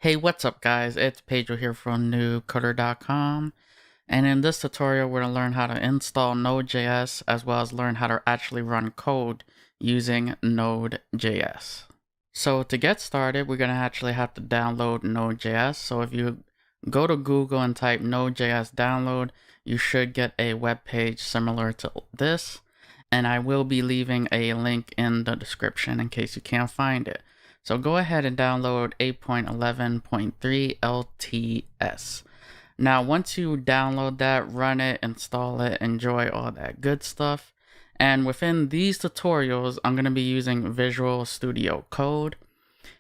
Hey, what's up guys? It's Pedro here from newcoder.com, and in this tutorial we're going to learn how to install Node.js as well as learn how to actually run code using Node.js. So to get started, we're going to actually have to download Node.js. So if you go to Google and type Node.js download, you should get a web page similar to this, and I will be leaving a link in the description in case you can't find it. So go ahead and download 8.11.3 LTS. Now, once you download that, run it, install it, enjoy all that good stuff. And within these tutorials, I'm going to be using Visual Studio Code.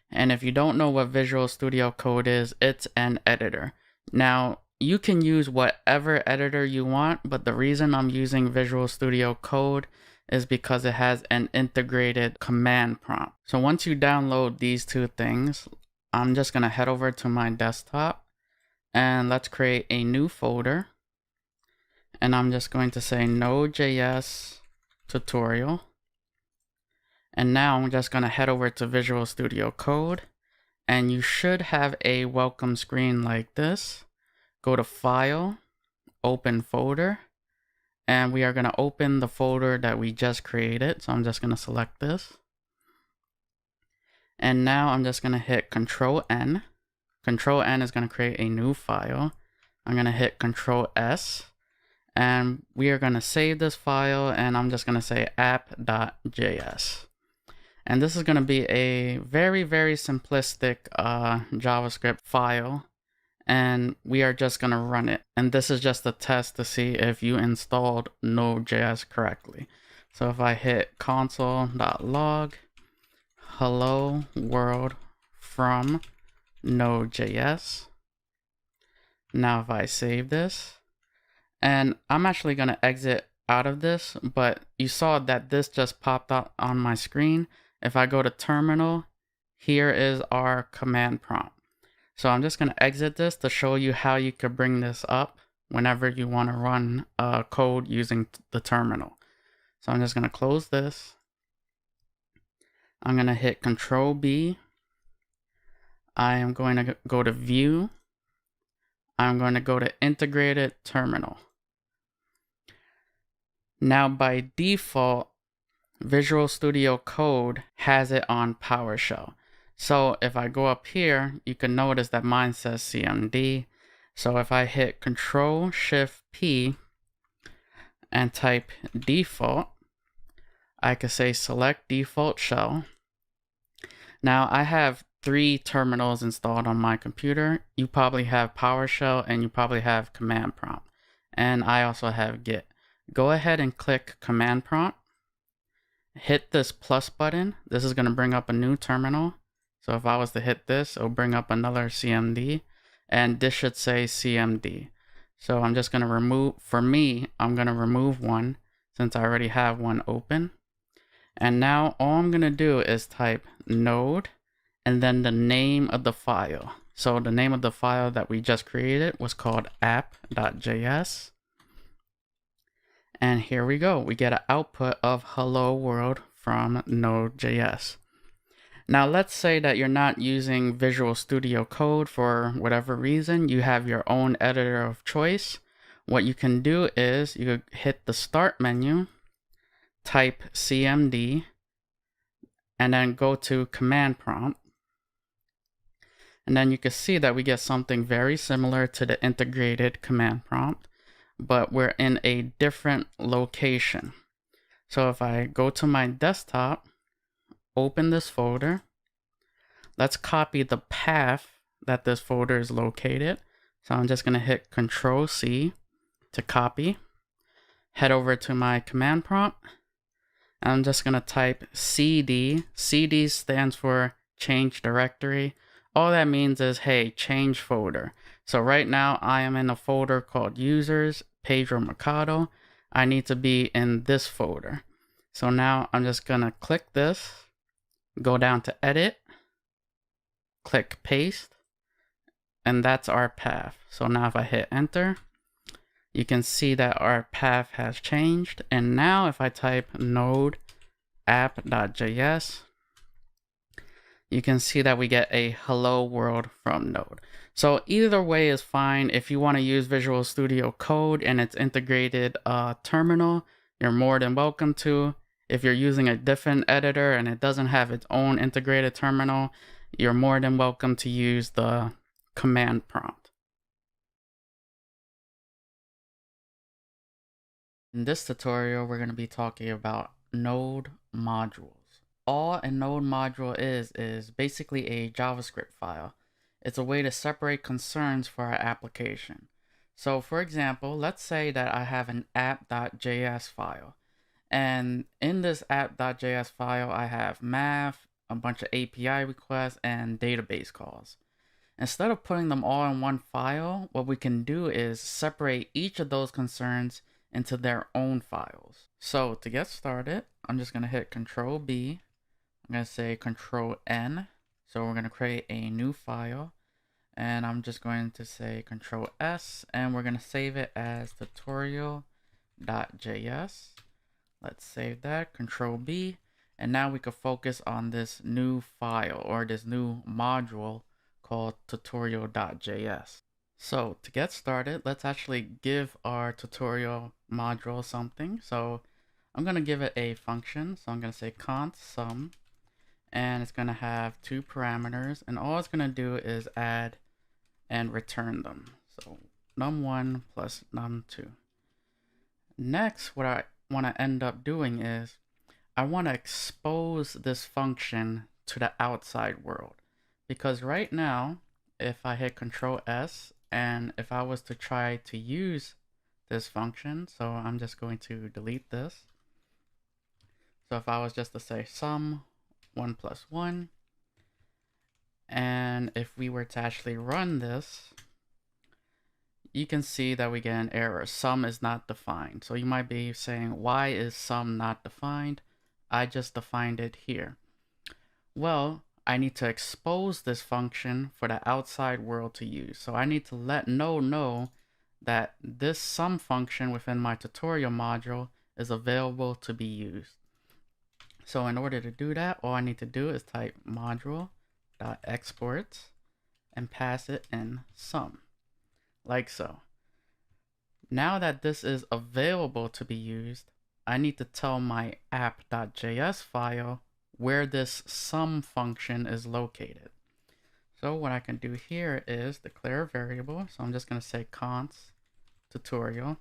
And if you don't know what Visual Studio Code is, it's an editor. Now, you can use whatever editor you want, but the reason I'm using Visual Studio Code is because it has an integrated command prompt. So once you download these two things, I'm just going to head over to my desktop and let's create a new folder. And I'm just going to say Node.js tutorial. And now I'm just going to head over to Visual Studio Code, and you should have a welcome screen like this. Go to File, Open Folder. And we are going to open the folder that we just created. So I'm just going to select this. And now I'm just going to hit Control N. Control N is going to create a new file. I'm going to hit Control S. And we are going to save this file. And I'm just going to say app.js. And this is going to be a very, very simplistic JavaScript file. And we are just going to run it. And this is just a test to see if you installed Node.js correctly. So if I hit console.log hello world from Node.js. Now if I save this, and I'm actually going to exit out of this, but you saw that this just popped up on my screen. If I go to terminal, here is our command prompt. So I'm just going to exit this to show you how you could bring this up whenever you want to run code using the terminal. So I'm just going to close this. I'm going to hit Control B. I am going to go to View. I'm going to go to Integrated Terminal. Now by default, Visual Studio Code has it on PowerShell. So if I go up here, you can notice that mine says CMD. So if I hit Control-Shift-P and type default, I could say select default shell. Now I have 3 terminals installed on my computer. You probably have PowerShell and you probably have command prompt. And I also have Git. Go ahead and click command prompt. Hit this plus button. This is going to bring up a new terminal. So if I was to hit this, it'll bring up another CMD, and this should say CMD. So I'm just going to remove, for me, I'm going to remove one since I already have one open. And now all I'm going to do is type node and then the name of the file. So the name of the file that we just created was called app.js. And here we go. We get an output of hello world from Node.js. Now let's say that you're not using Visual Studio Code for whatever reason. You have your own editor of choice. What you can do is you hit the start menu, type CMD, and then go to command prompt. And then you can see that we get something very similar to the integrated command prompt, but we're in a different location. So if I go to my desktop, open this folder. Let's copy the path that this folder is located. So I'm just going to hit Control C to copy. Head over to my command prompt. And I'm just going to type CD. CD stands for change directory. All that means is, hey, change folder. So right now I am in a folder called users, Pedro Mercado. I need to be in this folder. So now I'm just going to click this. Go down to edit, click paste, and that's our path. So now if I hit enter, you can see that our path has changed. And now if I type node app.js, you can see that we get a hello world from Node. So either way is fine. If you want to use Visual Studio Code and its integrated terminal, you're more than welcome to. If you're using a different editor and it doesn't have its own integrated terminal, you're more than welcome to use the command prompt. In this tutorial, we're going to be talking about Node modules. All a Node module is basically a JavaScript file. It's a way to separate concerns for our application. So for example, let's say that I have an app.js file. And in this app.js file, I have math, a bunch of API requests, and database calls. Instead of putting them all in one file, what we can do is separate each of those concerns into their own files. So to get started, I'm just going to hit Control B. I'm going to say Control N. So we're going to create a new file. And I'm just going to say Control S. And we're going to save it as tutorial.js. Let's save that. Control B. And now we can focus on this new file or this new module called tutorial.js. So to get started, let's actually give our tutorial module something. So I'm going to give it a function. So I'm going to say const sum. And it's going to have two parameters, and all it's going to do is add and return them. So num1 plus num2. Next, what I want to end up doing is I want to expose this function to the outside world, because right now, if I hit Control S and if I was to try to use this function, so I'm just going to delete this. So if I was just to say sum 1 plus 1, and if we were to actually run this, you can see that we get an error. Sum is not defined. So you might be saying, why is sum not defined? I just defined it here. Well, I need to expose this function for the outside world to use. So I need to let Node know that this sum function within my tutorial module is available to be used. So in order to do that, all I need to do is type module.export and pass it in sum, like so. Now that this is available to be used, I need to tell my app.js file where this sum function is located. So what I can do here is declare a variable. So I'm just going to say const tutorial,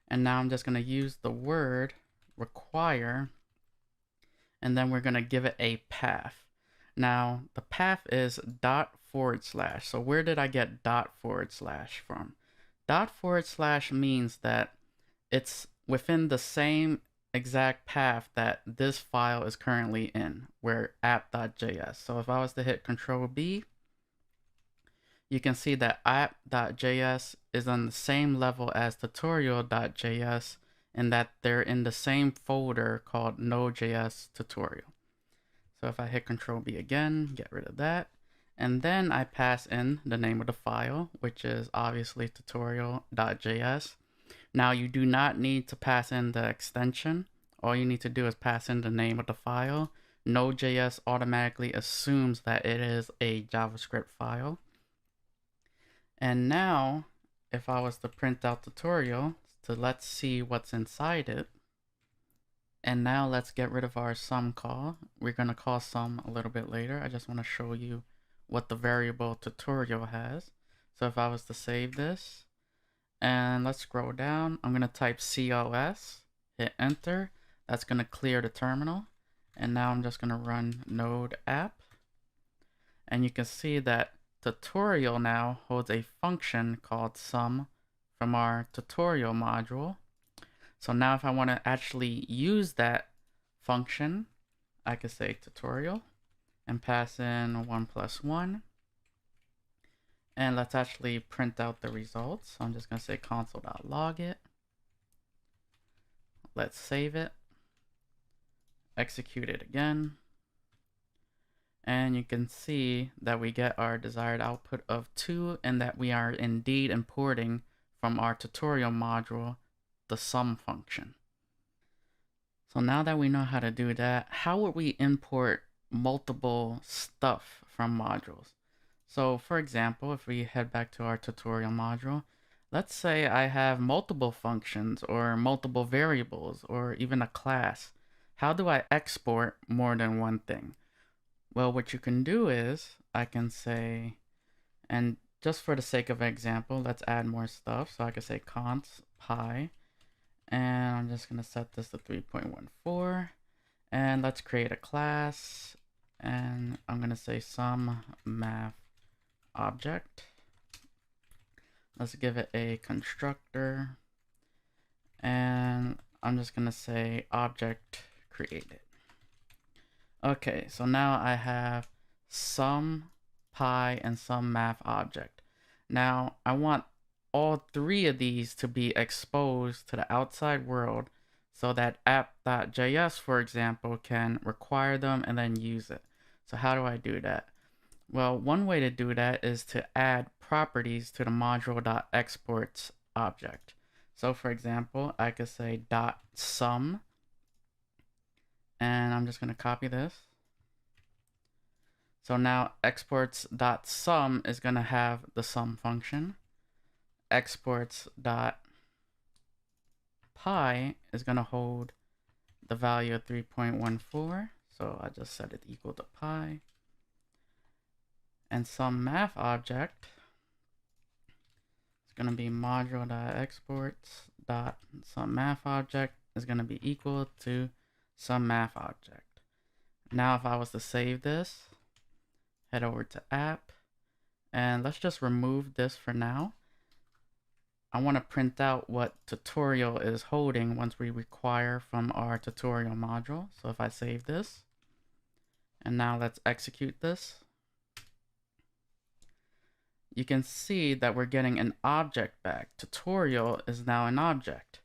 and now I'm just going to use the word require, and then we're going to give it a path. Now the path is ./. So where did I get ./ from? ./ means that it's within the same exact path that this file is currently in, where app.js. So if I was to hit Control B, you can see that app.js is on the same level as tutorial.js, and that they're in the same folder called Node.js tutorial. So if I hit Control B again, get rid of that, and then I pass in the name of the file, which is obviously tutorial.js. Now you do not need to pass in the extension. All you need to do is pass in the name of the file. Node.js automatically assumes that it is a JavaScript file. And now, if I was to print out tutorial, so let's see what's inside it. And now let's get rid of our sum call. We're going to call sum a little bit later. I just want to show you what the variable tutorial has. So if I was to save this, and let's scroll down, I'm going to type CLS, hit enter. That's going to clear the terminal. And now I'm just going to run node app. And you can see that tutorial now holds a function called sum from our tutorial module. So now if I want to actually use that function, I could say tutorial and pass in 1 plus 1. And let's actually print out the results. So I'm just going to say console.log it. Let's save it. Execute it again. And you can see that we get our desired output of 2, and that we are indeed importing from our tutorial module the sum function. So now that we know how to do that, how would we import multiple stuff from modules. So for example, if we head back to our tutorial module, let's say I have multiple functions or multiple variables or even a class. How do I export more than one thing? Well, what you can do is I can say, and just for the sake of example, let's add more stuff. So I can say const pi, and I'm just going to set this to 3.14, and let's create a class, and I'm going to say some math object. Let's give it a constructor, and I'm just going to say object created. Okay, so now I have some pi and some math object. Now I want all three of these to be exposed to the outside world so that app.js, for example, can require them and then use it. So how do I do that? Well, one way to do that is to add properties to the module.exports object. So for example, I could say .sum, and I'm just going to copy this. So now exports.sum is going to have the sum function. Exports.pi is going to hold the value of 3.14. So I just set it equal to pi. And some math object is going to be module.exports.some math object is going to be equal to some math object. Now if I was to save this, head over to app, and let's just remove this for now. I want to print out what tutorial is holding once we require from our tutorial module. So if I save this, and now let's execute this, you can see that we're getting an object back. Tutorial is now an object.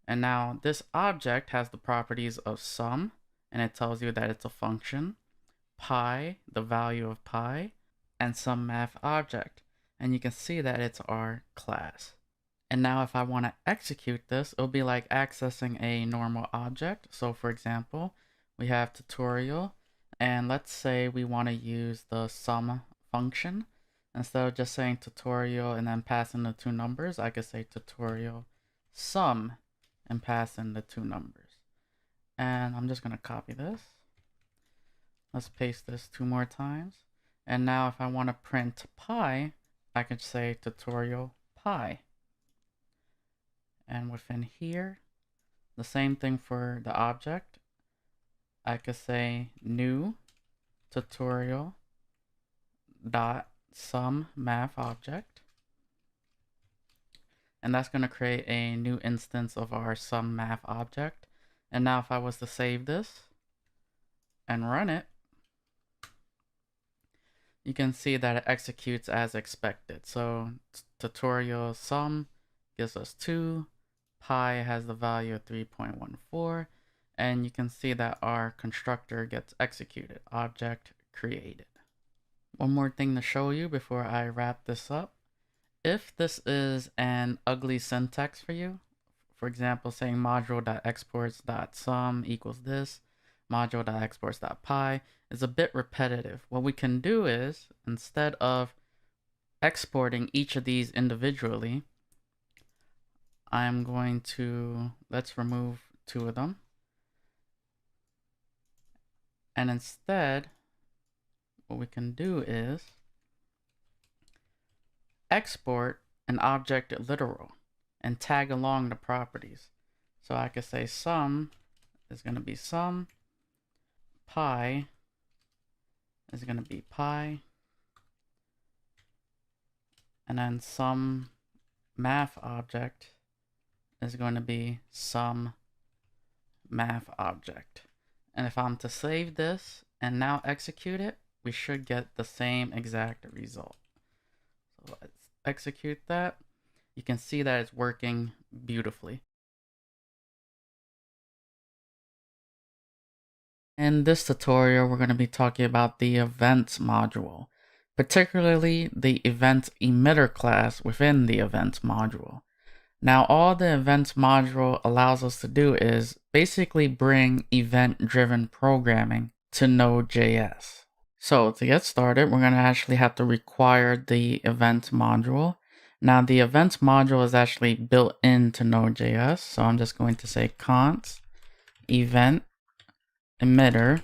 And now this object has the properties of sum, and it tells you that it's a function, pi, the value of pi, and some math object. And you can see that it's our class. And now if I want to execute this, it'll be like accessing a normal object. So for example, we have tutorial, and let's say we want to use the sum function. Instead of just saying tutorial and then passing the two numbers, I could say tutorial sum and pass in the two numbers. And I'm just going to copy this. Let's paste this 2 more times. And now if I want to print pi, I could say tutorial pi. And within here, the same thing for the object. I could say new tutorial dot some math object, and that's going to create a new instance of our some math object. And now if I was to save this and run it, you can see that it executes as expected. So tutorial sum gives us 2, pi has the value of 3.14, and you can see that our constructor gets executed, object created. One more thing to show you before I wrap this up. If this is an ugly syntax for you, for example, saying module.exports.sum equals this, module.exports.pi is a bit repetitive. What we can do is, instead of exporting each of these individually, I'm going to, let's remove 2 of them. And instead, what we can do is export an object literal and tag along the properties. So I could say sum is going to be sum, pi is going to be pi, and then some math object is going to be some math object. And if I'm to save this and now execute it, we should get the same exact result. So let's execute that. You can see that it's working beautifully. In this tutorial, we're going to be talking about the events module, particularly the event emitter class within the events module. Now, all the events module allows us to do is basically bring event-driven programming to Node.js. So to get started, we're going to actually have to require the event module. Now the events module is actually built into Node.js. So I'm just going to say const event emitter.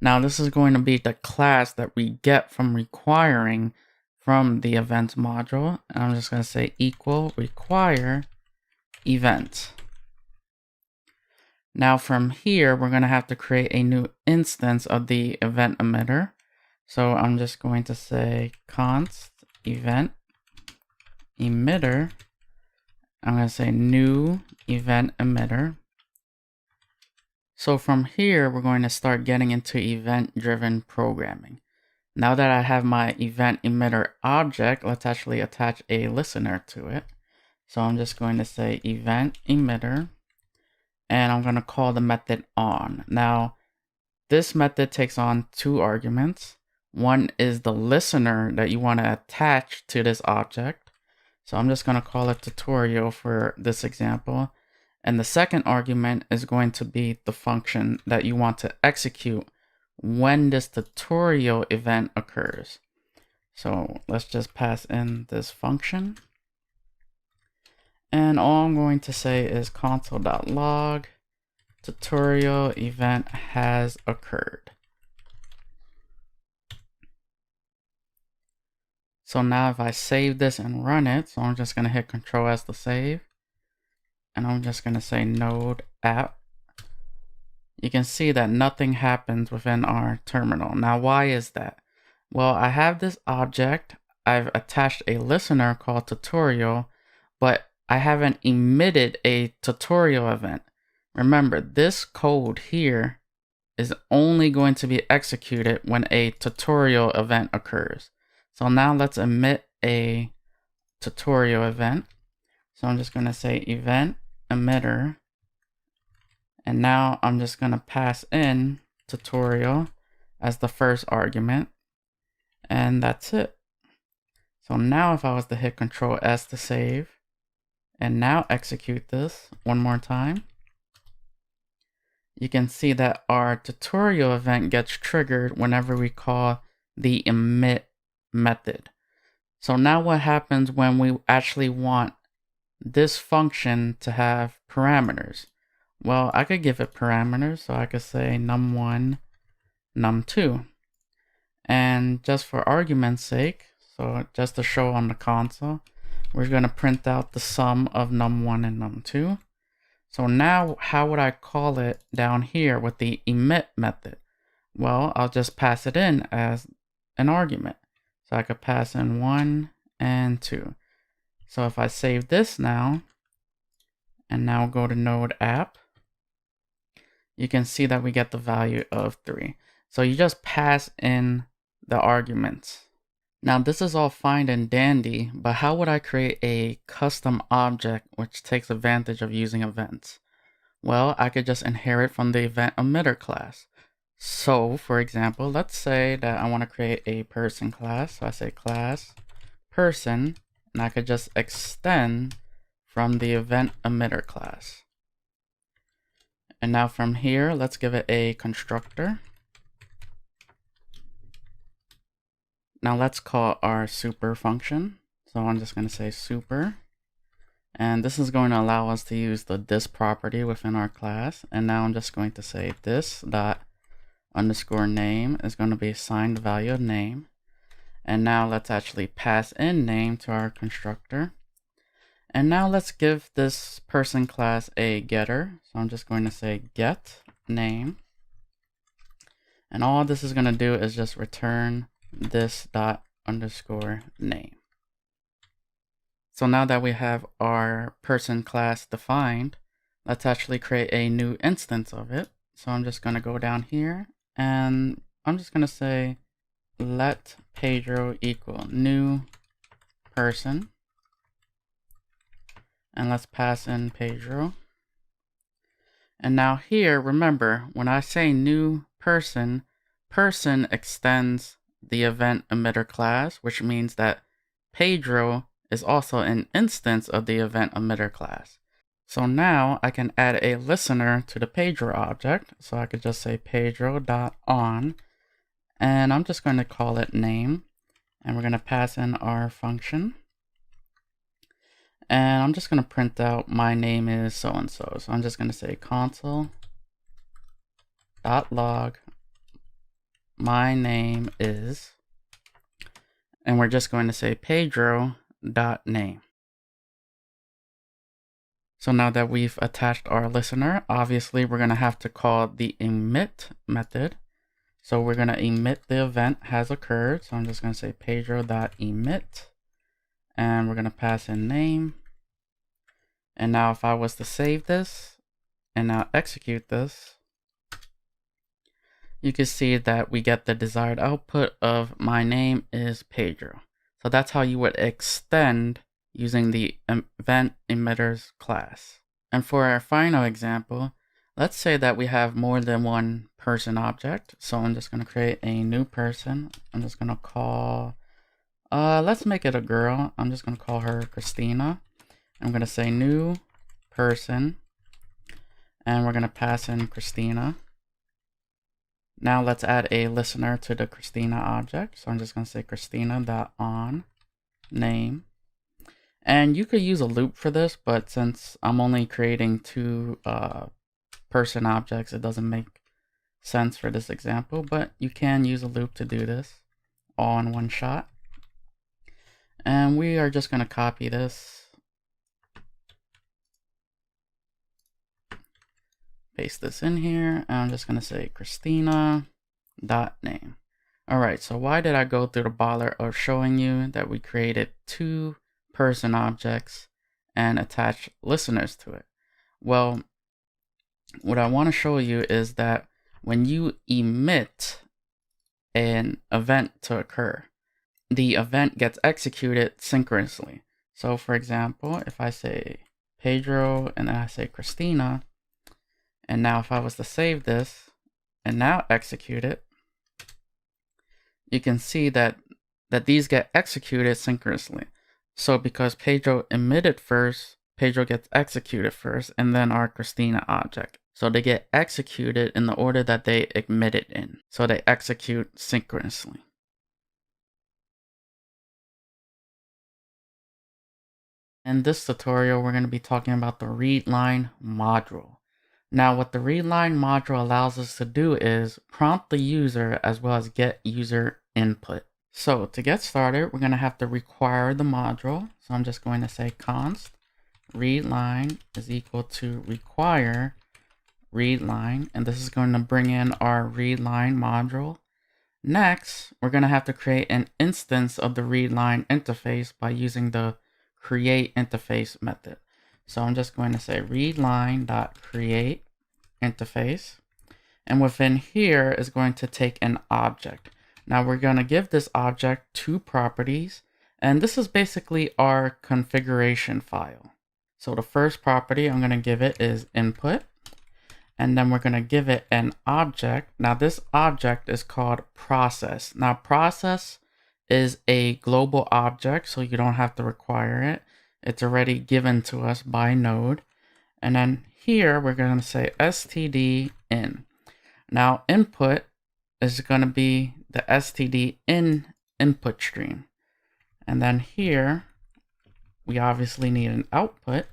Now this is going to be the class that we get from requiring from the events module. And I'm just going to say equal require event. Now from here, we're going to have to create a new instance of the event emitter. So I'm just going to say const event emitter. I'm going to say new event emitter. So from here, we're going to start getting into event-driven programming. Now that I have my event emitter object, let's actually attach a listener to it. So I'm just going to say event emitter, and I'm going to call the method on. Now, this method takes on two arguments. One is the listener that you want to attach to this object. So I'm just going to call it tutorial for this example. And the second argument is going to be the function that you want to execute when this tutorial event occurs. So let's just pass in this function. And all I'm going to say is console.log tutorial event has occurred. So now if I save this and run it, so I'm just going to hit Control S to save. And I'm just going to say node app. You can see that nothing happens within our terminal. Now, why is that? Well, I have this object. I've attached a listener called tutorial, but I haven't emitted a tutorial event. Remember, this code here is only going to be executed when a tutorial event occurs. So now let's emit a tutorial event. So I'm just going to say event emitter. And now I'm just going to pass in tutorial as the first argument. And that's it. So now if I was to hit Control S to save, and now execute this one more time, you can see that our tutorial event gets triggered whenever we call the emit method. So now what happens when we actually want this function to have parameters? Well, I could give it parameters, so I could say num1, num2. And just for argument's sake, so just to show on the console, we're going to print out the sum of num1 and num2. So now how would I call it down here with the emit method? Well, I'll just pass it in as an argument. So I could pass in 1 and 2. So if I save this now, and now go to Node app, you can see that we get the value of 3. So you just pass in the arguments. Now this is all fine and dandy, but how would I create a custom object which takes advantage of using events? Well, I could just inherit from the event emitter class. So for example, let's say that I want to create a person class. So I say class person, and I could just extend from the event emitter class. And now from here, let's give it a constructor. Now let's call our super function. So I'm just going to say super. And this is going to allow us to use the this property within our class. And now I'm just going to say this dot underscore name is going to be assigned the value of name. And now let's actually pass in name to our constructor. And now let's give this person class a getter. So I'm just going to say get name. And all this is going to do is just return this dot underscore name. So now that we have our person class defined, let's actually create a new instance of it. So I'm just going to go down here, and I'm just going to say let Pedro equal new person. And let's pass in Pedro. And now here, remember, when I say new person, person extends the event emitter class, which means that Pedro is also an instance of the event emitter class. So now I can add a listener to the Pedro object. So I could just say Pedro.on, and I'm just going to call it name, and we're going to pass in our function. And I'm just going to print out my name is so-and-so. So I'm just going to say console.log my name is, and we're just going to say Pedro.name. So now that we've attached our listener, obviously we're going to have to call the emit method. So we're going to emit the event has occurred. So I'm just going to say Pedro.emit, and we're going to pass in name. And now if I was to save this and now execute this, you can see that we get the desired output of my name is Pedro. So that's how you would extend using the event emitters class. And for our final example, let's say that we have more than one person object. So I'm just going to create a new person. I'm just going to call, let's make it a girl. I'm just going to call her Christina. I'm going to say new person, and we're going to pass in Christina. Now let's add a listener to the Christina object. So I'm just going to say Christina.on name. And you could use a loop for this, but since I'm only creating two person objects, it doesn't make sense for this example, but you can use a loop to do this all in one shot. And we are just going to copy this, paste this in here, and I'm just going to say Christina.name. All right, so why did I go through the bother of showing you that we created two person objects and attach listeners to it? Well, what I want to show you is that when you emit an event to occur, the event gets executed synchronously. So for example, if I say Pedro and then I say Christina, and now if I was to save this and now execute it, you can see that these get executed synchronously. So because Pedro emitted first, Pedro gets executed first, and then our Christina object. So they get executed in the order that they emitted in. So they execute synchronously. In this tutorial, we're going to be talking about the readline module. Now, what the readline module allows us to do is prompt the user as well as get user input. So to get started, we're going to have to require the module. So I'm just going to say const readline is equal to require readline, and this is going to bring in our readline module. Next, we're going to have to create an instance of the readline interface by using the create interface method. So I'm just going to say readline.create interface, and within here is going to take an object. Now we're going to give this object two properties, and this is basically our configuration file. So the first property I'm going to give it is input, and then we're going to give it an object. Now this object is called process. Now process is a global object, so you don't have to require it. It's already given to us by Node. And then here we're going to say std in. Now input is going to be the std in input stream. And then here we obviously need an output.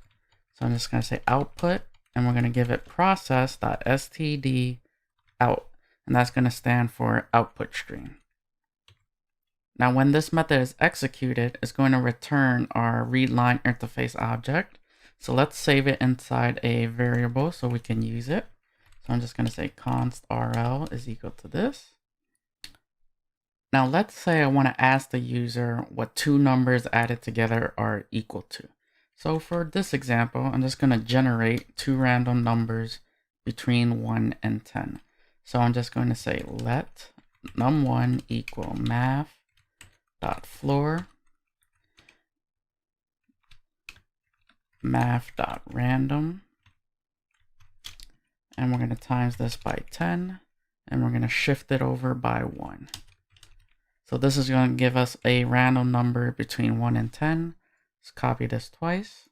So I'm just going to say output, and we're going to give it process.std out. And that's going to stand for output stream. Now when this method is executed, it's going to return our readline interface object. So let's save it inside a variable so we can use it. So I'm just going to say const rl is equal to this. Now let's say I want to ask the user what two numbers added together are equal to. So for this example, I'm just going to generate two random numbers between 1 and 10. So I'm just going to say let num1 equal math.floor math.random, and we're going to times this by 10, and we're going to shift it over by 1. So this is going to give us a random number between 1 and 10. Let's copy this twice.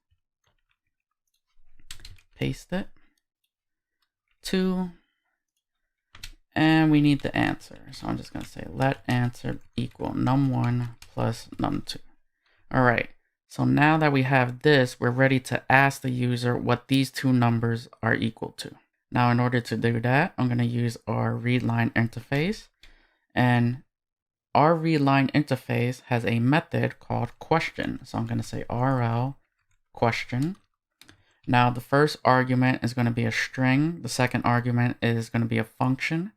paste it, 2, and we need the answer. So I'm just going to say let answer equal num1 plus num2. All right. So now that we have this, we're ready to ask the user what these two numbers are equal to. Now, in order to do that, I'm going to use our readline interface. And our readline interface has a method called question. So I'm going to say rl question. Now, the first argument is going to be a string. The second argument is going to be a function.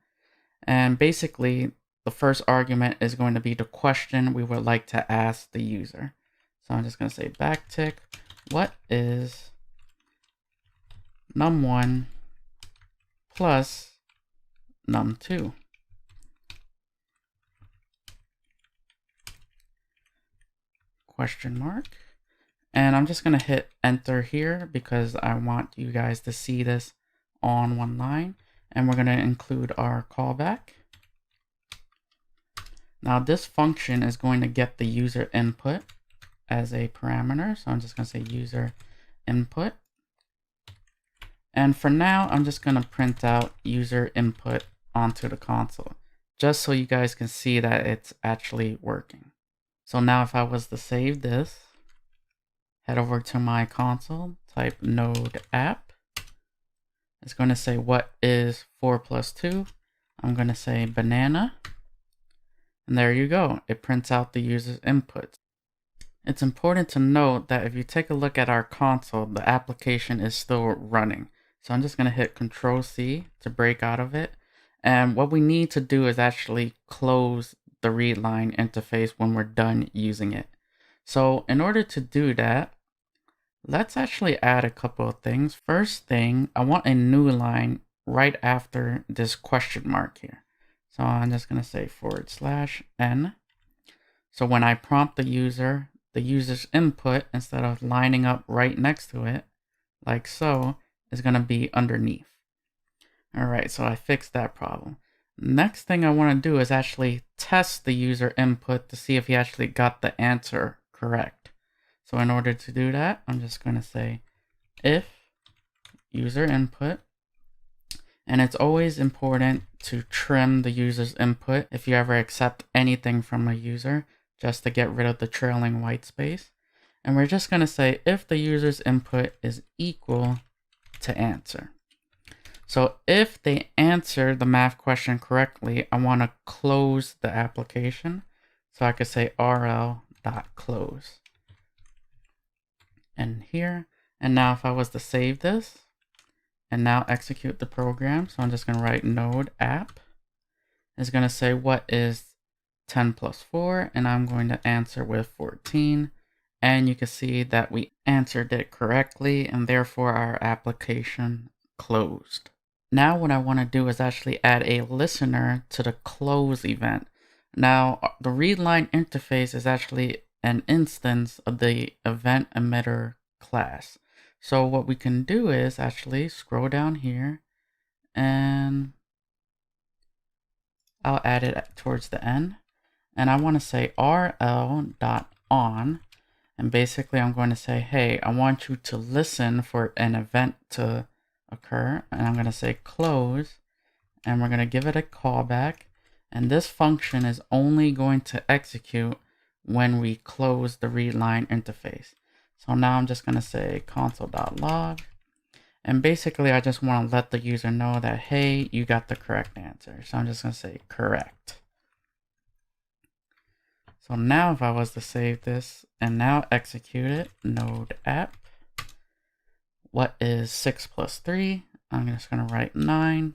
And basically, the first argument is going to be the question we would like to ask the user. So I'm just going to say backtick, what is num1 plus num2? Question mark. And I'm just going to hit enter here because I want you guys to see this on one line. And we're going to include our callback. Now this function is going to get the user input as a parameter. So I'm just going to say user input. And for now, I'm just going to print out user input onto the console, just so you guys can see that it's actually working. So now if I was to save this, head over to my console, type node app. It's going to say what is 4 plus 2. I'm going to say banana. And there you go. It prints out the user's input. It's important to note that if you take a look at our console, the application is still running. So I'm just going to hit Control-C to break out of it. And what we need to do is actually close the readline interface when we're done using it. So in order to do that, let's actually add a couple of things. First thing, I want a new line right after this question mark here. So I'm just going to say /n. So when I prompt the user's input, instead of lining up right next to it, like so, is going to be underneath. All right, so I fixed that problem. Next thing I want to do is actually test the user input to see if he actually got the answer correct. So in order to do that, I'm just going to say if user input, and it's always important to trim the user's input if you ever accept anything from a user, just to get rid of the trailing white space. And we're just going to say if the user's input is equal to answer. So if they answer the math question correctly, I want to close the application. So I could say rl.close. And here, and now if I was to save this and now execute the program, so I'm just going to write node app. It's going to say what is 10 plus 4, and I'm going to answer with 14. And you can see that we answered it correctly, and therefore our application closed. Now what I want to do is actually add a listener to the close event. Now the readline interface is actually an instance of the event emitter class. So what we can do is actually scroll down here, and I'll add it towards the end. And I want to say rl.on. And basically I'm going to say, hey, I want you to listen for an event to occur. And I'm going to say close. And we're going to give it a callback. And this function is only going to execute when we close the readline interface. So now I'm just going to say console.log. And basically I just want to let the user know that, hey, you got the correct answer. So I'm just going to say correct. So now if I was to save this and now execute it, node app, what is 6 plus 3? I'm just going to write 9.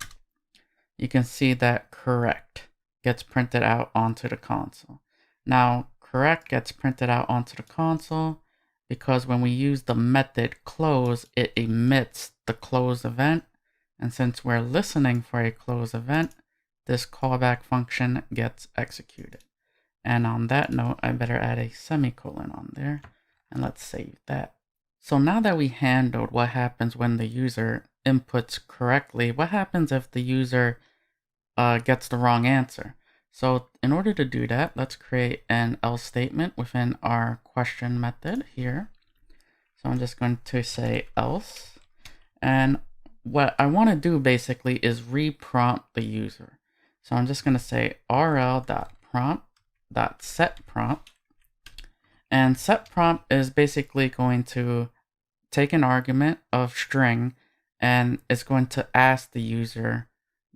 You can see that correct gets printed out onto the console. Now correct gets printed out onto the console because when we use the method close, it emits the close event. And since we're listening for a close event, this callback function gets executed. And on that note, I better add a semicolon on there, and let's save that. So now that we handled what happens when the user inputs correctly, what happens if the user gets the wrong answer? So in order to do that, let's create an else statement within our question method here. So I'm just going to say else, And what I want to do basically is reprompt the user. So I'm just going to say rl.prompt.setPrompt. And setPrompt is basically going to take an argument of string and it's going to ask the user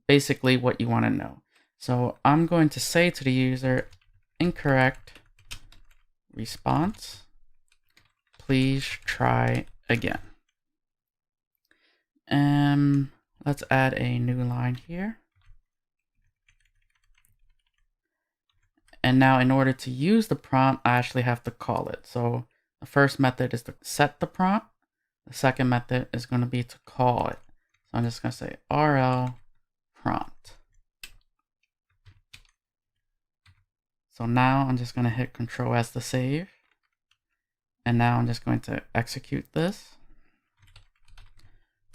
basically what you want to know. So I'm going to say to the user, incorrect response, please try again. Let's add a new line here. And now in order to use the prompt, I actually have to call it. So the first method is to set the prompt. The second method is going to be to call it. So I'm just going to say rl prompt. So now I'm just going to hit Control S to save. And now I'm just going to execute this.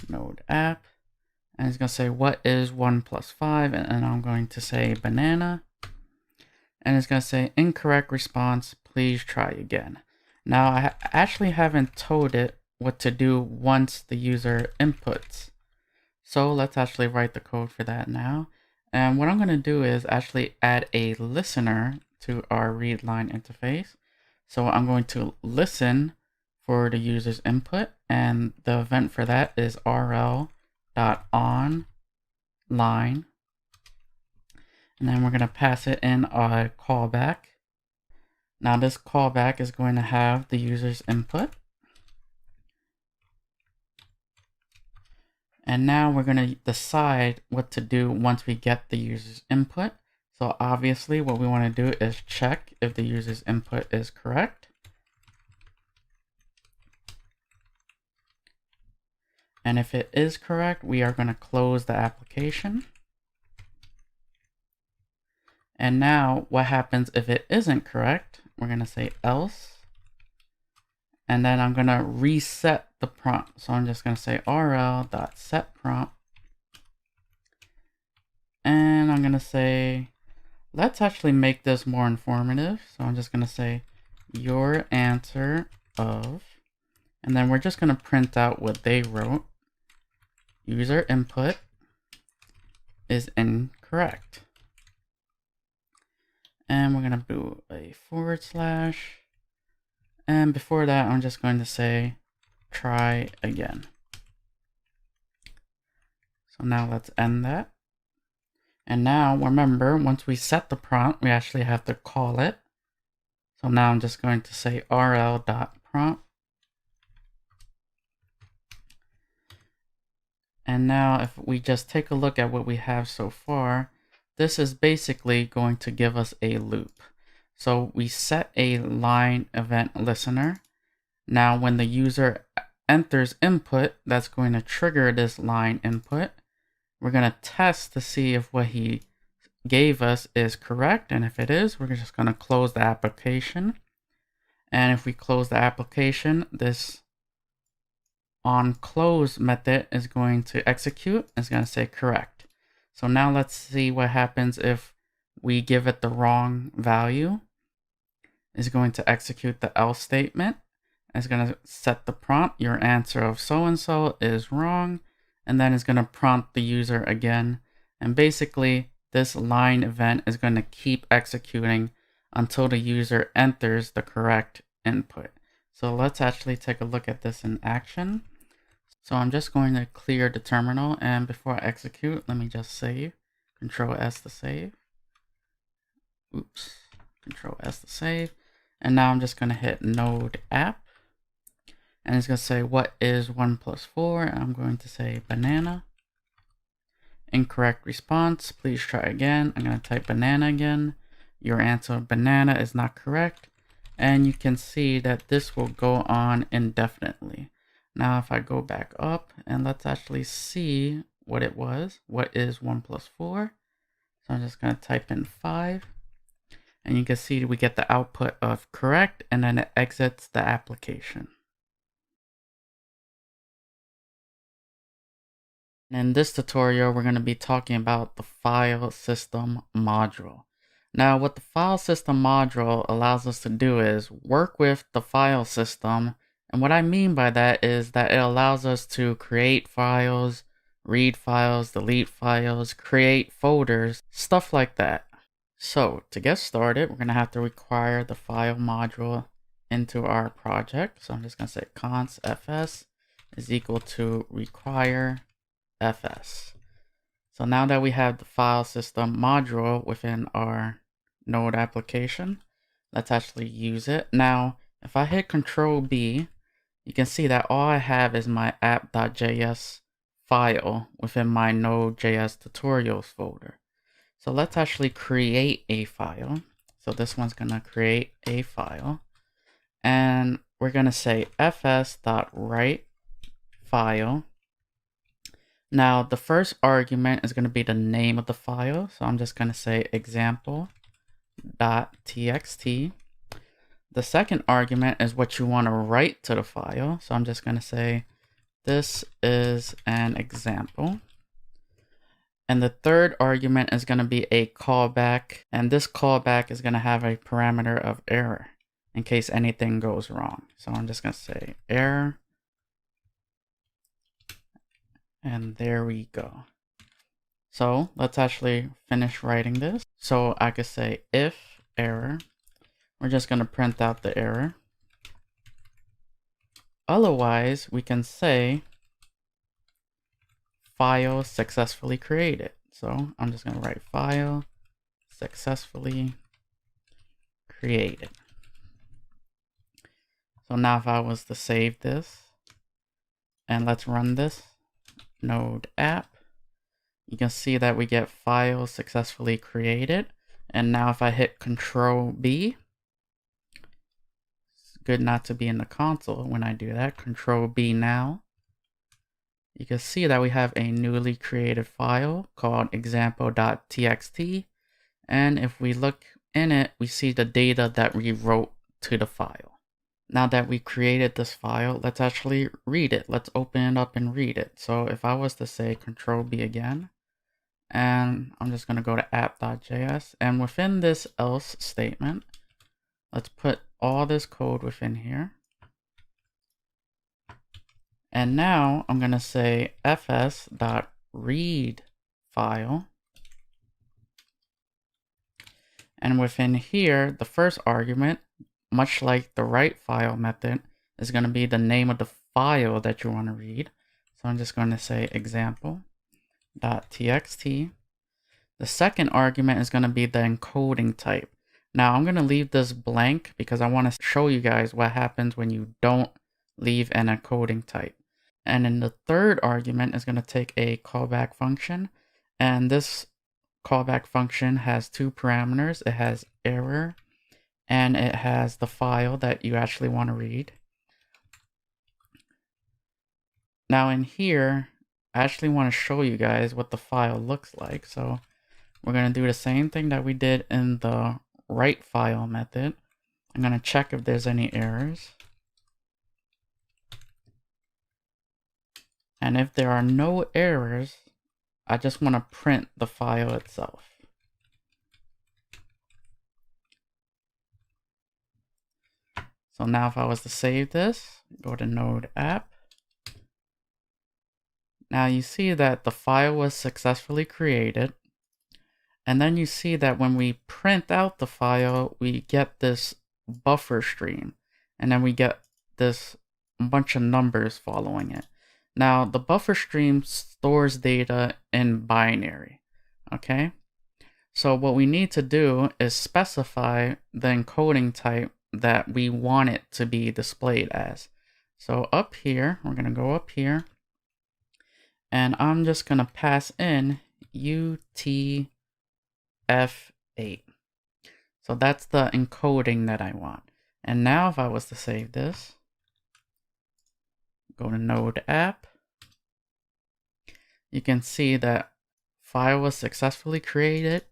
Node app. And it's going to say, what is 1 plus 5? And I'm going to say banana. And it's going to say incorrect response, please try again. Now I actually haven't told it what to do once the user inputs. So let's actually write the code for that now. And what I'm going to do is actually add a listener to our read line interface. So I'm going to listen for the user's input, and the event for that is rl.onLine. And then we're going to pass it in a callback. Now this callback is going to have the user's input. And now we're going to decide what to do once we get the user's input. So obviously what we want to do is check if the user's input is correct. And if it is correct, we are going to close the application. And now what happens if it isn't correct? We're going to say else. And then I'm going to reset the prompt. So I'm just going to say rl.setPrompt. And I'm going to say, let's actually make this more informative. So I'm just going to say your answer of, and then we're just going to print out what they wrote. User input is incorrect. And we're going to do a /. And before that, I'm just going to say try again. So now let's end that. And now remember, once we set the prompt, we actually have to call it. So now I'm just going to say rl.prompt. And now if we just take a look at what we have so far, this is basically going to give us a loop. So we set a line event listener. Now when the user enters input, that's going to trigger this line input. We're going to test to see if what he gave us is correct. And if it is, we're just going to close the application. And if we close the application, this onClose method is going to execute. It's going to say correct. So now let's see what happens if we give it the wrong value. It's going to execute the else statement. It's going to set the prompt. Your answer of so-and-so is wrong. And then it's going to prompt the user again. And basically, this line event is going to keep executing until the user enters the correct input. So let's actually take a look at this in action. So I'm just going to clear the terminal, and before I execute, let me just save. Control S to save. Oops. Control S to save. And now I'm just going to hit Node app. And it's going to say, what is 1 plus 4? And I'm going to say banana. Incorrect response. Please try again. I'm going to type banana again. Your answer of banana is not correct. And you can see that this will go on indefinitely. Now, if I go back up and let's actually see what it was. What is 1 plus 4? So I'm just going to type in 5. And you can see we get the output of correct, and then it exits the application. In this tutorial, we're going to be talking about the file system module. Now, what the file system module allows us to do is work with the file system And what I mean by that is that it allows us to create files, read files, delete files, create folders, stuff like that. So to get started, we're going to have to require the file module into our project. So I'm just going to say const fs is equal to require fs. So now that we have the file system module within our Node application, let's actually use it. Now, if I hit Control B, you can see that all I have is my app.js file within my Node.js tutorials folder. So let's actually create a file. So this one's going to create a file. And we're going to say fs.write file. Now, the first argument is going to be the name of the file. So I'm just going to say example.txt. The second argument is what you want to write to the file. So I'm just going to say this is an example. And the third argument is going to be a callback. And this callback is going to have a parameter of error in case anything goes wrong. So I'm just going to say error. And there we go. So let's actually finish writing this. So I could say if error. We're just going to print out the error. Otherwise, we can say file successfully created. So I'm just going to write file successfully created. So now if I was to save this and let's run this Node app, you can see that we get file successfully created. And now if I hit Control B, it's good not to be in the console when I do that. Control B now. You can see that we have a newly created file called example.txt. And if we look in it, we see the data that we wrote to the file. Now that we created this file, let's actually read it. Let's open it up and read it. So if I was to say Control B again, and I'm just going to go to app.js, and within this else statement, let's put all this code within here. And now I'm going to say fs.read file. And within here, the first argument, much like the write file method, is going to be the name of the file that you want to read. So I'm just going to say example.txt. The second argument is going to be the encoding type. Now I'm going to leave this blank because I want to show you guys what happens when you don't leave an encoding type. And then the third argument is going to take a callback function. And this callback function has two parameters. It has error and it has the file that you actually want to read. Now in here, I actually want to show you guys what the file looks like. So we're going to do the same thing that we did in the write file method. I'm going to check if there's any errors. And if there are no errors, I just want to print the file itself. So now if I was to save this, go to Node app. Now you see that the file was successfully created. And then you see that when we print out the file, we get this buffer stream. And then we get this bunch of numbers following it. Now, the buffer stream stores data in binary, okay? So what we need to do is specify the encoding type that we want it to be displayed as. So up here, we're gonna go up here, and I'm just gonna pass in UTF-8. So that's the encoding that I want. And now if I was to save this, go to Node app. You can see that file was successfully created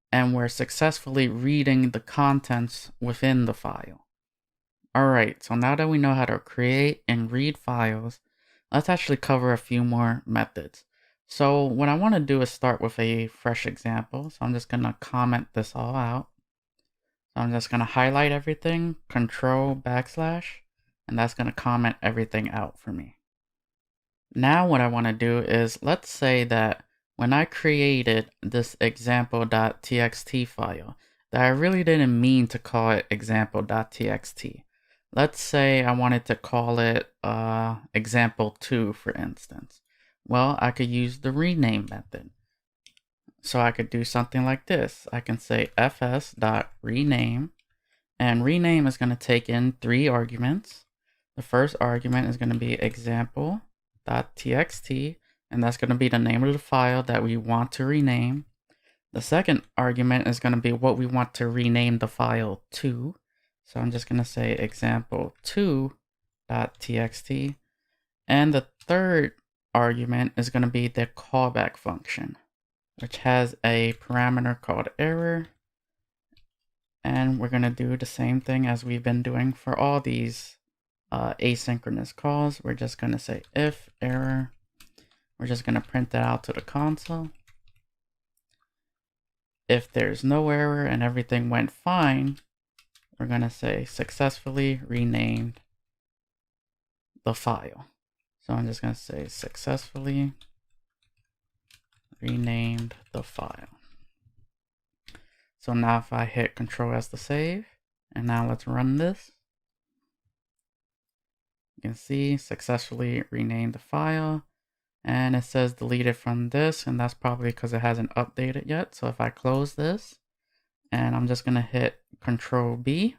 and we're successfully reading the contents within the file. Alright, so now that we know how to create and read files, let's actually cover a few more methods. So what I want to do is start with a fresh example. So I'm just going to comment this all out. So I'm just going to highlight everything, Control \, and that's going to comment everything out for me. Now what I want to do is, let's say that when I created this example.txt file, that I really didn't mean to call it example.txt. Let's say I wanted to call it example2, for instance. Well, I could use the rename method. So I could do something like this. I can say fs.rename, and rename is going to take in 3 arguments. The first argument is going to be example.txt, and that's going to be the name of the file that we want to rename. The second argument is going to be what we want to rename the file to. So I'm just going to say example2.txt. And the third argument is going to be the callback function, which has a parameter called error. And we're going to do the same thing as we've been doing for all these asynchronous calls. We're just going to say if error. We're just going to print that out to the console. If there's no error and everything went fine, we're going to say successfully renamed the file. So I'm just going to say successfully renamed the file. So now if I hit Control S to save, and now let's run this. You can see successfully renamed the file, and it says deleted from this, and that's probably because it hasn't updated yet. So if I close this, and I'm just going to hit Control B,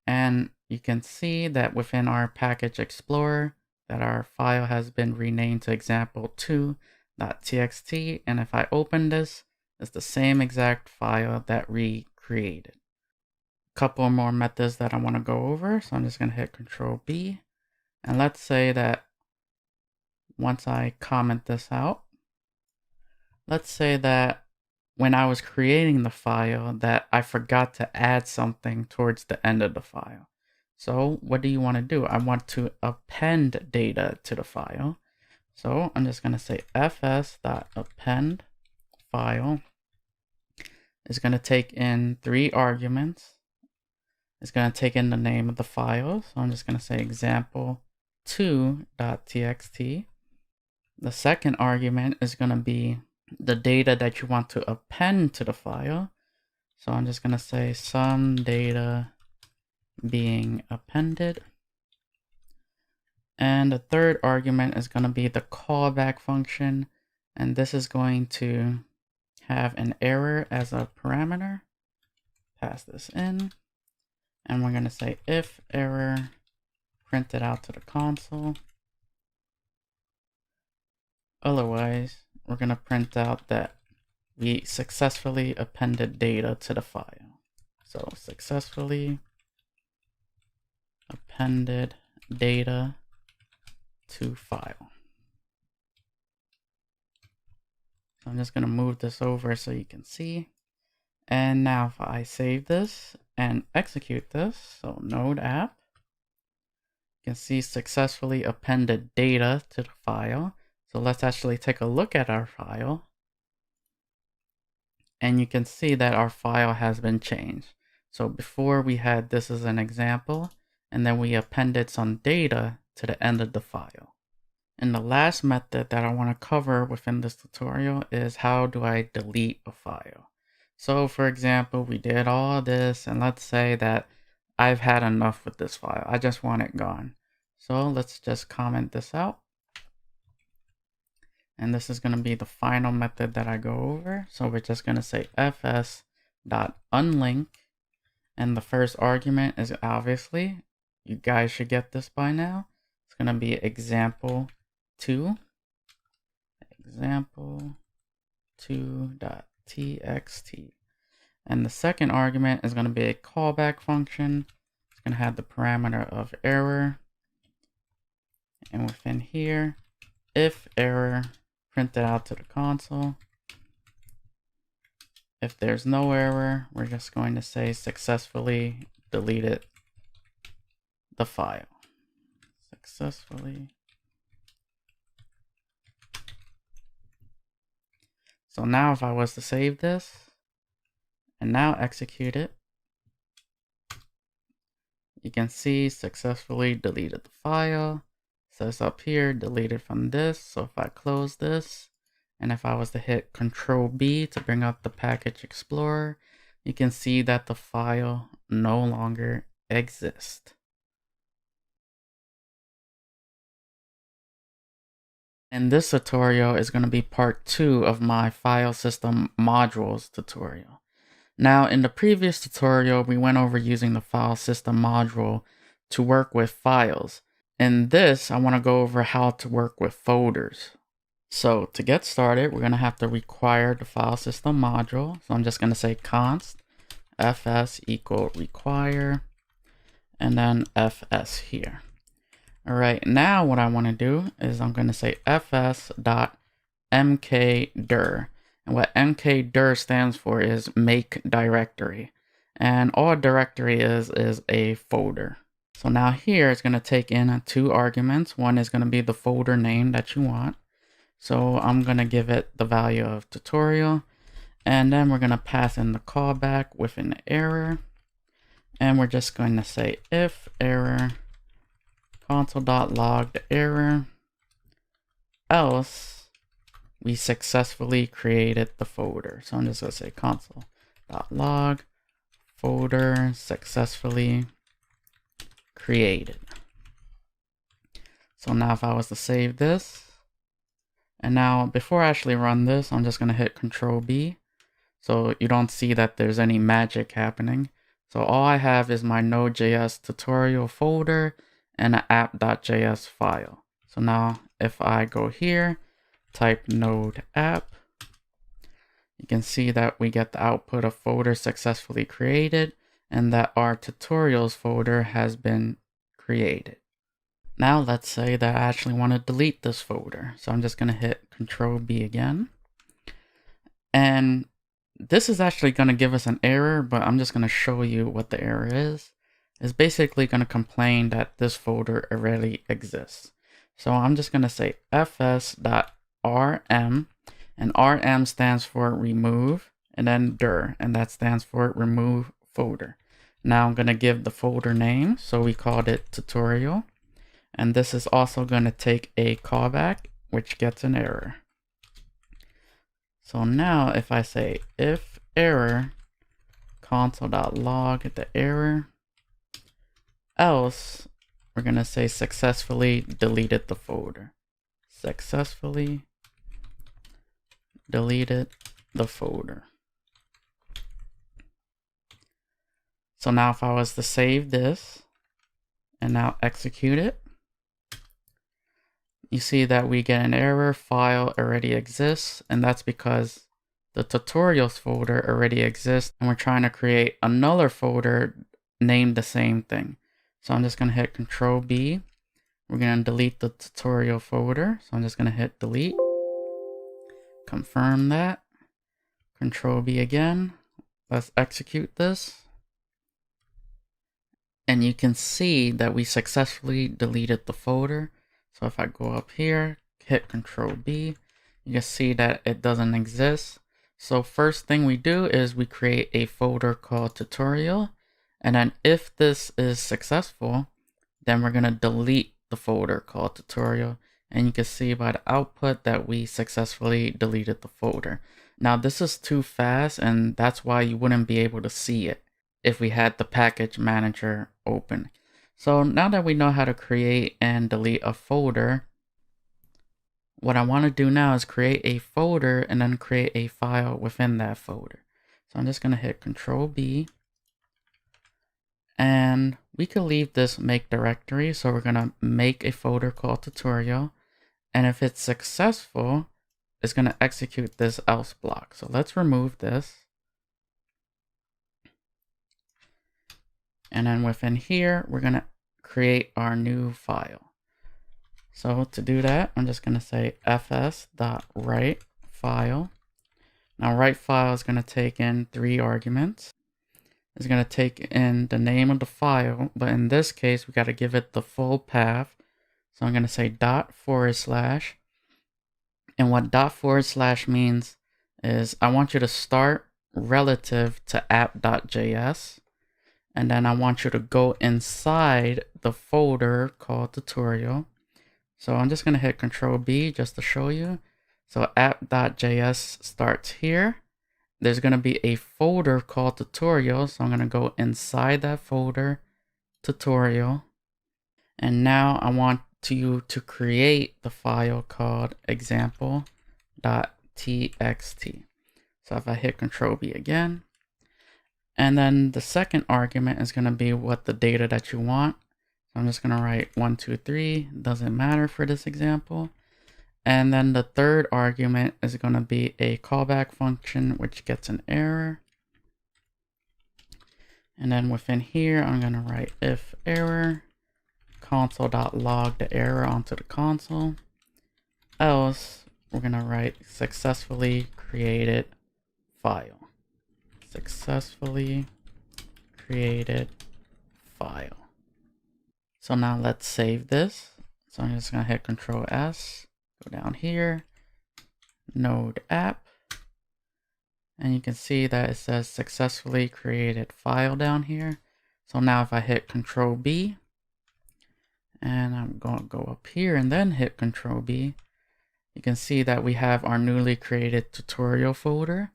and you can see that within our package explorer that our file has been renamed to example2.txt, and if I open this, it's the same exact file that we created. A couple more methods that I want to go over, so I'm just going to hit Control B, and let's say that once I comment this out, let's say that when I was creating the file that I forgot to add something towards the end of the file. So what do you want to do? I want to append data to the file. So I'm just going to say fs.append file is going to take in 3 arguments. It's going to take in the name of the file. So I'm just going to say example2.txt. The second argument is going to be the data that you want to append to the file. So I'm just going to say some data being appended. And the third argument is going to be the callback function. And this is going to have an error as a parameter. Pass this in. And we're going to say if error, print it out to the console. Otherwise, we're going to print out that we successfully appended data to the file. So successfully appended data to file. So I'm just going to move this over so you can see. And now if I save this and execute this, so node app, you can see successfully appended data to the file. So let's actually take a look at our file. And you can see that our file has been changed. So before we had this as an example, and then we appended some data to the end of the file. And the last method that I want to cover within this tutorial is how do I delete a file. So for example, we did all this, and let's say that I've had enough with this file. I just want it gone. So let's just comment this out. And this is going to be the final method that I go over. So we're just going to say fs.unlink. And the first argument is obviously, you guys should get this by now. It's going to be example2. Example2.txt. And the second argument is going to be a callback function. It's going to have the parameter of error. And within here, if error, print it out to the console. If there's no error, we're just going to say successfully deleted the file. Successfully. So now if I was to save this and now execute it, You can see successfully deleted the file. It says up here, deleted from this. So if I close this, and if I was to hit Control B to bring up the Package Explorer, you can see that the file no longer exists. And this tutorial is going to be part 2 of my file system modules tutorial. Now, in the previous tutorial, we went over using the file system module to work with files. In this, I want to go over how to work with folders. So to get started, we're going to have to require the file system module. So I'm just going to say const fs equal require, and then fs here. All right, now what I want to do is I'm going to say fs.mkdir. And what mkdir stands for is make directory. And all a directory is a folder. So now here it's going to take in 2 arguments. One is going to be the folder name that you want. So I'm going to give it the value of tutorial. And then we're going to pass in the callback with an error. And we're just going to say if error console.log the error, else we successfully created the folder. So I'm just going to say console.log folder successfully created. So now if I was to save this, and now before I actually run this, I'm just going to hit Control B. So you don't see that there's any magic happening. So all I have is my Node.js tutorial folder and an app.js file. So now if I go here, type node app, you can see that we get the output of folder successfully created and that our tutorials folder has been created. Now let's say that I actually want to delete this folder. So I'm just going to hit Control B again. And this is actually going to give us an error, but I'm just going to show you what the error is. It's basically going to complain that this folder already exists. So I'm just going to say fs.rm, and rm stands for remove, and then dir, and that stands for remove folder. Now I'm going to give the folder name, so we called it tutorial. And this is also going to take a callback, which gets an error. So now if I say if error console.log the error, else we're going to say successfully deleted the folder. Successfully deleted the folder. So now if I was to save this and now execute it, you see that we get an error, file already exists, and that's because the tutorials folder already exists and we're trying to create another folder named the same thing. So I'm just going to hit Control B. We're going to delete the tutorial folder. So I'm just going to hit delete. Confirm that. Control B again. Let's execute this. And you can see that we successfully deleted the folder. So if I go up here, hit Control B, you can see that it doesn't exist. So first thing we do is we create a folder called tutorial. And then if this is successful, then we're going to delete the folder called tutorial. And you can see by the output that we successfully deleted the folder. Now this is too fast, and that's why you wouldn't be able to see it if we had the package manager open. So now that we know how to create and delete a folder, what I want to do now is create a folder and then create a file within that folder. So I'm just going to hit Control B. And we could leave this make directory. So we're going to make a folder called tutorial. And if it's successful, it's going to execute this else block. So let's remove this. And then within here, we're going to create our new file. So to do that, I'm just going to say fs.write file. Now write file is going to take in 3 arguments. It's going to take in the name of the file, but in this case, we got to give it the full path. So I'm going to say // and what // means is I want you to start relative to app.js. And then I want you to go inside the folder called tutorial. So I'm just going to hit Control B just to show you. So app.js starts here. There's going to be a folder called tutorial. So I'm going to go inside that folder, tutorial. And now I want you to create the file called example.txt. So if I hit Control B again, and then the second argument is going to be what the data that you want. So I'm just going to write 1, 2, 3, doesn't matter for this example. And then the third argument is going to be a callback function, which gets an error. And then within here, I'm going to write if error, console.log the error onto the console. Else, we're going to write successfully created file. Successfully created file. So now let's save this. So I'm just going to hit Control S, go down here, Node app. And you can see that it says successfully created file down here. So now if I hit Control B, and I'm going to go up here and then hit Control B, you can see that we have our newly created tutorial folder.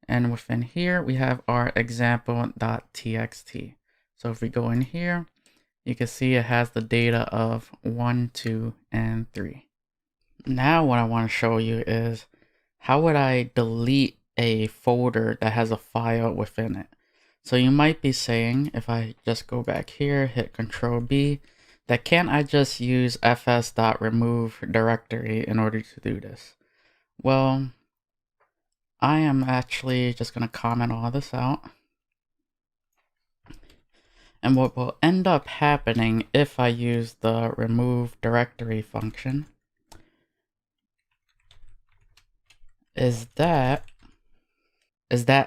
And within here, we have our example.txt. So if we go in here, you can see it has the data of 1, 2, and 3. Now what I want to show you is how would I delete a folder that has a file within it. So you might be saying, if I just go back here, hit Control B, that can't I just use fs.remove directory in order to do this? Well, I am actually just going to comment all this out. And what will end up happening if I use the remove directory function is that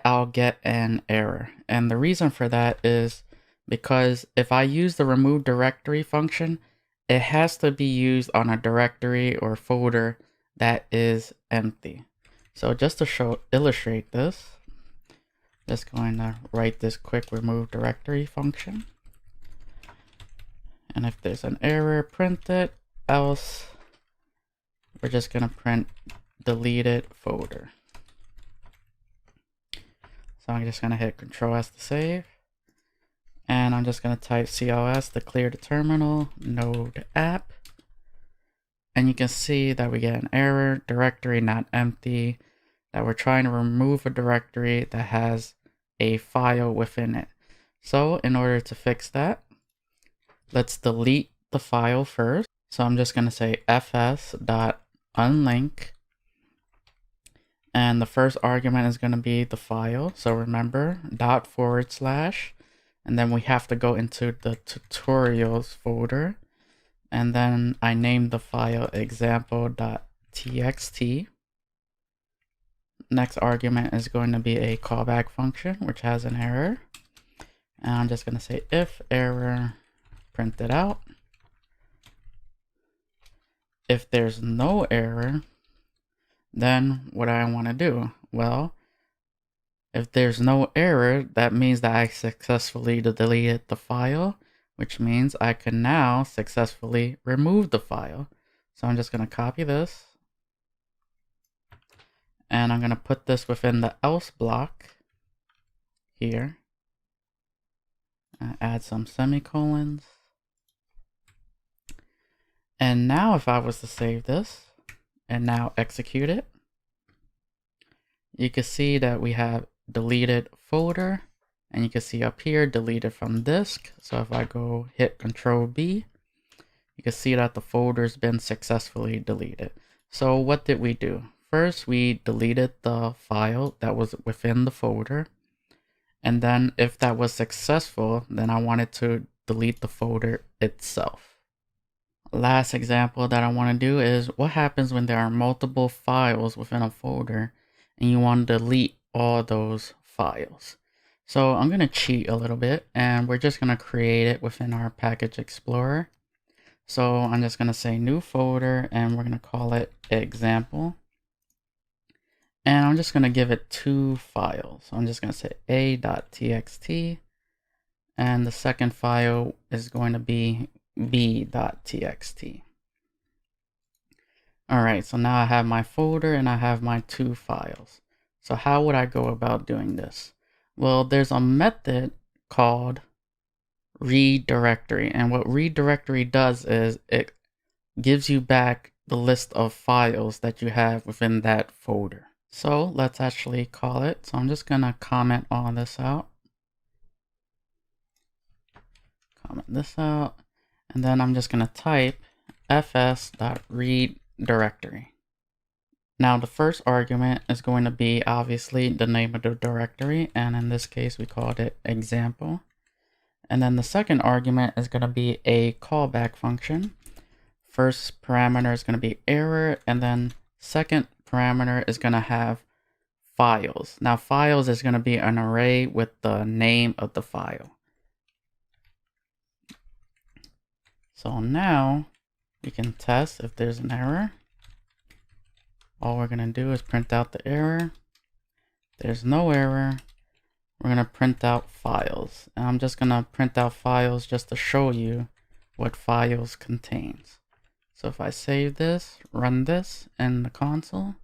I'll get an error. And the reason for that is because if I use the remove directory function, it has to be used on a directory or folder that is empty. So just to illustrate this, just going to write this quick remove directory function. And if there's an error, print it. Else, we're just going to print deleted folder. So I'm just going to hit Control S to save. And I'm just going to type CLS to clear the terminal, node app. And you can see that we get an error, directory not empty, that we're trying to remove a directory that has a file within it. So in order to fix that, let's delete the file first. So I'm just going to say fs.unlink. And the first argument is going to be the file. So remember, /, and then we have to go into the tutorials folder. And then I named the file example.txt. Next argument is going to be a callback function, which has an error. And I'm just going to say if error, print it out. If there's no error, then what do I want to do? Well, if there's no error, that means that I successfully deleted the file, which means I can now successfully remove the file. So I'm just going to copy this. And I'm going to put this within the else block here. Add some semicolons. And now if I was to save this and now execute it, you can see that we have deleted folder, and you can see up here deleted from disk. So if I go hit Control B, you can see that the folder's been successfully deleted. So what did we do? First, we deleted the file that was within the folder. And then if that was successful, then I wanted to delete the folder itself. Last example that I want to do is what happens when there are multiple files within a folder and you want to delete all those files. So I'm going to cheat a little bit, and we're just going to create it within our package explorer. So I'm just going to say new folder, and we're going to call it example. And I'm just going to give it 2 files. So I'm just going to say a.txt, and the second file is going to be b.txt. All right, so now I have my folder and I have my two files. So how would I go about doing this? Well, there's a method called read directory, and what read directory does is it gives you back the list of files that you have within that folder. So let's actually call it. So I'm just gonna comment all this out. Comment this out, and then I'm just gonna type fs.read directory. Now the first argument is going to be obviously the name of the directory, and in this case we called it example. And then the second argument is going to be a callback function. First parameter is going to be error, and then second parameter is going to have files. Now files is going to be an array with the name of the file. So now we can test if there's an error. All we're going to do is print out the error. There's no error. We're going to print out files. And I'm just going to print out files just to show you what files contains. So if I save this, run this in the console,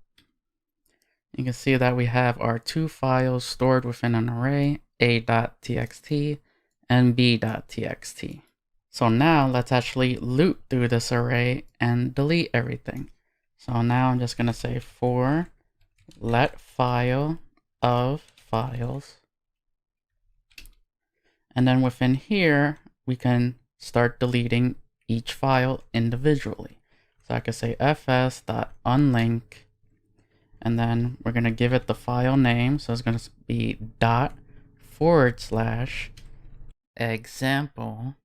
you can see that we have our two files stored within an array, a.txt and b.txt. So now let's actually loop through this array and delete everything. So now I'm just going to say for let file of files. And then within here, we can start deleting each file individually. So I could say fs.unlink, and then we're going to give it the file name. So it's going to be ./example.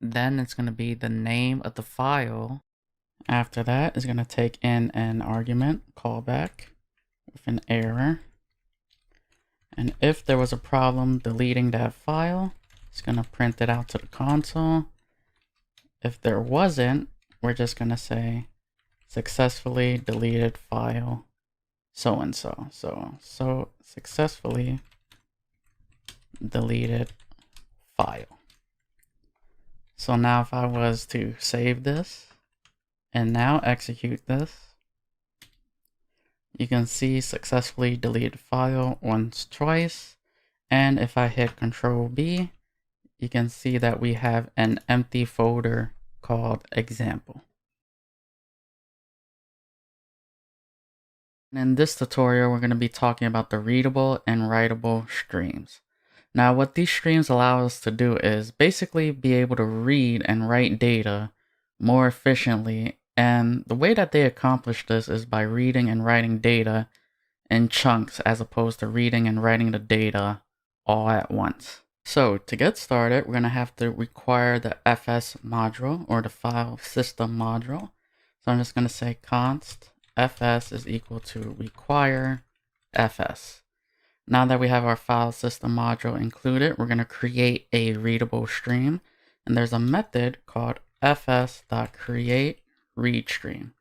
Then it's going to be the name of the file. After that is going to take in an argument callback with an error. And if there was a problem deleting that file, it's going to print it out to the console. If there wasn't, we're just going to say successfully deleted file so-and-so. So successfully deleted file. So now if I was to save this and now execute this, you can see successfully deleted file twice. And if I hit Control B, you can see that we have an empty folder called example. In this tutorial, we're going to be talking about the readable and writable streams. Now, what these streams allow us to do is basically be able to read and write data more efficiently. And the way that they accomplish this is by reading and writing data in chunks as opposed to reading and writing the data all at once. So to get started, we're going to have to require the fs module or the file system module. So I'm just going to say const fs is equal to require fs. Now that we have our file system module included, we're going to create a readable stream. And there's a method called fs.createReadStream.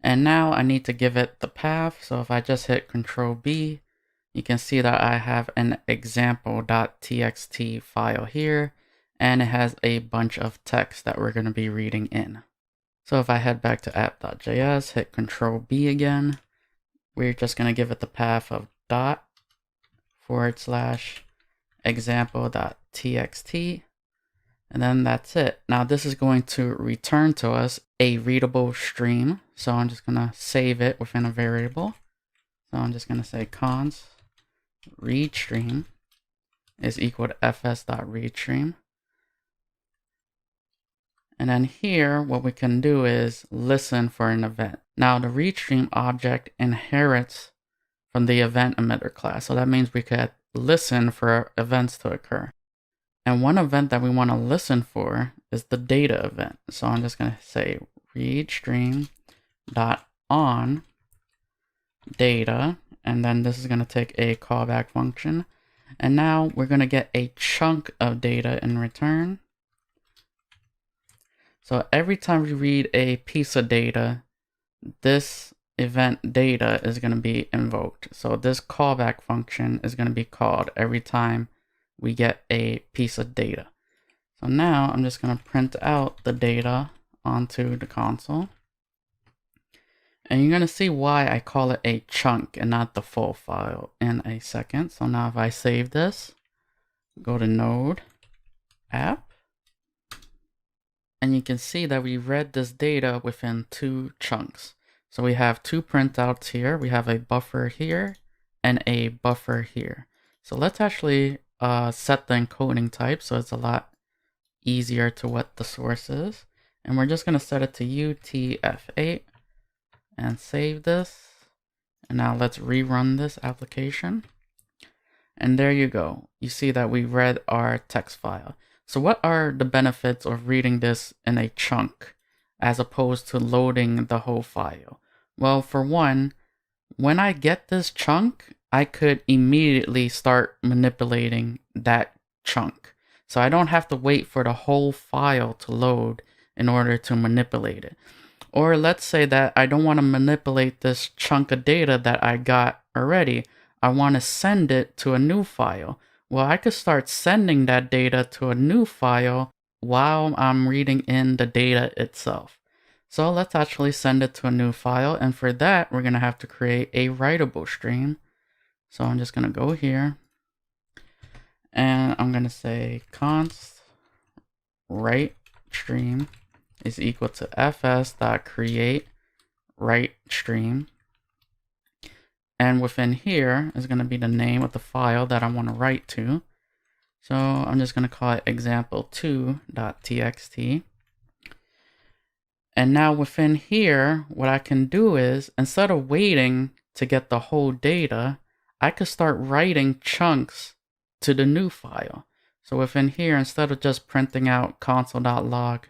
And now I need to give it the path. So if I just hit Control B, you can see that I have an example.txt file here, and it has a bunch of text that we're going to be reading in. So if I head back to app.js, hit Control B again, we're just going to give it the path of ./example.txt, and then that's it. Now this is going to return to us a readable stream. So I'm just going to save it within a variable. So I'm just going to say const readStream is equal to fs.readStream. And then here, what we can do is listen for an event. Now the readStream object inherits from the event emitter class. So that means we could listen for events to occur. And one event that we want to listen for is the data event. So I'm just going to say readStream.on data. And then this is going to take a callback function. And now we're going to get a chunk of data in return. So every time we read a piece of data, this event data is going to be invoked. So this callback function is going to be called every time we get a piece of data. So now I'm just going to print out the data onto the console. And you're going to see why I call it a chunk and not the full file in a second. So now if I save this, go to Node, App, and you can see that we read this data within 2 chunks. So we have 2 printouts here. We have a buffer here and a buffer here. So let's actually set the encoding type so it's a lot easier to what the source is. And we're just going to set it to UTF-8 and save this. And now let's rerun this application. And there you go. You see that we read our text file. So what are the benefits of reading this in a chunk as opposed to loading the whole file? Well, for one, when I get this chunk, I could immediately start manipulating that chunk. So I don't have to wait for the whole file to load in order to manipulate it. Or let's say that I don't want to manipulate this chunk of data that I got already. I want to send it to a new file. Well, I could start sending that data to a new file while I'm reading in the data itself. So let's actually send it to a new file. And for that, we're going to have to create a writable stream. So I'm just going to go here and I'm going to say const write stream is equal to fs.create write stream. And within here is going to be the name of the file that I want to write to. So I'm just going to call it example2.txt. And now within here, what I can do is, instead of waiting to get the whole data, I could start writing chunks to the new file. So within here, instead of just printing out console.log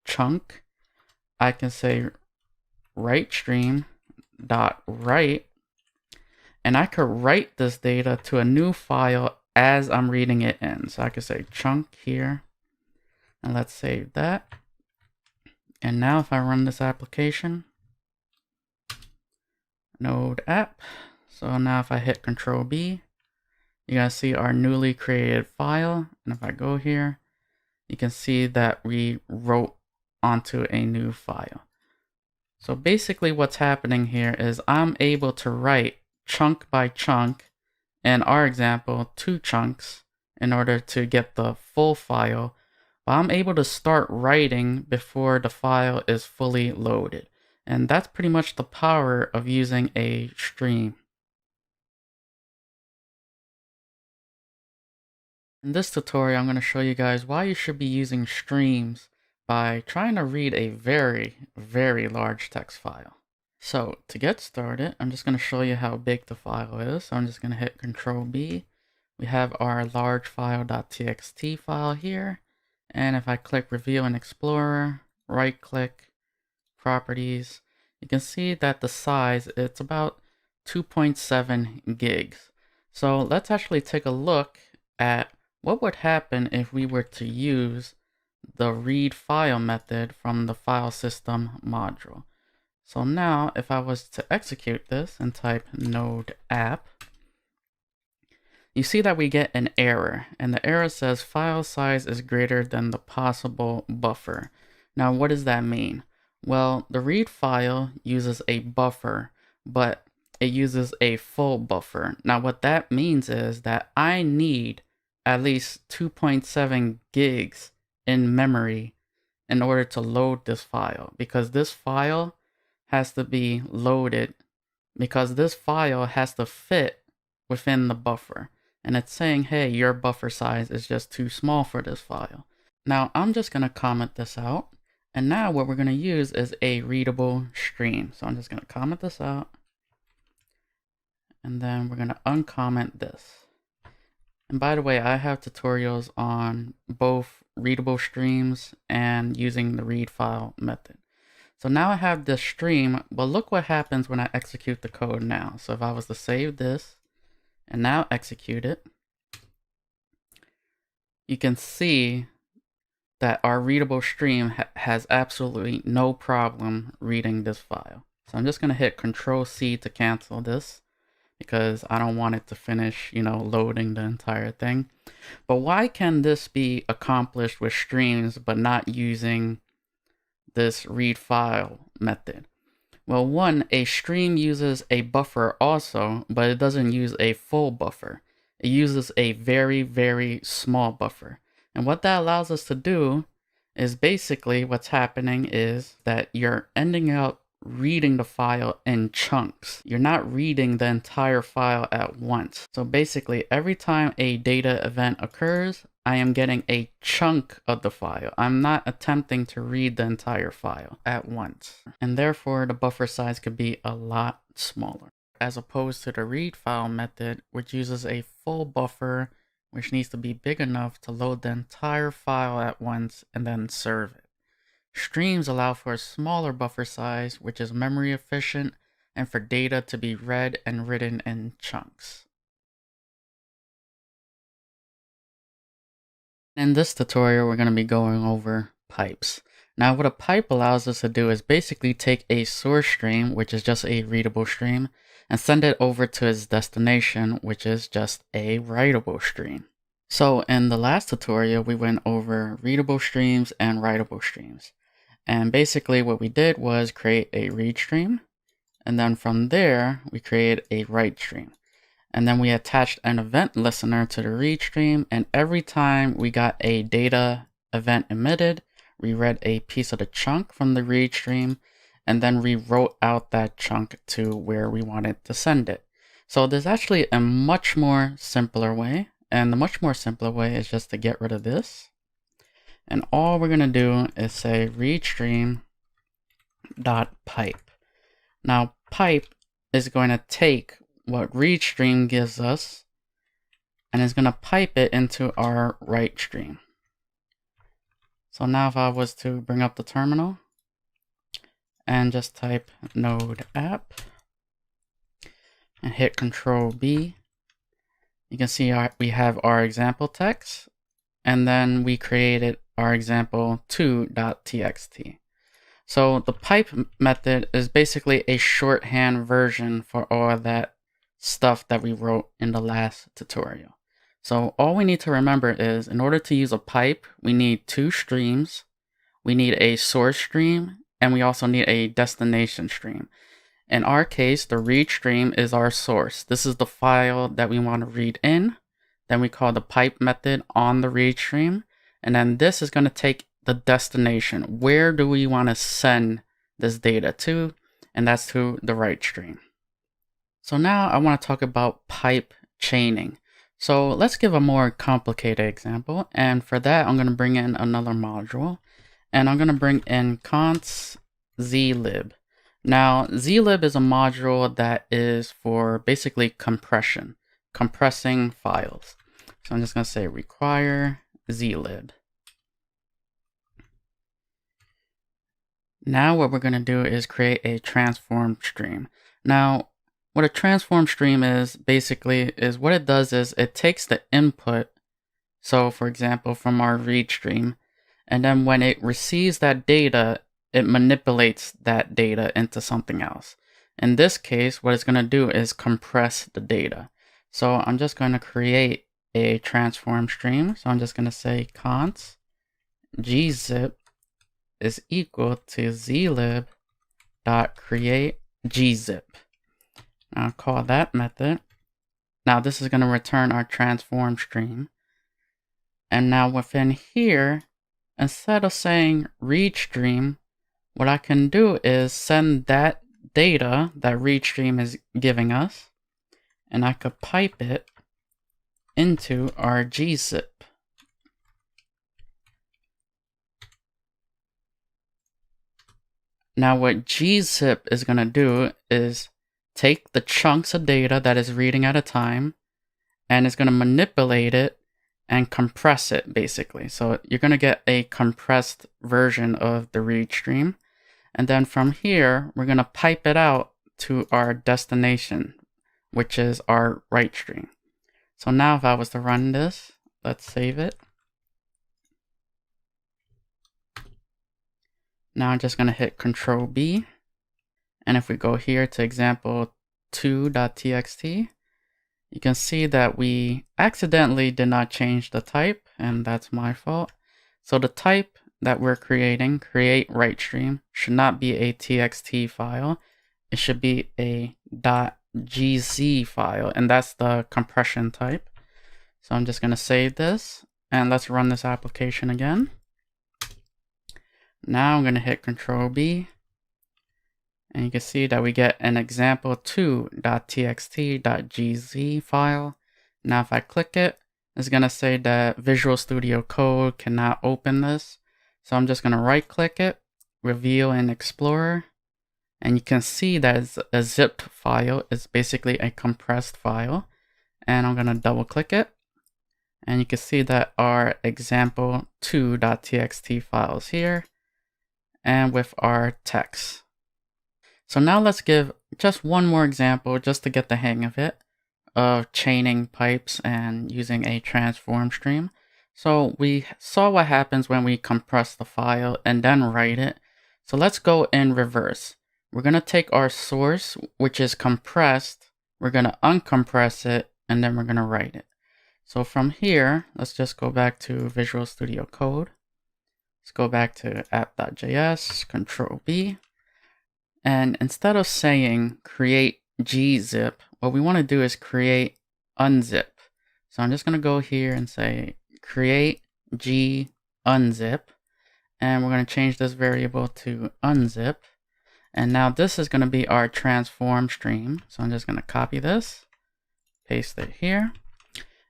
chunk, I can say write stream.write. And I could write this data to a new file as I'm reading it in. So I could say chunk here, and let's save that. And now if I run this application, Node app. So now if I hit Control B, you're gonna see our newly created file. And if I go here, you can see that we wrote onto a new file. So basically what's happening here is I'm able to write chunk by chunk, in our example 2 chunks, in order to get the full file, but I'm able to start writing before the file is fully loaded. And that's pretty much the power of using a stream. In this tutorial, I'm going to show you guys why you should be using streams by trying to read a very, very large text file. So to get started, I'm just going to show you how big the file is. So I'm just going to hit Control B. We have our large file.txt file here. And if I click Review in Explorer, right click, Properties, you can see that the size, it's about 2.7 gigs. So let's actually take a look at what would happen if we were to use the read file method from the file system module. So now if I was to execute this and type node app, you see that we get an error, and the error says file size is greater than the possible buffer. Now what does that mean? Well, the read file uses a buffer, but it uses a full buffer. Now what that means is that I need at least 2.7 gigs in memory in order to load this file, because this file has to be loaded, because this file has to fit within the buffer. And it's saying, hey, your buffer size is just too small for this file. Now I'm just going to comment this out. And now what we're going to use is a readable stream. So I'm just going to comment this out. And then we're going to uncomment this. And by the way, I have tutorials on both readable streams and using the read file method. So now I have this stream, but look what happens when I execute the code now. So if I was to save this and now execute it, you can see that our readable stream has absolutely no problem reading this file. So I'm just going to hit Control C to cancel this. because I don't want it to finish, loading the entire thing. But why can this be accomplished with streams but not using this read file method? Well, one, a stream uses a buffer also, but it doesn't use a full buffer. It uses a very, very small buffer. And what that allows us to do is basically what's happening is that you're ending up reading the file in chunks. You're not reading the entire file at once. So basically, every time a data event occurs, I am getting a chunk of the file. I'm not attempting to read the entire file at once. And therefore, the buffer size could be a lot smaller, as opposed to the read file method, which uses a full buffer, which needs to be big enough to load the entire file at once and then serve it. Streams allow for a smaller buffer size, which is memory efficient, and for data to be read and written in chunks. In this tutorial, we're going to be going over pipes. Now, what a pipe allows us to do is basically take a source stream, which is just a readable stream, and send it over to its destination, which is just a writable stream. So in the last tutorial, we went over readable streams and writable streams. And basically what we did was create a read stream. And then from there, we created a write stream. And then we attached an event listener to the read stream. And every time we got a data event emitted, we read a piece of the chunk from the read stream. And then we wrote out that chunk to where we wanted to send it. So there's actually a much more simpler way. And the much more simpler way is just to get rid of this. And all we're going to do is say read stream dot pipe. Now pipe is going to take what read stream gives us and is going to pipe it into our write stream. So now if I was to bring up the terminal and just type node app and hit Control B, you can see we have our example text, and then we created our example 2.txt. So the pipe method is basically a shorthand version for all of that stuff that we wrote in the last tutorial. So all we need to remember is in order to use a pipe, we need two streams. We need a source stream, and we also need a destination stream. In our case, the read stream is our source. This is the file that we want to read in. Then we call the pipe method on the read stream. And then this is going to take the destination. Where do we want to send this data to? And that's to the write stream. So now I want to talk about pipe chaining. So let's give a more complicated example. And for that, I'm going to bring in another module. And I'm going to bring in const zlib. Now, zlib is a module that is for basically compressing files. So I'm just going to say require zlib. Now what we're going to do is create a transform stream. Now, what a transform stream is basically is what it does is it takes the input, so for example from our read stream, and then when it receives that data, it manipulates that data into something else. In this case, what it's going to do is compress the data. So I'm just going to create a transform stream. So I'm just going to say const gzip is equal to zlib dot create gzip. I'll call that method. Now this is going to return our transform stream. And now within here, instead of saying read stream, what I can do is send that data that read stream is giving us, and I could pipe it into our gzip. Now what gzip is going to do is take the chunks of data that is reading at a time, and it's going to manipulate it and compress it basically. So you're going to get a compressed version of the read stream. And then from here, we're going to pipe it out to our destination, which is our write stream. So now if I was to run this, let's save it. Now I'm just going to hit Control B. And if we go here to example 2.txt, you can see that we accidentally did not change the type, and that's my fault. So the type that we're creating, create write stream, should not be a txt file. It should be a .gz file, and that's the compression type. So I'm just going to save this, and let's run this application again. Now I'm going to hit Control B, and you can see that we get an example2.txt.gz file. Now if I click it, it's going to say that Visual Studio Code cannot open this. So I'm just going to right click it, reveal in Explorer, and you can see that it's a zipped file. It's basically a compressed file. And I'm going to double click it, and you can see that our example2.txt file is here, and with our text. So now let's give just one more example just to get the hang of it, of chaining pipes and using a transform stream. So we saw what happens when we compress the file and then write it. So let's go in reverse. We're going to take our source, which is compressed, we're going to uncompress it, and then we're going to write it. So from here, let's just go back to Visual Studio Code. Let's go back to app.js, Control B. And instead of saying create gzip, what we want to do is create unzip. So I'm just going to go here and say create g unzip. And we're going to change this variable to unzip. And now this is going to be our transform stream. So I'm just going to copy this, paste it here.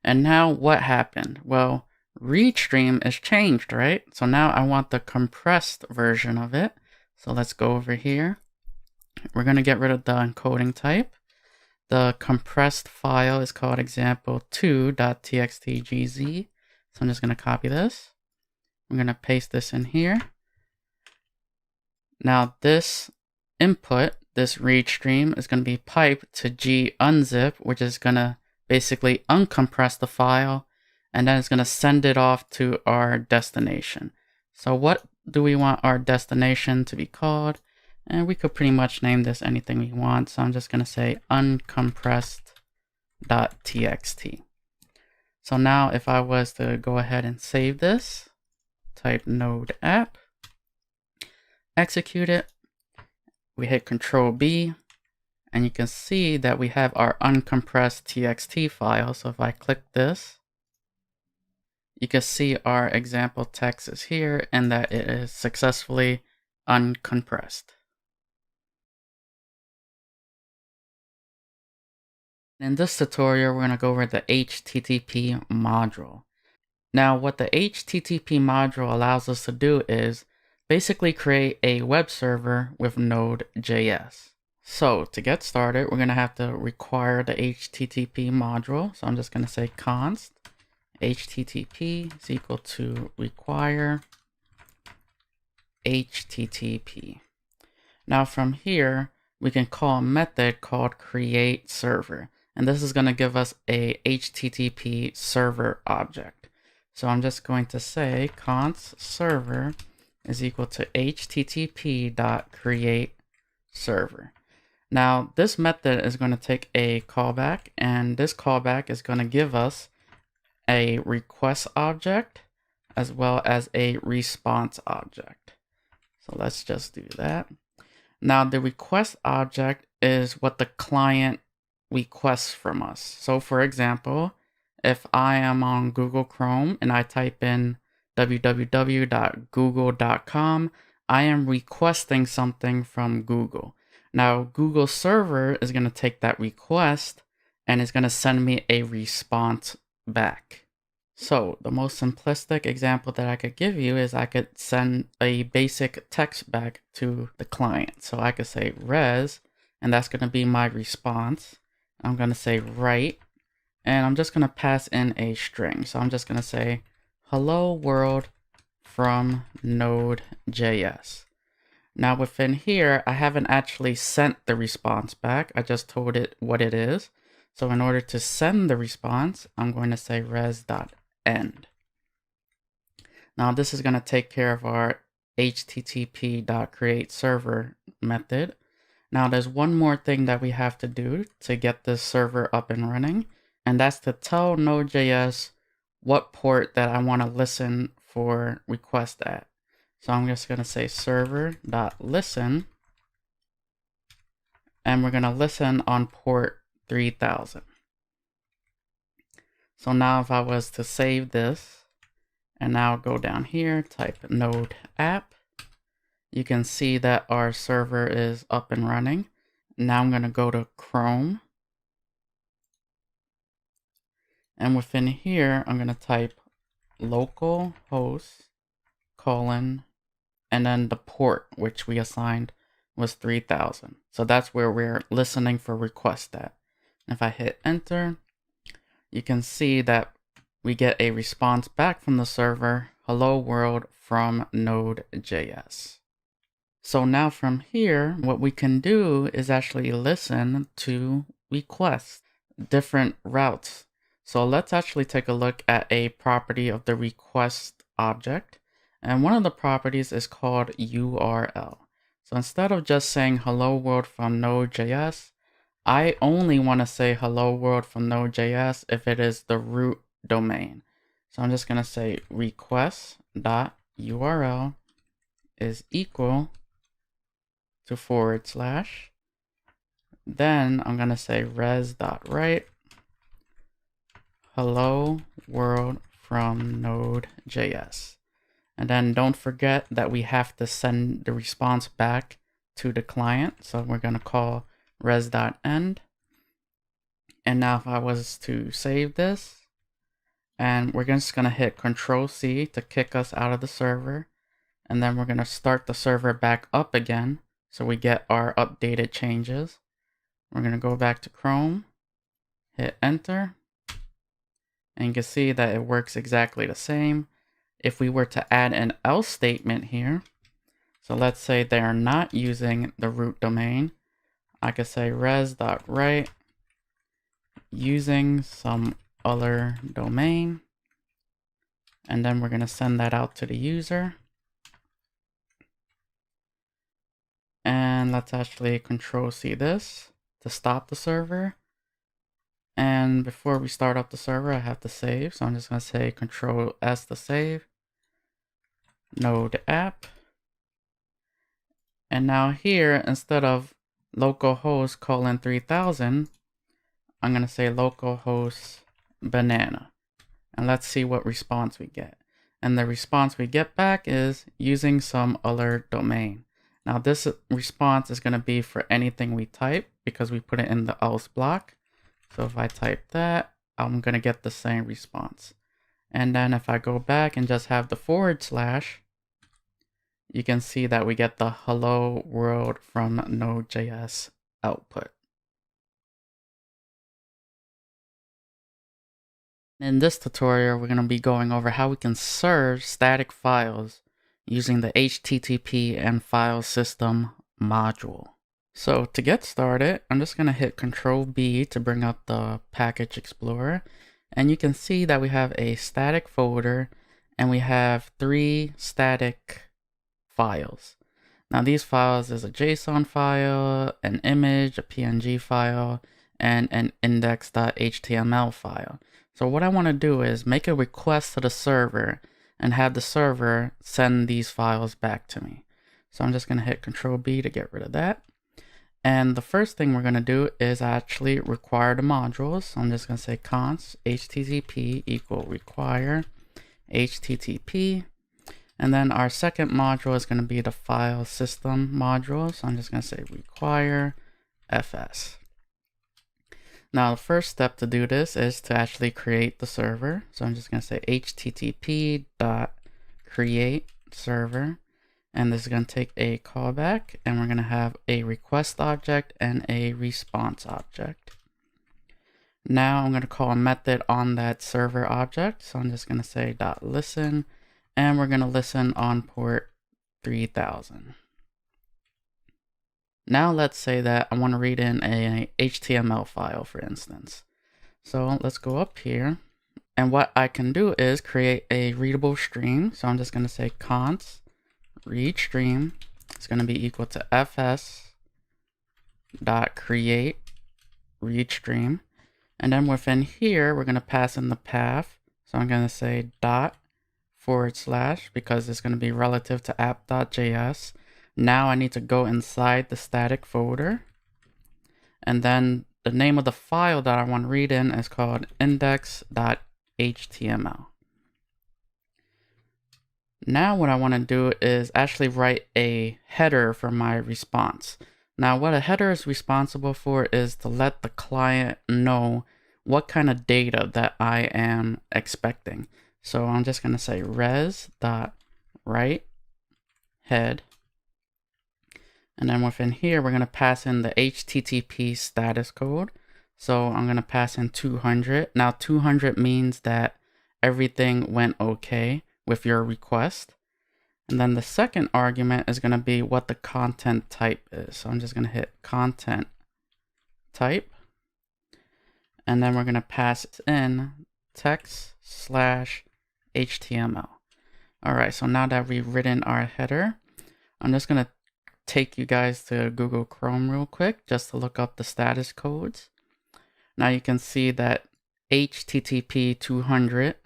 And now what happened? Well, read stream is changed, right? So now I want the compressed version of it. So let's go over here. We're going to get rid of the encoding type. The compressed file is called example2.txtgz. So I'm just going to copy this. I'm going to paste this in here. Now this input, this read stream, is going to be piped to g unzip, which is going to basically uncompress the file, and then it's going to send it off to our destination. So what do we want our destination to be called? And we could pretty much name this anything we want. So I'm just going to say uncompressed.txt. So now if I was to go ahead and save this, type node app, execute it, we hit Control B, and you can see that we have our uncompressed txt file. So if I click this, you can see our example text is here and that it is successfully uncompressed. In this tutorial, we're going to go over the HTTP module. Now, what the HTTP module allows us to do is basically create a web server with Node.js. So to get started, we're going to have to require the HTTP module. So I'm just going to say const HTTP is equal to require HTTP. Now from here, we can call a method called create server. And this is going to give us a HTTP server object. So I'm just going to say const server is equal to http.create server. Now this method is going to take a callback, and this callback is going to give us a request object as well as a response object. So let's just do that. Now the request object is what the client requests from us. So for example, if I am on Google Chrome and I type in www.google.com, I am requesting something from Google. Now Google server is going to take that request and it's going to send me a response back. So the most simplistic example that I could give you is I could send a basic text back to the client. So I could say res, and that's going to be my response. I'm going to say write, and I'm just going to pass in a string. So I'm just going to say hello world from Node.js. Now within here, I haven't actually sent the response back. I just told it what it is. So in order to send the response, I'm going to say res.end. Now this is going to take care of our http.createServer method. Now there's one more thing that we have to do to get this server up and running. And that's to tell Node.js what port that I want to listen for request at. So I'm just going to say server.listen, and we're going to listen on port 3000. So now if I was to save this, and now go down here, type node app, you can see that our server is up and running. Now I'm going to go to Chrome. And within here, I'm going to type localhost : and then the port which we assigned was 3000. So that's where we're listening for request at. And if I hit enter, you can see that we get a response back from the server, hello world from Node.js. So now from here, what we can do is actually listen to requests, different routes. So let's actually take a look at a property of the request object. And one of the properties is called URL. So instead of just saying hello world from Node.js, I only want to say hello world from Node.js if it is the root domain. So I'm just going to say request.url is equal to /. Then I'm going to say res.write hello world from Node.js. And then don't forget that we have to send the response back to the client. So we're going to call res.end. And now if I was to save this, and we're just going to hit Control-C to kick us out of the server. And then we're going to start the server back up again, so we get our updated changes. We're going to go back to Chrome, hit enter, and you can see that it works exactly the same. If we were to add an else statement here, so let's say they are not using the root domain, I could say res.write using some other domain, and then we're going to send that out to the user. And let's actually Control-C this to stop the server. And before we start up the server, I have to save. So I'm just going to say Control-S to save. Node app. And now here, instead of localhost : 3000, I'm going to say localhost banana. And let's see what response we get. And the response we get back is using some other domain. Now this response is going to be for anything we type because we put it in the else block. So if I type that, I'm going to get the same response. And then if I go back and just have the /, you can see that we get the hello world from Node.js output. In this tutorial, we're going to be going over how we can serve static files using the HTTP and file system module. So to get started, I'm just going to hit Control-B to bring up the package explorer. And you can see that we have a static folder and we have 3 static files. Now these files is a JSON file, an image, a PNG file, and an index.html file. So what I want to do is make a request to the server and have the server send these files back to me. So I'm just going to hit Control-B to get rid of that. And the first thing we're going to do is actually require the modules. So I'm just going to say const http equal require http. And then our second module is going to be the file system module. So I'm just going to say require fs. Now the first step to do this is to actually create the server. So I'm just going to say http.create server. And this is going to take a callback, and we're going to have a request object and a response object. Now I'm going to call a method on that server object. So I'm just going to say .listen, and we're going to listen on port 3000. Now let's say that I want to read in a HTML file, for instance. So let's go up here, and what I can do is create a readable stream. So I'm just going to say const read stream is going to be equal to fs.create read stream. And then within here, we're going to pass in the path. So I'm going to say ./ because it's going to be relative to app.js. Now I need to go inside the static folder. And then the name of the file that I want to read in is called index.html. Now what I want to do is actually write a header for my response. Now what a header is responsible for is to let the client know what kind of data that I am expecting. So I'm just going to say res.write head. And then within here, we're going to pass in the HTTP status code. So I'm going to pass in 200. Now 200 means that everything went okay with your request. And then the second argument is going to be what the content type is. So I'm just going to hit content type. And then we're going to pass in text/HTML. All right, so now that we've written our header, I'm just going to take you guys to Google Chrome real quick just to look up the status codes. Now you can see that HTTP 200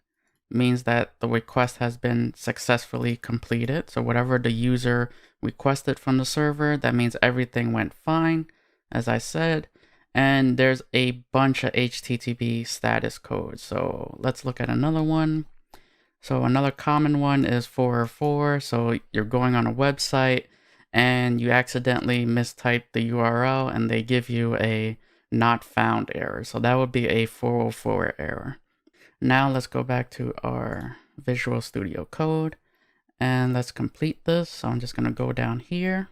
means that the request has been successfully completed. So whatever the user requested from the server, that means everything went fine, as I said. And there's a bunch of HTTP status codes. So let's look at another one. So another common one is 404. So you're going on a website and you accidentally mistype the URL and they give you a not found error. So that would be a 404 error. Now let's go back to our Visual Studio Code and let's complete this. So I'm just going to go down here.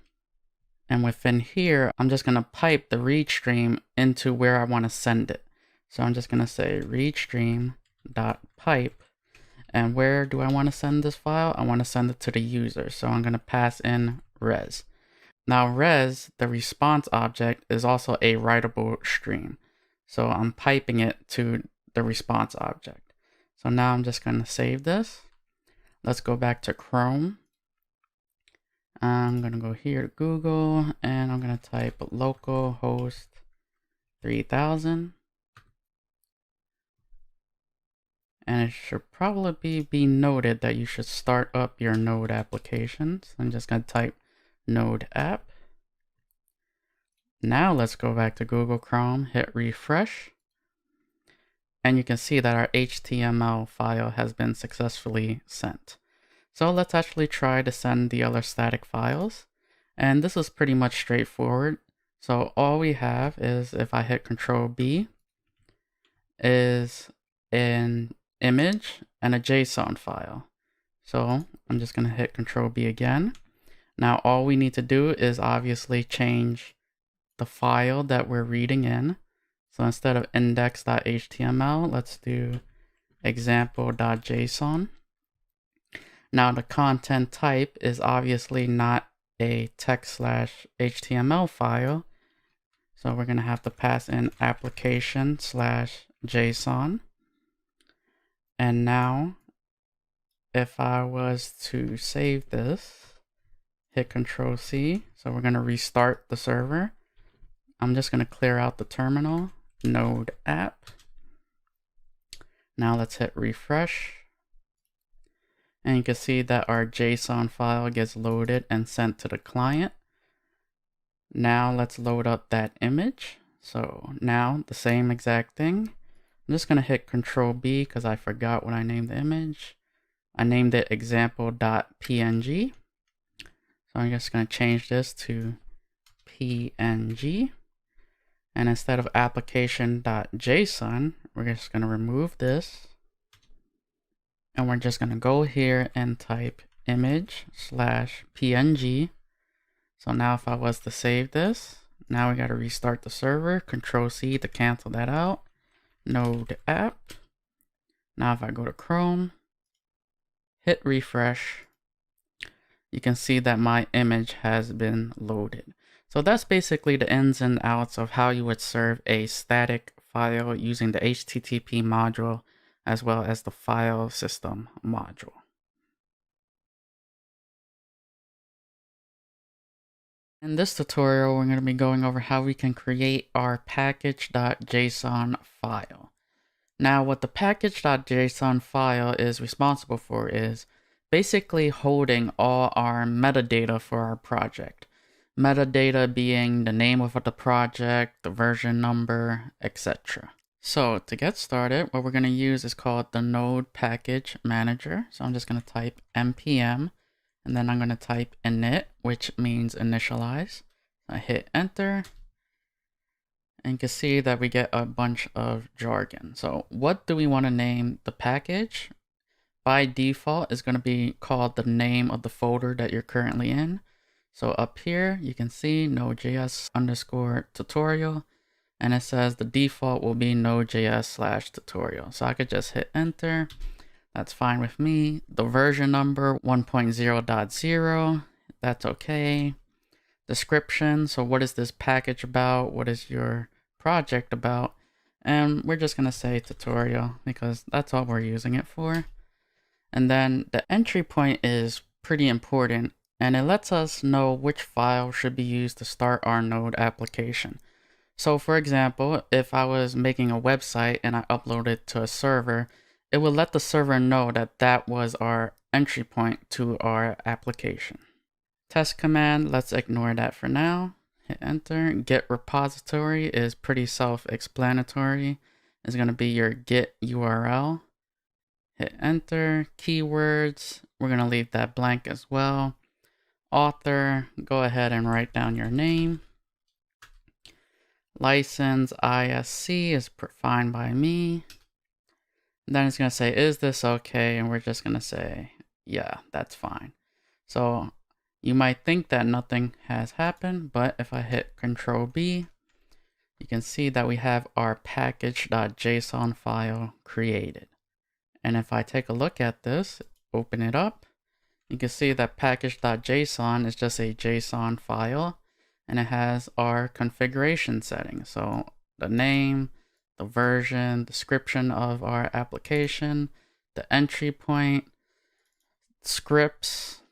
And within here, I'm just going to pipe the read stream into where I want to send it. So I'm just going to say read stream.pipe. And where do I want to send this file? I want to send it to the user. So I'm going to pass in res. Now res, the response object, is also a writable stream. So I'm piping it to the response object. So now I'm just going to save this. Let's go back to Chrome. I'm going to go here to Google and I'm going to type localhost 3000. And it should probably be noted that you should start up your Node applications. I'm just going to type Node app. Now let's go back to Google Chrome, hit refresh. And you can see that our HTML file has been successfully sent. So let's actually try to send the other static files. And this is pretty much straightforward. So all we have is, if I hit Control B, is an image and a JSON file. So I'm just going to hit Control B again. Now all we need to do is obviously change the file that we're reading in. So instead of index.html, let's do example.json. Now the content type is obviously not a text/HTML file. So we're going to have to pass in application/JSON. And now if I was to save this, hit Control C. So we're going to restart the server. I'm just going to clear out the terminal, Node app. Now let's hit refresh. And you can see that our JSON file gets loaded and sent to the client. Now let's load up that image. So now the same exact thing. I'm just going to hit Control B because I forgot what I named the image. I named it example.png. So I'm just going to change this to PNG. And instead of application.json, we're just going to remove this. And we're just going to go here and type image/png. So now if I was to save this, now we got to restart the server, Control C to cancel that out, Node app. Now if I go to Chrome, hit refresh, you can see that my image has been loaded. So that's basically the ins and outs of how you would serve a static file using the HTTP module as well as the file system module. In this tutorial, we're going to be going over how we can create our package.json file. Now, what the package.json file is responsible for is basically holding all our metadata for our project. Metadata being the name of the project, the version number, etc. So to get started, what we're going to use is called the Node Package Manager. So I'm just going to type npm. And then I'm going to type init, which means initialize. I hit enter. And you can see that we get a bunch of jargon. So what do we want to name the package? By default, it's going to be called the name of the folder that you're currently in. So up here, you can see nodejs underscore tutorial. And it says the default will be nodejs / tutorial. So I could just hit enter. That's fine with me. The version number 1.0.0, that's okay. Description, so what is this package about? What is your project about? And we're just gonna say tutorial because that's all we're using it for. And then the entry point is pretty important and it lets us know which file should be used to start our Node application. So for example, if I was making a website and I upload it to a server, it will let the server know that that was our entry point to our application. Test command, let's ignore that for now. Hit enter. Git repository is pretty self-explanatory. It's going to be your git URL. Hit enter. Keywords, we're going to leave that blank as well. Author, go ahead and write down your name. License ISC is fine by me. Then it's going to say, is this okay? And we're just going to say, yeah, that's fine. So you might think that nothing has happened, but if I hit Control B, you can see that we have our package.json file created. And if I take a look at this, open it up, you can see that package.json is just a JSON file and it has our configuration settings. So the name, the version, description of our application, the entry point, scripts,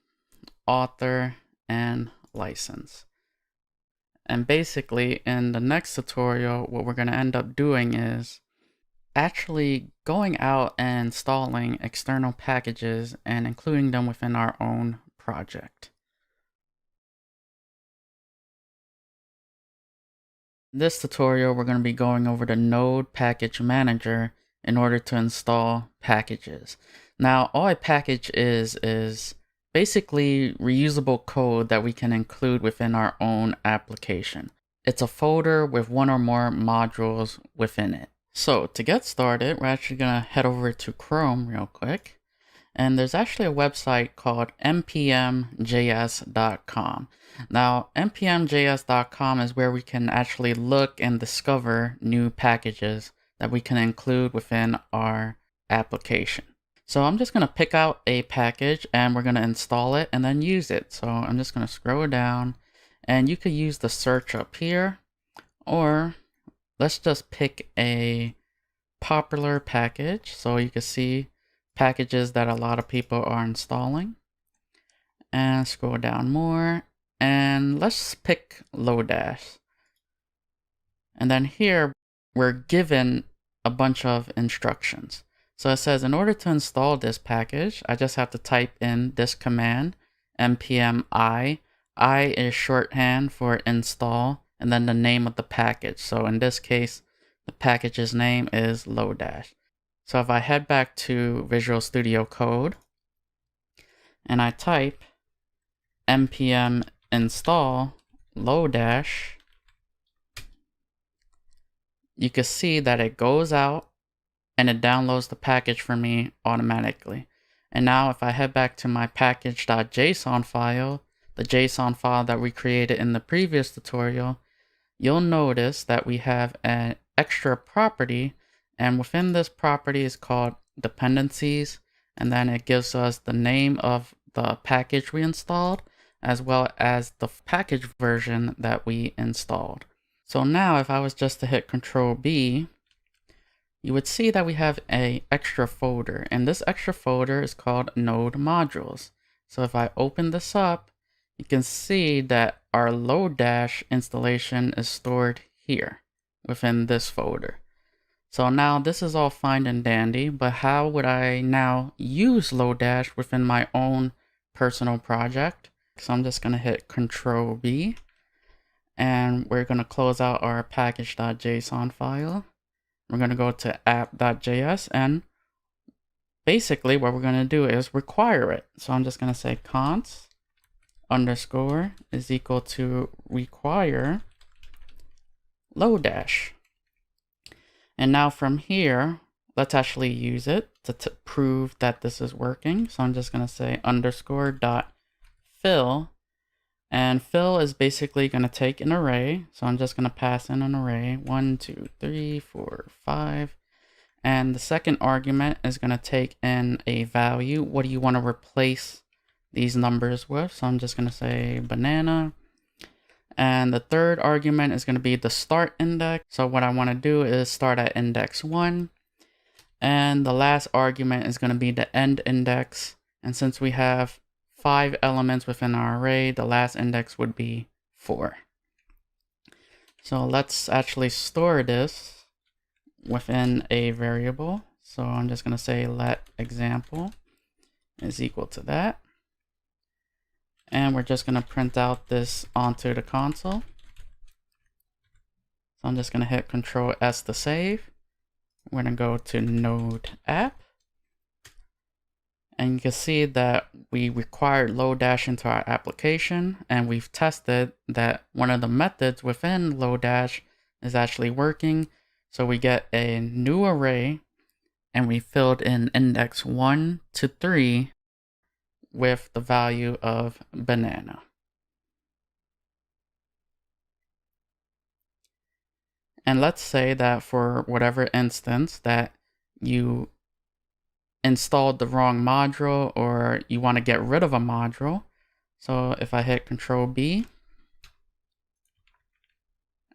author, and license. And basically in the next tutorial, what we're going to end up doing is actually going out and installing external packages and including them within our own project. In this tutorial, we're going to be going over the Node Package Manager in order to install packages. Now, all a package is basically reusable code that we can include within our own application. It's a folder with one or more modules within it. So to get started, we're actually going to head over to Chrome real quick. And there's actually a website called npmjs.com. Now, npmjs.com is where we can actually look and discover new packages that we can include within our application. So I'm just going to pick out a package and we're going to install it and then use it. So I'm just going to scroll down and you could use the search up here, or let's just pick a popular package so you can see packages that a lot of people are installing. And scroll down more and let's pick Node.js. And then here we're given a bunch of instructions. So it says in order to install this package, I just have to type in this command, npm I. I is shorthand for install and then the name of the package. So in this case, the package's name is Node.js. So if I head back to Visual Studio Code and I type npm install Node.js, you can see that it goes out and it downloads the package for me automatically. And now if I head back to my package.json file, the JSON file that we created in the previous tutorial, you'll notice that we have an extra property, and within this property is called dependencies, and then it gives us the name of the package we installed as well as the package version that we installed. So now if I was just to hit Control B, you would see that we have an extra folder, and this extra folder is called Node Modules. So if I open this up, you can see that our Node.js installation is stored here within this folder. So now this is all fine and dandy, but how would I now use Node.js within my own personal project? So I'm just going to hit Control B, and we're going to close out our package.json file. We're going to go to app.js, and basically what we're going to do is require it. So I'm just going to say const underscore is equal to require Node.js. And now from here, let's actually use it to prove that this is working. So I'm just going to say underscore dot fill. And fill is basically going to take an array. So I'm just going to pass in an array 1, 2, 3, 4, 5. And the second argument is going to take in a value. What do you want to replace these numbers with? So I'm just going to say banana. And the third argument is going to be the start index. So what I want to do is start at index 1. And the last argument is going to be the end index. And since we have 5 elements within our array, the last index would be 4. So let's actually store this within a variable. So I'm just going to say let example is equal to that. And we're just going to print out this onto the console. So I'm just going to hit Control S to save. We're going to go to Node app. And you can see that we required Node.js into our application. And we've tested that one of the methods within Node.js is actually working. So we get a new array, and we filled in index 1 to 3 with the value of banana. And let's say that for whatever instance that you installed the wrong module, or you want to get rid of a module. So if I hit Control B,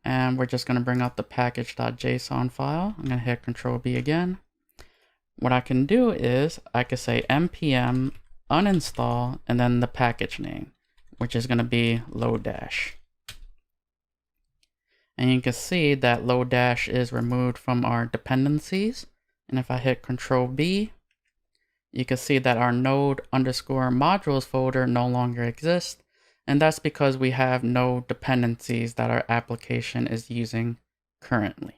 and we're just going to bring up the package.json file. I'm going to hit Control B again. What I can do is I could say npm uninstall and then the package name, which is going to be Node.js. And you can see that Node.js is removed from our dependencies. And if I hit Control B, you can see that our node underscore modules folder no longer exists. And that's because we have no dependencies that our application is using currently.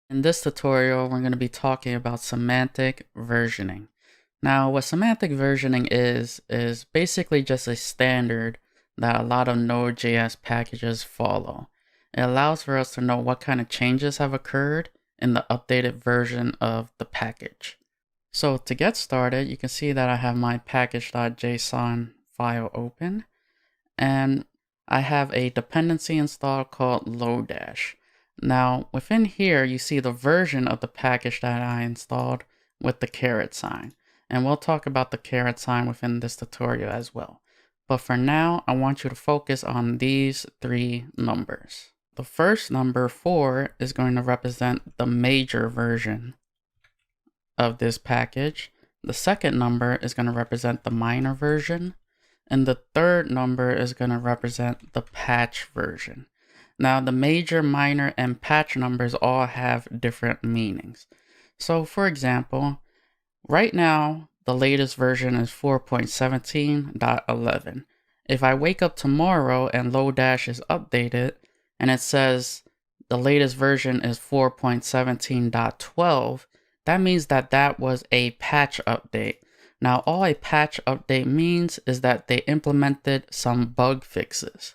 In this tutorial, we're going to be talking about semantic versioning. Now, what semantic versioning is basically just a standard that a lot of Node.js packages follow. It allows for us to know what kind of changes have occurred in the updated version of the package. So to get started, you can see that I have my package.json file open, and I have a dependency installed called Node.js. Now, within here, you see the version of the package that I installed with the caret sign. And we'll talk about the caret sign within this tutorial as well. But for now, I want you to focus on these 3 numbers. The first number, 4, is going to represent the major version of this package. The second number is going to represent the minor version. And the third number is going to represent the patch version. Now, the major, minor, and patch numbers all have different meanings. So, for example, right now, the latest version is 4.17.11. If I wake up tomorrow and Node.js is updated, and it says the latest version is 4.17.12, that means that that was a patch update. Now, all a patch update means is that they implemented some bug fixes.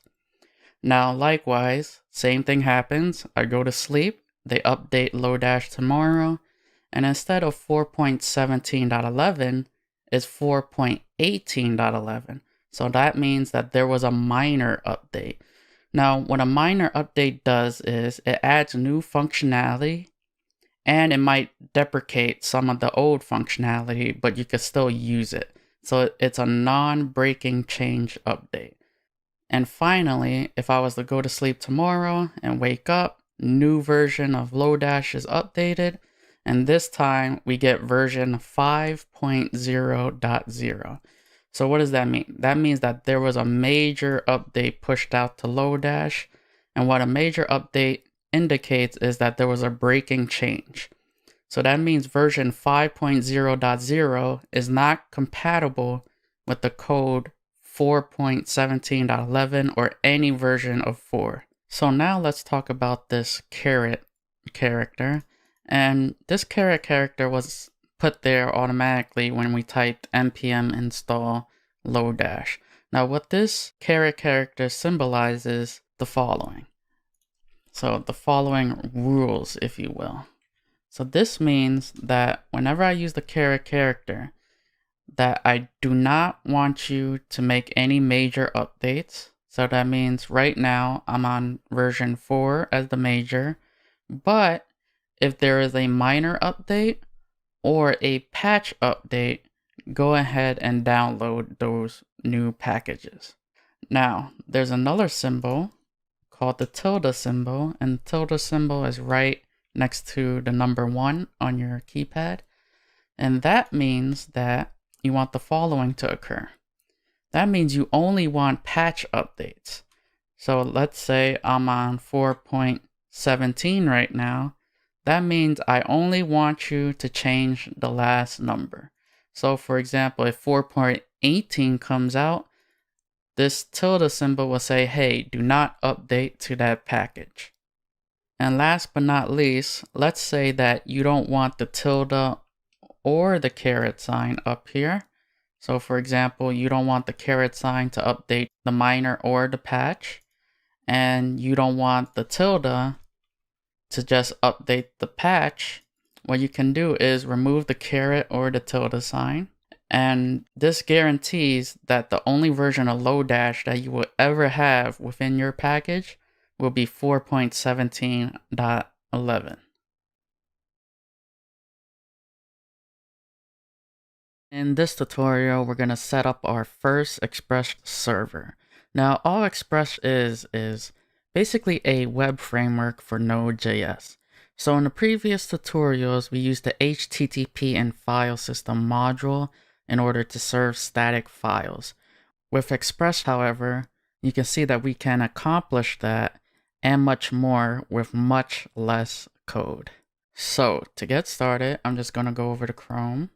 Now, likewise, same thing happens. I go to sleep, they update Node.js tomorrow, and instead of 4.17.11, it's 4.18.11. So that means that there was a minor update. Now, what a minor update does is it adds new functionality, and it might deprecate some of the old functionality, but you can still use it. So it's a non-breaking change update. And finally, if I was to go to sleep tomorrow and wake up, new version of Node.js is updated, and this time we get version 5.0.0. So what does that mean? That means that there was a major update pushed out to Lodash. And what a major update indicates is that there was a breaking change. So that means version 5.0.0 is not compatible with the code 4.17.11 or any version of 4. So now let's talk about this caret character. And this caret character was put there automatically when we typed npm install Lodash. Now what this caret character symbolizes the following. So the following rules, if you will. So this means that whenever I use the caret character, that I do not want you to make any major updates. So that means right now I'm on version 4 as the major, but if there is a minor update or a patch update, go ahead and download those new packages. Now, there's another symbol called the tilde symbol, and the tilde symbol is right next to the number 1 on your keypad. And that means that you want the following to occur. That means you only want patch updates. So let's say I'm on 4.17 right now. That means I only want you to change the last number. So for example, if 4.18 comes out, this tilde symbol will say, hey, do not update to that package. And last but not least, let's say that you don't want the tilde or the caret sign up here. So for example, you don't want the caret sign to update the minor or the patch, and you don't want the tilde to just update the patch. What you can do is remove the caret or the tilde sign, and this guarantees that the only version of Lodash that you will ever have within your package will be 4.17.11. In this tutorial, we're going to set up our first Express server. Now, all Express is basically a web framework for Node.js. So in the previous tutorials, we used the HTTP and file system module in order to serve static files. With Express, however, you can see that we can accomplish that and much more with much less code. So to get started, I'm just going to go over to Chrome.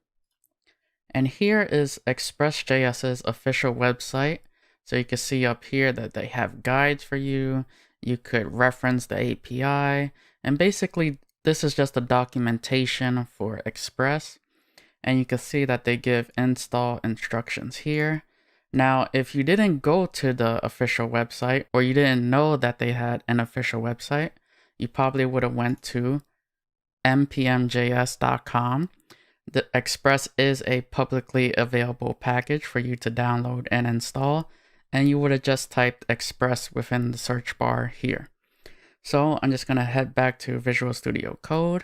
And here is Express.js's official website. So you can see up here that they have guides for you. You could reference the API. And basically, this is just a documentation for Express. And you can see that they give install instructions here. Now, if you didn't go to the official website, or you didn't know that they had an official website, you probably would have went to npmjs.com. The Express is a publicly available package for you to download and install, and you would have just typed Express within the search bar here. So I'm just going to head back to Visual Studio Code.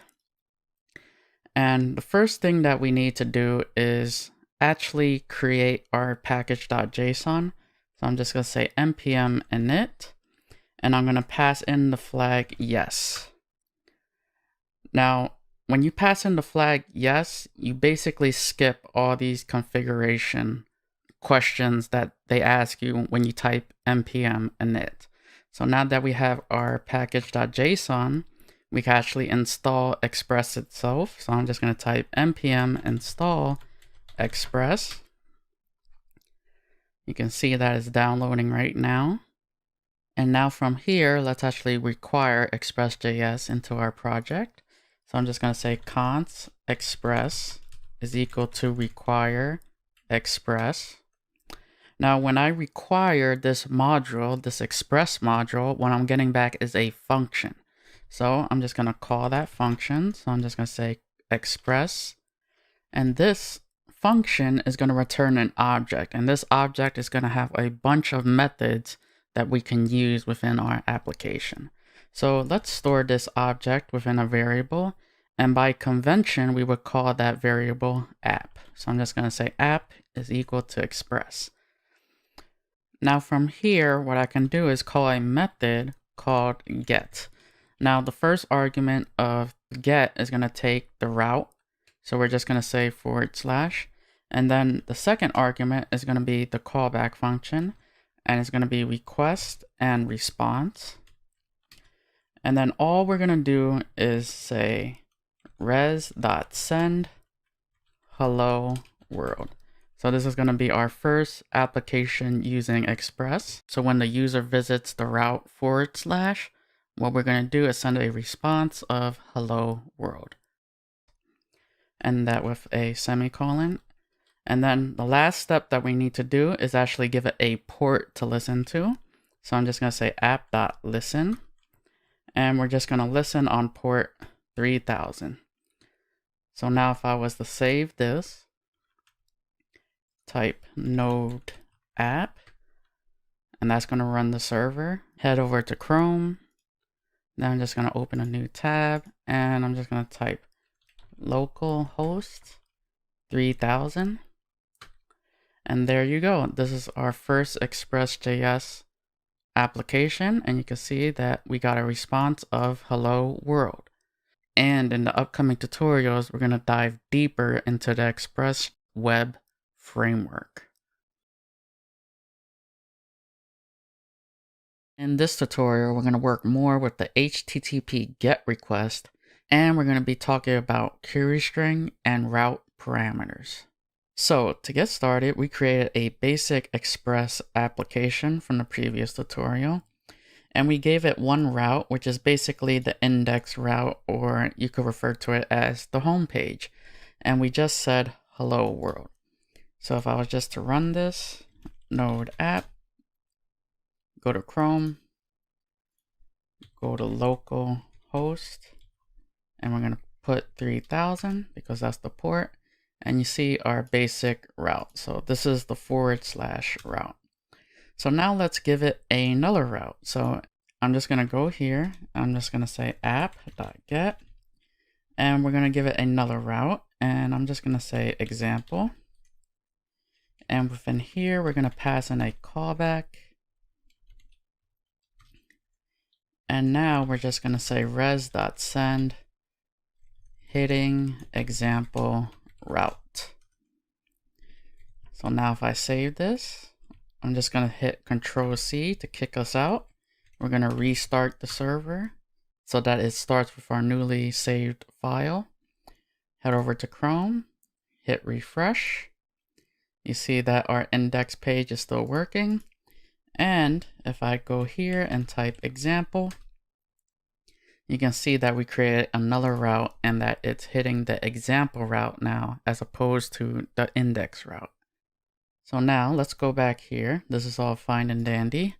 And the first thing that we need to do is actually create our package.json. So I'm just going to say npm init, and I'm going to pass in the flag yes. Now, when you pass in the flag yes, you basically skip all these configuration questions that they ask you when you type npm init. So now that we have our package.json, we can actually install Express itself. So I'm just going to type npm install Express. You can see that it's downloading right now. And now from here, let's actually require Express.js into our project. So I'm just going to say const express is equal to require express. Now, when I require this module, this express module, what I'm getting back is a function. So I'm just going to call that function. So I'm just going to say express. And this function is going to return an object. And this object is going to have a bunch of methods that we can use within our application. So let's store this object within a variable. And by convention, we would call that variable app. So I'm just going to say app is equal to express. Now from here, what I can do is call a method called get. Now the first argument of get is going to take the route. So we're just going to say /. And then the second argument is going to be the callback function, and it's going to be request and response. And then all we're going to do is say res.send hello world. So this is going to be our first application using Express. So when the user visits the route /, what we're going to do is send a response of hello world. And that with a semicolon. And then the last step that we need to do is actually give it a port to listen to. So I'm just going to say app.listen. And we're just going to listen on port 3000. So now if I was to save this, type node app, and that's going to run the server. Head over to Chrome. Then I'm just going to open a new tab, and I'm just going to type localhost 3000. And there you go. This is our first Express.js application, and you can see that we got a response of hello world. And in the upcoming tutorials, we're going to dive deeper into the Express web framework. In this tutorial, we're going to work more with the HTTP GET request, and we're going to be talking about query string and route parameters. So to get started, we created a basic Express application from the previous tutorial, and we gave it one route, which is basically the index route, or you could refer to it as the home page. And we just said hello world. So if I was just to run this, node app, go to Chrome, go to localhost, and we're going to put 3000 because that's the port. And you see our basic route. So this is the / route. So now let's give it another route. So I'm just going to go here. I'm just going to say app.get. And we're going to give it another route. And I'm just going to say example. And within here, we're going to pass in a callback. And now we're just going to say res.send hitting example route. So now if I save this, I'm just going to hit Control-C to kick us out. We're going to restart the server so that it starts with our newly saved file. Head over to Chrome, hit refresh. You see that our index page is still working. And if I go here and type example, you can see that we created another route and that it's hitting the example route now as opposed to the index route. So now let's go back here. This is all fine and dandy.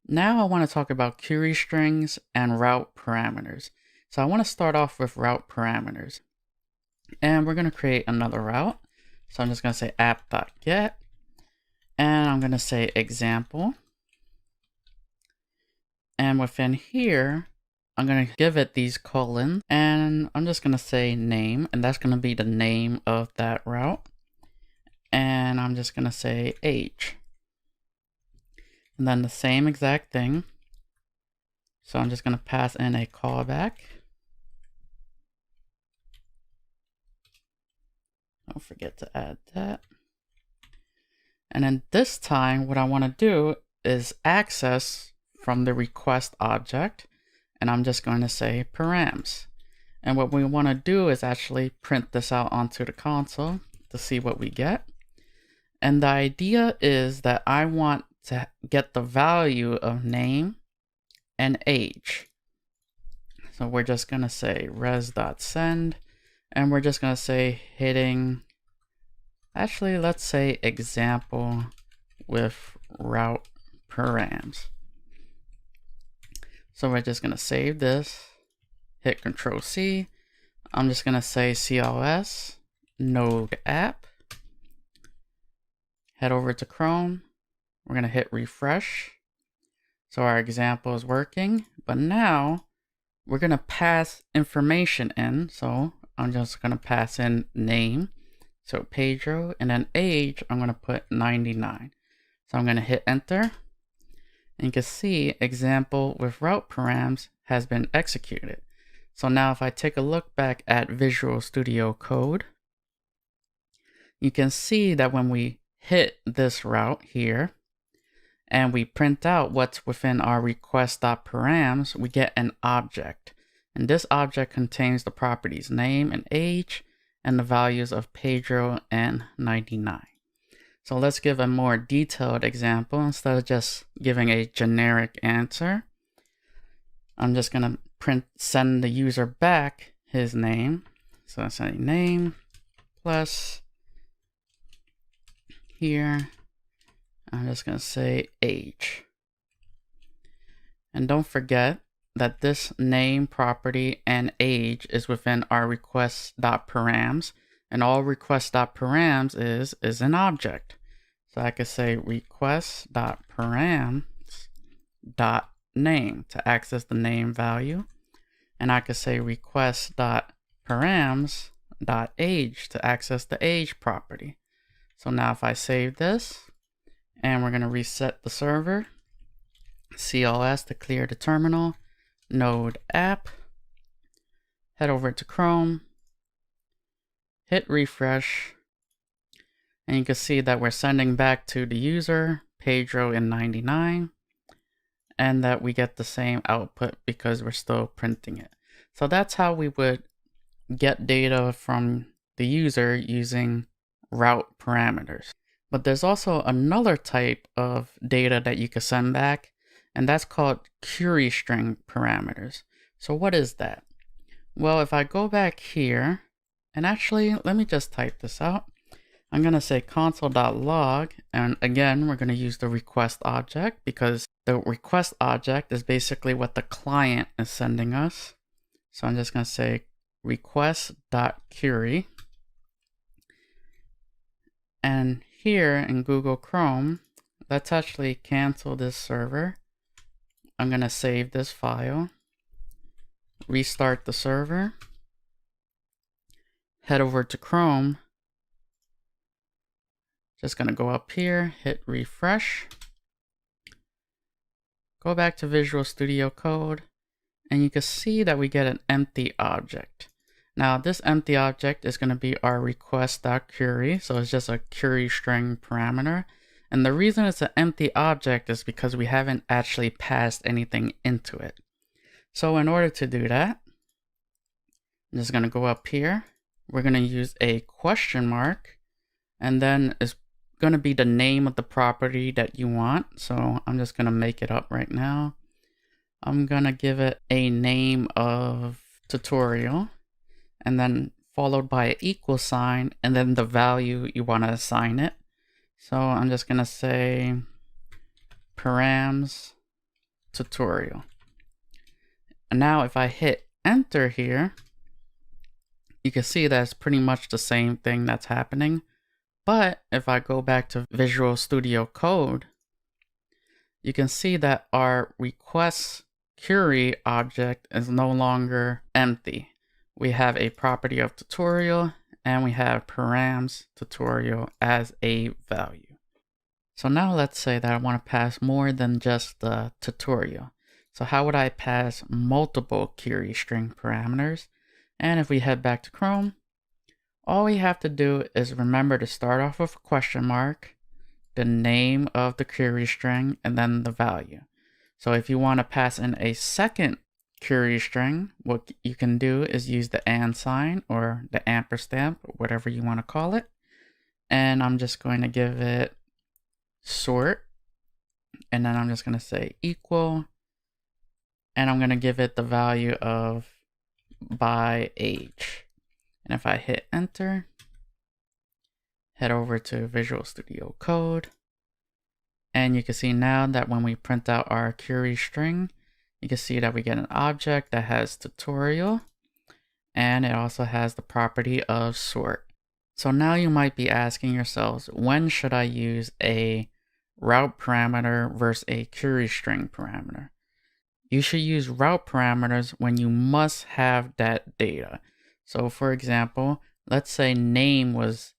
Now I want to talk about query strings and route parameters. So I want to start off with route parameters. And we're going to create another route. So I'm just going to say app.get. And I'm going to say example. And within here, I'm going to give it these colons, and I'm just going to say name, and that's going to be the name of that route. And I'm just going to say age. And then the same exact thing. So I'm just going to pass in a callback. Don't forget to add that. And then this time, what I want to do is access from the request object. And I'm just going to say params. And what we want to do is actually print this out onto the console to see what we get. And the idea is that I want to get the value of name and age. So we're just going to say res.send, and we're just going to say hitting, actually let's say example with route params. So we're just going to save this, hit Control-C. I'm just going to say CLS, node app. Head over to Chrome. We're going to hit refresh. So our example is working. But now we're going to pass information in. So I'm just going to pass in name. So Pedro. And then age, I'm going to put 99. So I'm going to hit enter. And you can see example with route params has been executed. So now if I take a look back at Visual Studio Code, you can see that when we hit this route here and we print out what's within our request.params, we get an object. And this object contains the properties name and age and the values of Pedro and 99. So let's give a more detailed example. Instead of just giving a generic answer, I'm just going to send the user back his name. So I say name plus here, I'm just going to say age. And don't forget that this name property and age is within our request.params, and all request.params is an object. So I could say request.params.name to access the name value, and I could say request.params.age to access the age property. So now if I save this, and we're going to reset the server, CLS to clear the terminal, node app, head over to Chrome, hit refresh, and you can see that we're sending back to the user Pedro and 99, and that we get the same output because we're still printing it. So that's how we would get data from the user using route parameters. But there's also another type of data that you can send back, and that's called query string parameters. So what is that? Well, if I go back here, and actually let me just type this out. I'm going to say console.log, and again we're going to use the request object because the request object is basically what the client is sending us. So I'm just going to say request.query, and here in Google Chrome, let's actually cancel this server. I'm going to save this file, restart the server, head over to Chrome, just going to go up here, hit refresh, go back to Visual Studio Code, and you can see that we get an empty object. Now this empty object is going to be our request.query, so it's just a query string parameter. And the reason it's an empty object is because we haven't actually passed anything into it. So in order to do that, I'm just going to go up here. We're going to use a question mark, and then it's going to be the name of the property that you want. So I'm just going to make it up right now. I'm going to give it a name of tutorial, and then followed by an equal sign, and then the value you want to assign it. So I'm just going to say params tutorial. And now if I hit enter here, you can see that's pretty much the same thing that's happening. But if I go back to Visual Studio Code, you can see that our request query object is no longer empty. We have a property of tutorial, and we have params tutorial as a value. So now let's say that I want to pass more than just the tutorial. So how would I pass multiple query string parameters? And if we head back to Chrome, all we have to do is remember to start off with a question mark, the name of the query string, and then the value. So if you want to pass in a second query string, what you can do is use the and sign or the ampersand, whatever you want to call it. And I'm just going to give it sort, and then I'm just going to say equal, and I'm going to give it the value of by age. And if I hit enter, head over to Visual Studio Code, and you can see now that when we print out our query string, you can see that we get an object that has tutorial, and it also has the property of sort. So now you might be asking yourselves, when should I use a route parameter versus a query string parameter? You should use route parameters when you must have that data. So for example, let's say name was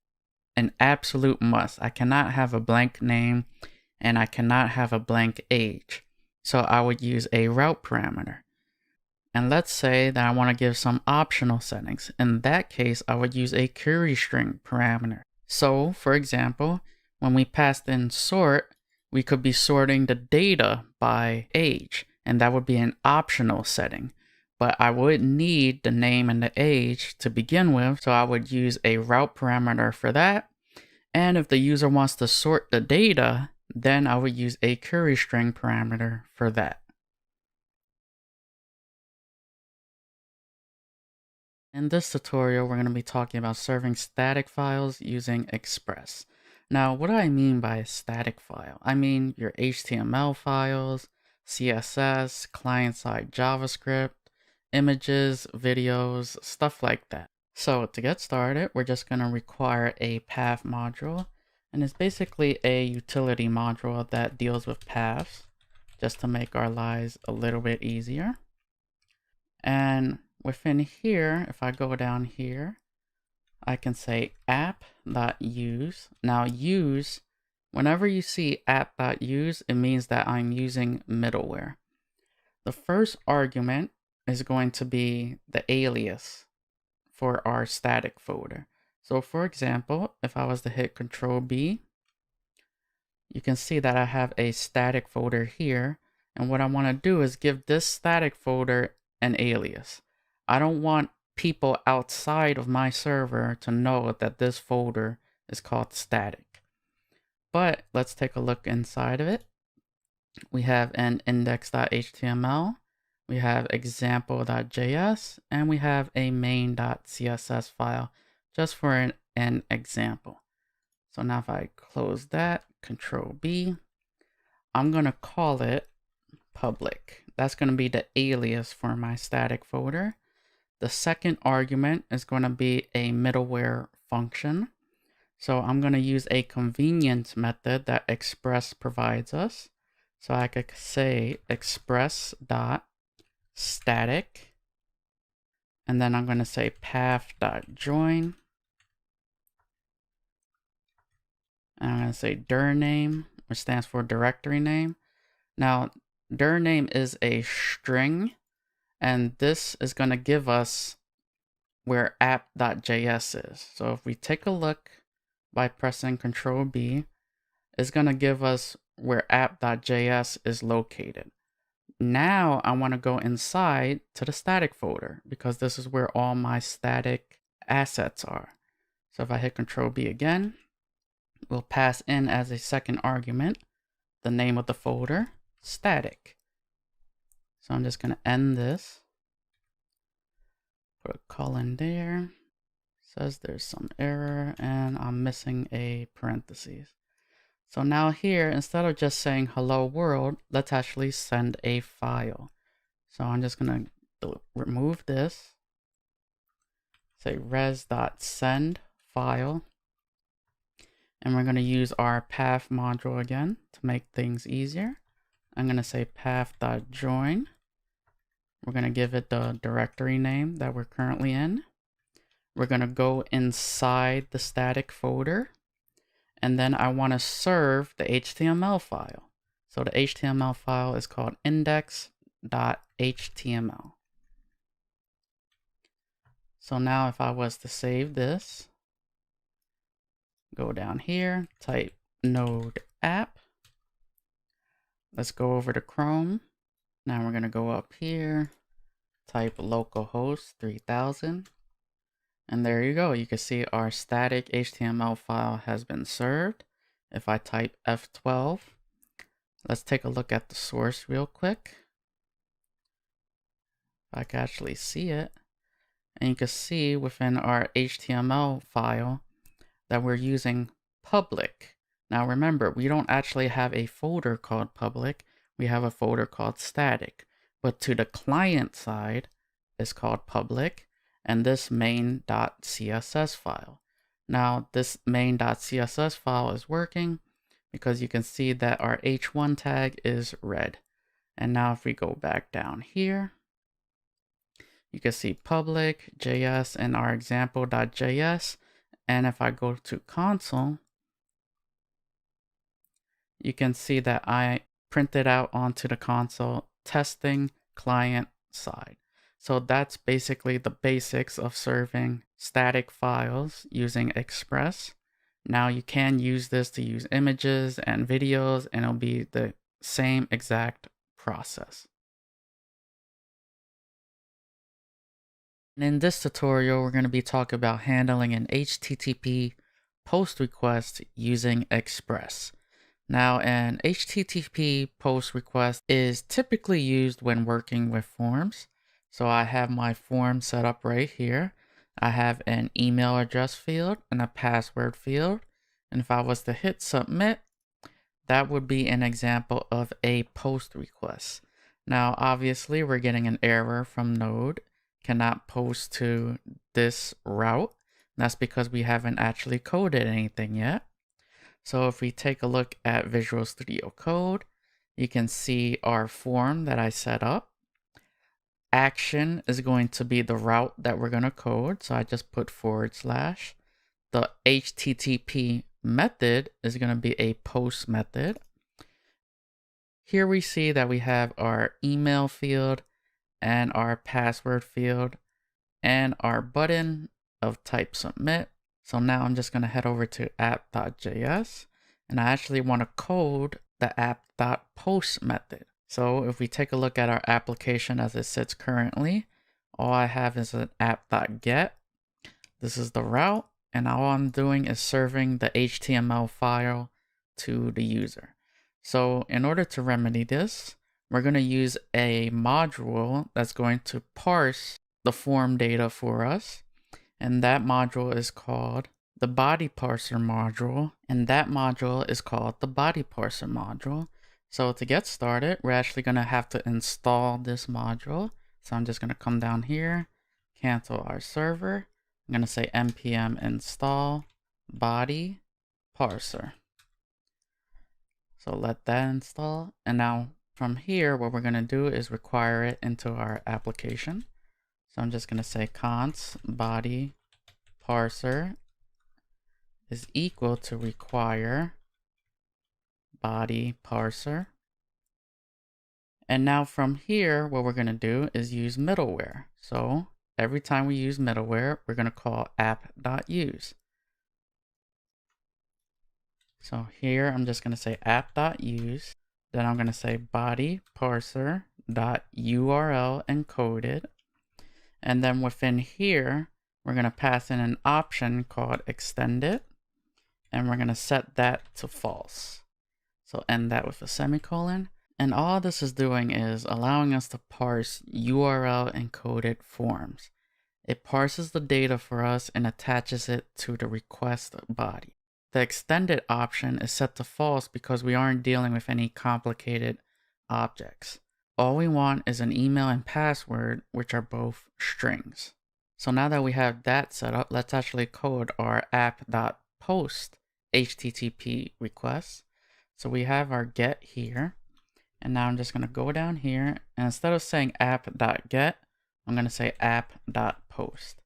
an absolute must. I cannot have a blank name, and I cannot have a blank age. So I would use a route parameter. And let's say that I want to give some optional settings. In that case, I would use a query string parameter. So, for example, when we passed in sort, we could be sorting the data by age, and that would be an optional setting. But I would need the name and the age to begin with, so I would use a route parameter for that. And if the user wants to sort the data, then I would use a query string parameter for that. In this tutorial, we're going to be talking about serving static files using Express. Now, what do I mean by a static file? I mean your HTML files, CSS, client-side JavaScript, images, videos, stuff like that. So to get started, we're just going to require a path module, and it's basically a utility module that deals with paths, just to make our lives a little bit easier. And within here, if I go down here, I can say app.use. Now use, whenever you see app.use, it means that I'm using middleware. The first argument is going to be the alias for our static folder. So for example, if I was to hit Control B, you can see that I have a static folder here. And what I want to do is give this static folder an alias. I don't want people outside of my server to know that this folder is called static. But let's take a look inside of it. We have an index.html, we have example.js, and we have a main.css file just for an example. So now if I close that, Control B, I'm going to call it public. That's going to be the alias for my static folder. The second argument is going to be a middleware function. So I'm going to use a convenience method that Express provides us. So I could say express.static, and then I'm going to say path.join. And I'm going to say dir name, which stands for directory name. Now, dir name is a string, and this is going to give us where app.js is. So if we take a look by pressing Control B, it's going to give us where app.js is located. Now I want to go inside to the static folder because this is where all my static assets are. So if I hit Control B again, we'll pass in as a second argument the name of the folder, static. So I'm just going to end this. Put a colon there. Says there's some error and I'm missing a parentheses. So now here, instead of just saying hello world, let's actually send a file. So I'm just going to remove this. Say res.send file. And we're going to use our path module again to make things easier. I'm going to say path.join. We're going to give it the directory name that we're currently in. We're going to go inside the static folder. And then I want to serve the HTML file. So the HTML file is called index.html. So now if I was to save this, go down here, type node app. Let's go over to Chrome. Now we're going to go up here, type localhost 3000. And there you go. You can see our static HTML file has been served. If I type F12, let's take a look at the source real quick. If I can actually see it. And you can see within our HTML file that we're using public. Now remember, we don't actually have a folder called public. We have a folder called static. But to the client side, it's called public. And this main.css file. Now this main.css file is working because you can see that our h1 tag is red. And now if we go back down here, you can see public, JS, and our example.js. And if I go to console, you can see that I printed out onto the console testing client side. So that's basically the basics of serving static files using Express. Now you can use this to use images and videos, and it'll be the same exact process. And in this tutorial, we're going to be talking about handling an HTTP post request using Express. Now, an HTTP post request is typically used when working with forms. So I have my form set up right here. I have an email address field and a password field. And if I was to hit submit, that would be an example of a post request. Now, obviously, we're getting an error from Node. Cannot post to this route. That's because we haven't actually coded anything yet. So if we take a look at Visual Studio Code, you can see our form that I set up. Action is going to be the route that we're going to code. So I just put /. The HTTP method is going to be a post method. Here we see that we have our email field and our password field and our button of type submit. So now I'm just going to head over to app.js, and I actually want to code the app.post method. So if we take a look at our application as it sits currently, all I have is an app.get. This is the route, and all I'm doing is serving the HTML file to the user. So in order to remedy this, we're going to use a module that's going to parse the form data for us. And that module is called the body parser module. So to get started, we're actually going to have to install this module. So I'm just going to come down here, cancel our server. I'm going to say npm install body parser. So let that install. And now from here, what we're going to do is require it into our application. So I'm just going to say const body parser is equal to require body parser. And now from here, what we're going to do is use middleware. So every time we use middleware, we're going to call app.use. So here, I'm just going to say app.use. Then I'm going to say body parser .url encoded. And then within here, we're going to pass in an option called extended. And we're going to set that to false. So end that with a semicolon. And all this is doing is allowing us to parse URL encoded forms. It parses the data for us and attaches it to the request body. The extended option is set to false because we aren't dealing with any complicated objects. All we want is an email and password, which are both strings. So now that we have that set up, let's actually code our app.post HTTP request. So we have our get here. And now I'm just going to go down here, and instead of saying app.get, I'm going to say app.post.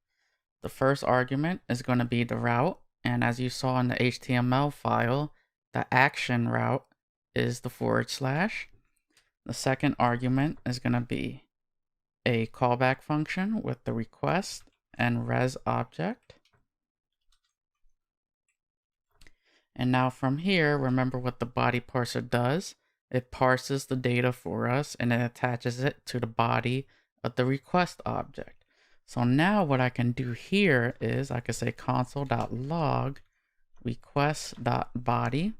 The first argument is going to be the route. And as you saw in the HTML file, the action route is the /. The second argument is going to be a callback function with the request and res object. And now from here, remember what the body parser does. It parses the data for us and it attaches it to the body of the request object. So now what I can do here is I can say console.log request.body,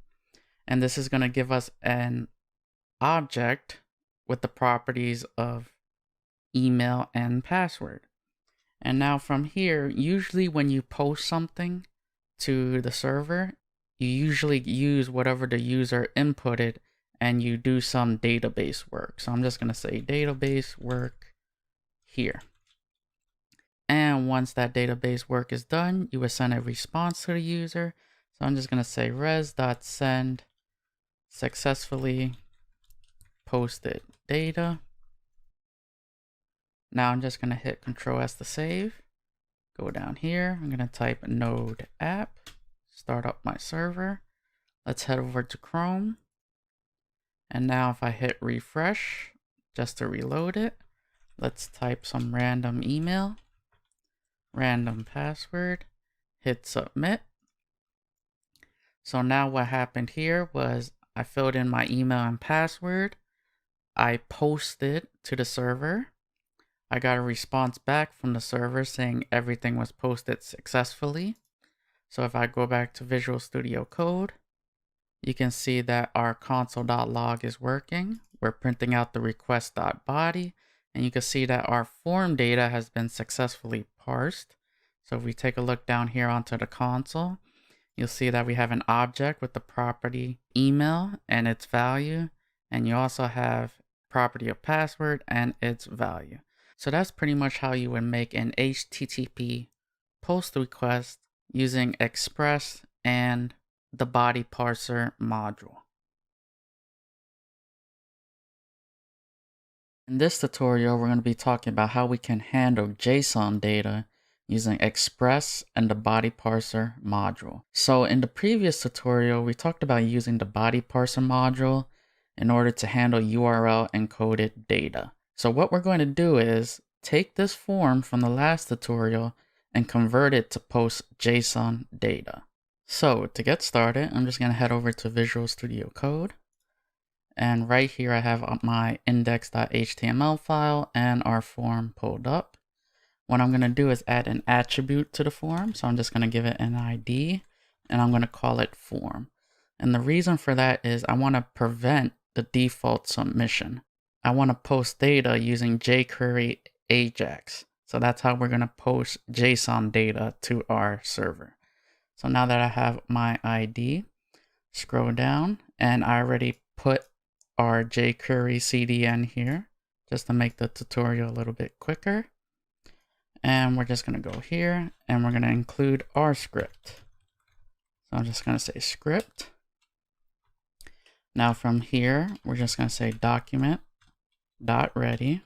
and this is going to give us an object with the properties of email and password. And now from here, usually when you post something to the server, you usually use whatever the user inputted and you do some database work. So I'm just going to say database work here. And once that database work is done, you will send a response to the user. So I'm just going to say res.send successfully posted data. Now I'm just going to hit Control S to save. Go down here. I'm going to type node app, start up my server. Let's head over to Chrome. And now if I hit refresh just to reload it, let's type some random email, random password, hit submit. So now what happened here was I filled in my email and password. I posted to the server. I got a response back from the server saying everything was posted successfully. So if I go back to Visual Studio Code, you can see that our console.log is working. We're printing out the request.body, and you can see that our form data has been successfully parsed. So if we take a look down here onto the console, you'll see that we have an object with the property email and its value, and you also have property of password and its value. So that's pretty much how you would make an HTTP post request using Express and the body parser module. In this tutorial, we're going to be talking about how we can handle JSON data using Express and the body parser module. So in the previous tutorial, we talked about using the body parser module in order to handle URL encoded data. So what we're going to do is take this form from the last tutorial and convert it to post JSON data. So to get started, I'm just going to head over to Visual Studio Code. And right here, I have my index.html file and our form pulled up. What I'm going to do is add an attribute to the form. So I'm just going to give it an ID and I'm going to call it form. And the reason for that is I want to prevent the default submission. I want to post data using jQuery Ajax. So that's how we're going to post JSON data to our server. So now that I have my ID, scroll down, and I already put our jQuery CDN here just to make the tutorial a little bit quicker. And we're just going to go here and we're going to include our script. So I'm just going to say script. Now from here, we're just going to say document.ready.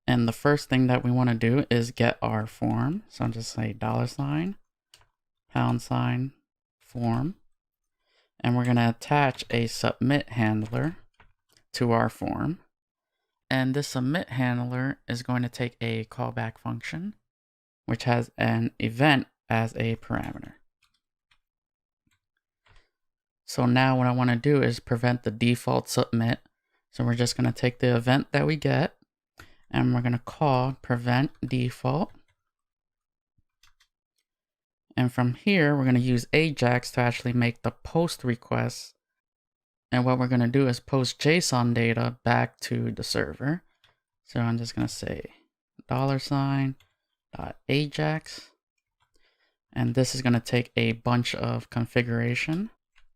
And the first thing that we want to do is get our form. So I'll just say $, $form. And we're going to attach a submit handler to our form. And this submit handler is going to take a callback function, which has an event as a parameter. So now what I want to do is prevent the default submit. So we're just going to take the event that we get, and we're going to call prevent default. And from here, we're going to use Ajax to actually make the post request. And what we're going to do is post JSON data back to the server. So I'm just going to say $.ajax. And this is going to take a bunch of configuration.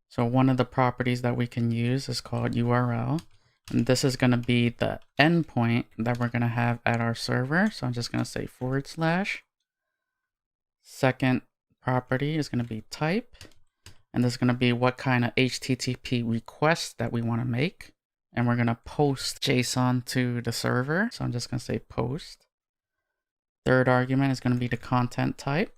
So one of the properties that we can use is called URL. And this is going to be the endpoint that we're going to have at our server. So I'm just going to say /. Second property is going to be type. And this is going to be what kind of HTTP request that we want to make. And we're going to post JSON to the server. So I'm just going to say post. Third argument is going to be the content type.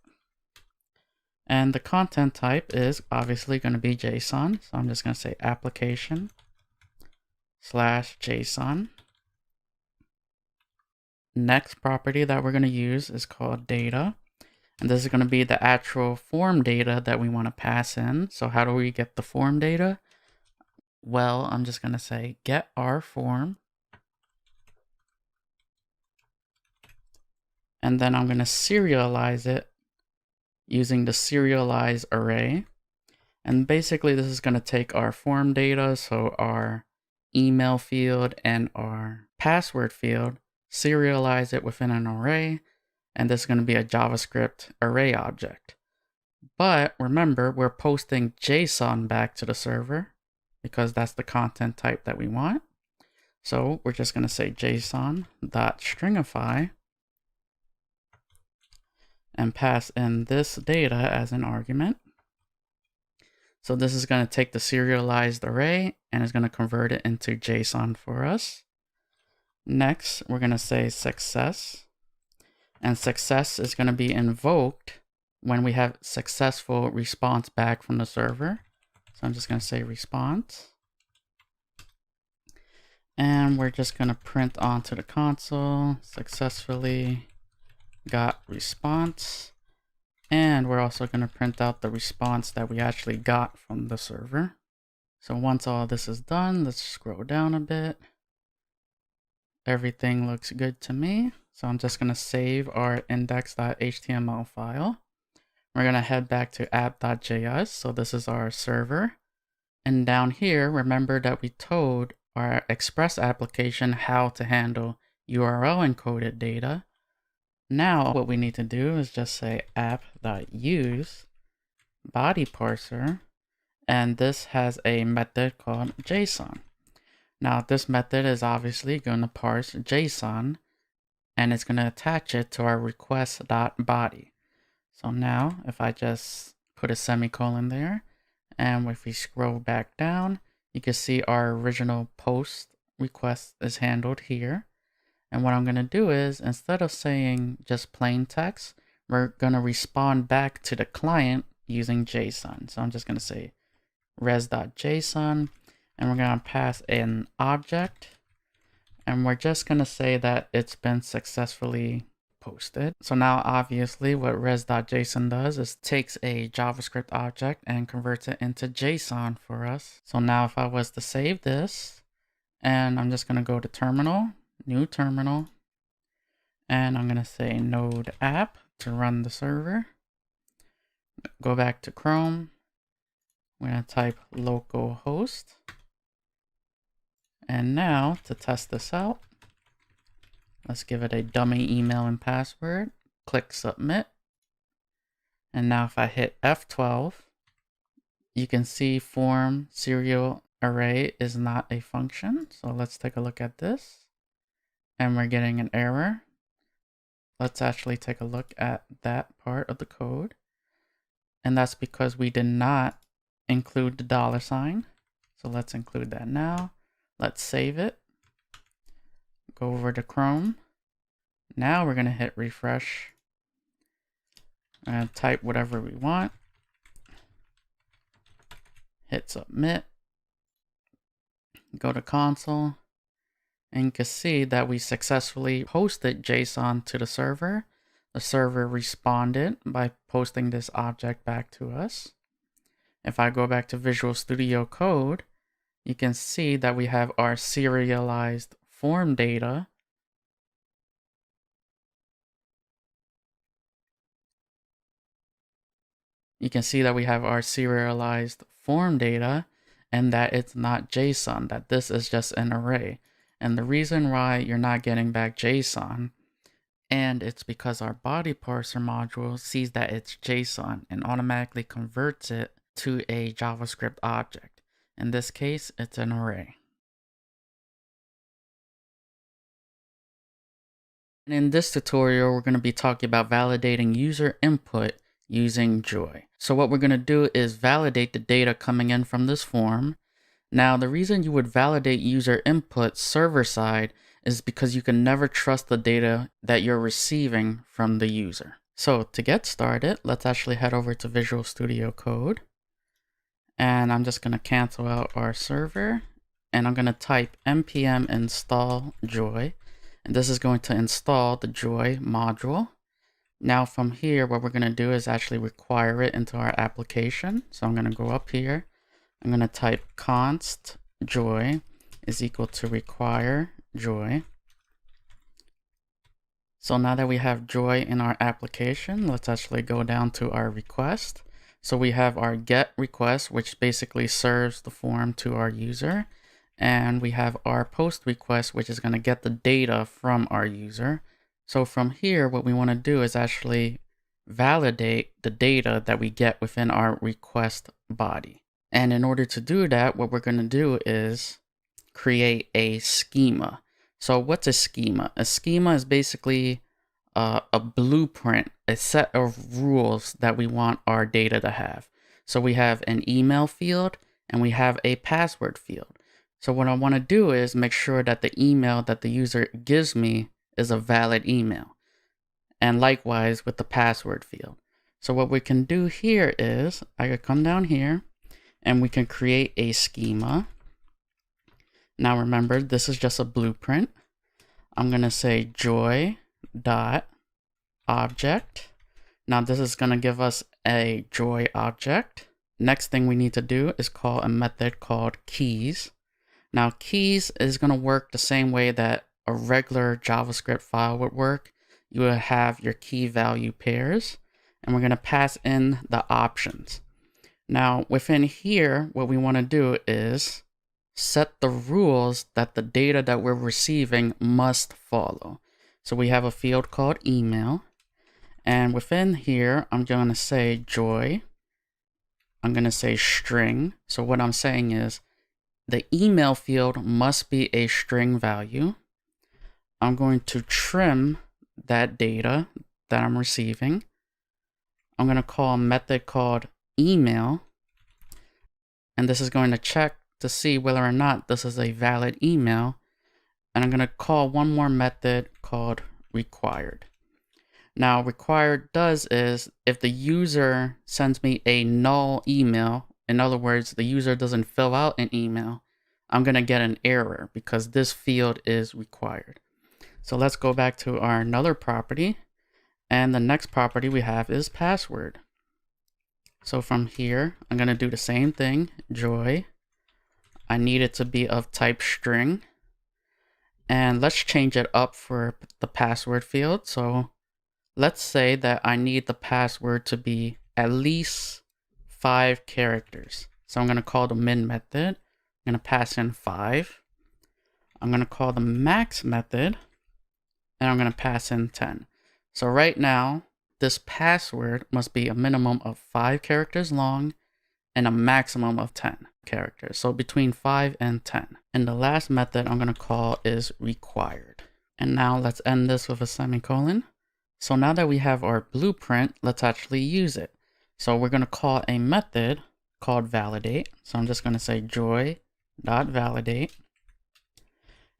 And the content type is obviously going to be JSON. So I'm just going to say application/JSON. Next property that we're going to use is called data. And this is going to be the actual form data that we want to pass in. So how do we get the form data? Well, I'm just going to say get our form. And then I'm going to serialize it using the serialize array. And basically this is going to take our form data, so our email field and our password field, serialize it within an array, and this is going to be a JavaScript array object. But remember, we're posting JSON back to the server because that's the content type that we want. So we're just going to say JSON.stringify and pass in this data as an argument. So this is going to take the serialized array and is going to convert it into JSON for us. Next, we're going to say success. And success is going to be invoked when we have successful response back from the server. So I'm just going to say response. And we're just going to print onto the console successfully got response. And we're also going to print out the response that we actually got from the server. So once all this is done, let's scroll down a bit. Everything looks good to me. So I'm just going to save our index.html file. We're going to head back to app.js. So this is our server. And down here, remember that we told our Express application how to handle URL encoded data. Now what we need to do is just say app.use body parser, and this has a method called JSON. Now this method is obviously going to parse JSON, and it's going to attach it to our request.body. So now if I just put a semicolon there, and if we scroll back down, you can see our original post request is handled here. And what I'm going to do is, instead of saying just plain text, we're going to respond back to the client using JSON. So I'm just going to say res.json, and we're going to pass an object, and we're just going to say that it's been successfully posted. So now obviously what res.json does is takes a JavaScript object and converts it into JSON for us. So now if I was to save this, and I'm just going to go to terminal, new terminal, and I'm going to say node app to run the server. Go back to Chrome. We're going to type localhost. And now to test this out, let's give it a dummy email and password. Click submit. And now if I hit F12, you can see form serial array is not a function. So let's take a look at this. And we're getting an error. Let's actually take a look at that part of the code. And that's because we did not include the $sign. So let's include that now. Let's save it. Go over to Chrome. Now we're going to hit refresh and type whatever we want. Hit submit. Go to console. And you can see that we successfully posted JSON to the server. The server responded by posting this object back to us. If I go back to Visual Studio Code, you can see that we have our serialized form data. You can see that we have our serialized form data and that it's not JSON, that this is just an array. And the reason why you're not getting back JSON, and it's because our body parser module sees that it's JSON and automatically converts it to a JavaScript object. In this case, it's an array. And in this tutorial, we're going to be talking about validating user input using Joy. So what we're going to do is validate the data coming in from this form. Now, the reason you would validate user input server side is because you can never trust the data that you're receiving from the user. So to get started, let's actually head over to Visual Studio Code. And I'm just going to cancel out our server. And I'm going to type npm install Joy. And this is going to install the Joy module. Now from here, what we're going to do is actually require it into our application. So I'm going to go up here. I'm going to type const joy is equal to require joy. So now that we have Joy in our application, let's actually go down to our request. So we have our get request, which basically serves the form to our user. And we have our post request, which is going to get the data from our user. So from here, what we want to do is actually validate the data that we get within our request body. And in order to do that, what we're going to do is create a schema. So what's a schema? A schema is basically a blueprint, a set of rules that we want our data to have. So we have an email field and we have a password field. So what I want to do is make sure that the email that the user gives me is a valid email. And likewise with the password field. So what we can do here is I could come down here and we can create a schema. Now remember, this is just a blueprint. I'm going to say joy dot object. Now this is going to give us a joy object. Next thing we need to do is call a method called keys. Now keys is going to work the same way that a regular JavaScript file would work. You will have your key value pairs, and we're going to pass in the options. Now within here, what we want to do is set the rules that the data that we're receiving must follow. So we have a field called email, and within here, I'm going to say joy. I'm going to say string. So what I'm saying is the email field must be a string value. I'm going to trim that data that I'm receiving. I'm going to call a method called email, and this is going to check to see whether or not this is a valid email. And I'm going to call one more method called required. Now required does is if the user sends me a null email, in other words, the user doesn't fill out an email, I'm going to get an error because this field is required. So let's go back to our another property, and the next property we have is password. So from here, I'm going to do the same thing, joy. I need it to be of type string, and let's change it up for the password field. So let's say that I need the password to be at least 5 characters. So I'm going to call the min method. I'm going to pass in 5. I'm going to call the max method, and I'm going to pass in 10. So right now, this password must be a minimum of 5 characters long and a maximum of 10 characters. So between 5 and 10. And the last method I'm going to call is required. And now let's end this with a semicolon. So now that we have our blueprint, let's actually use it. So we're going to call a method called validate. So I'm just going to say joy.validate.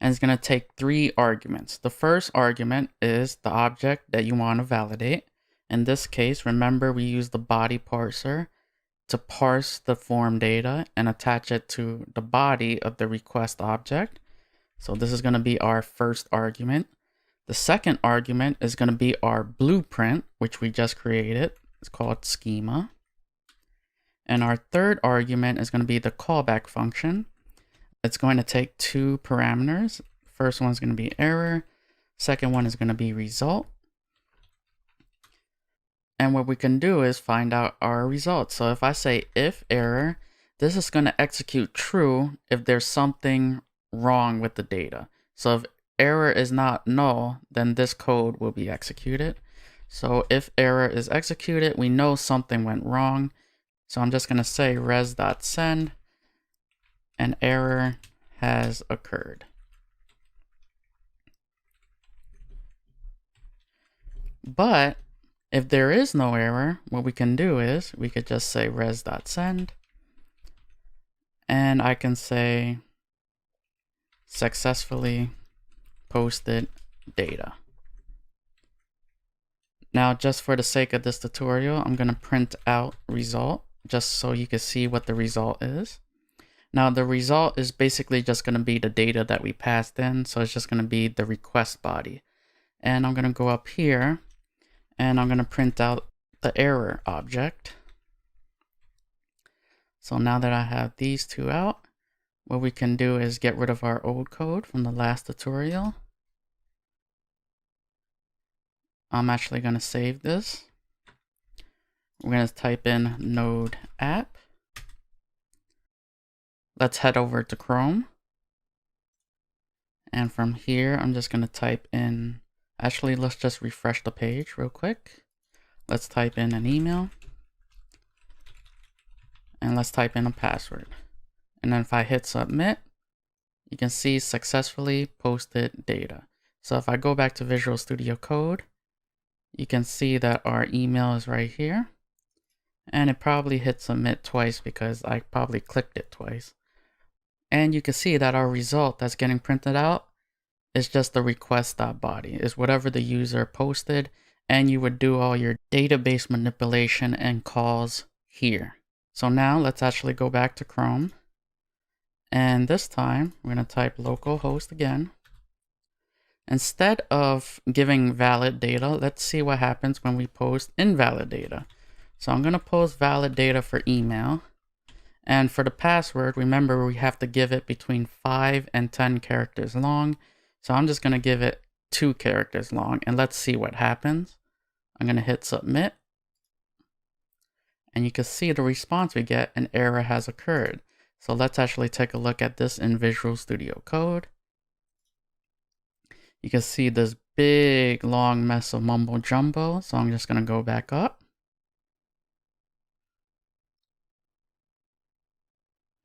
And it's going to take 3 arguments. The first argument is the object that you want to validate. In this case, remember we use the body parser to parse the form data and attach it to the body of the request object. So this is going to be our first argument. The second argument is going to be our blueprint, which we just created. It's called schema. And our third argument is going to be the callback function. It's going to take 2 parameters. First one is going to be error. Second one is going to be result. And what we can do is find out our results. So if I say if error, this is going to execute true if there's something wrong with the data. So if error is not null, then this code will be executed. So if error is executed, we know something went wrong. So I'm just going to say res.send, an error has occurred. But if there is no error, what we can do is we could just say res.send, and I can say successfully posted data. Now, just for the sake of this tutorial, I'm going to print out result just so you can see what the result is. Now, the result is basically just going to be the data that we passed in. So it's just going to be the request body. And I'm going to go up here and I'm going to print out the error object. So now that I have these 2 out, what we can do is get rid of our old code from the last tutorial. I'm actually going to save this. We're going to type in node app. Let's head over to Chrome. And from here, I'm just going to type in, actually, let's just refresh the page real quick. Let's type in an email. And let's type in a password. And then if I hit submit, you can see successfully posted data. So if I go back to Visual Studio Code, you can see that our email is right here. And it probably hit submit twice because I probably clicked it twice. And you can see that our result that's getting printed out is just the request.body. Is whatever the user posted, and you would do all your database manipulation and calls here. So now let's actually go back to Chrome. And this time we're going to type localhost again. Instead of giving valid data, let's see what happens when we post invalid data. So I'm going to post valid data for email. And for the password, remember we have to give it between 5 and 10 characters long. So I'm just going to give it 2 characters long, and let's see what happens. I'm going to hit submit. And you can see the response we get, an error has occurred. So let's actually take a look at this in Visual Studio Code. You can see this big long mess of mumbo jumbo. So I'm just going to go back up.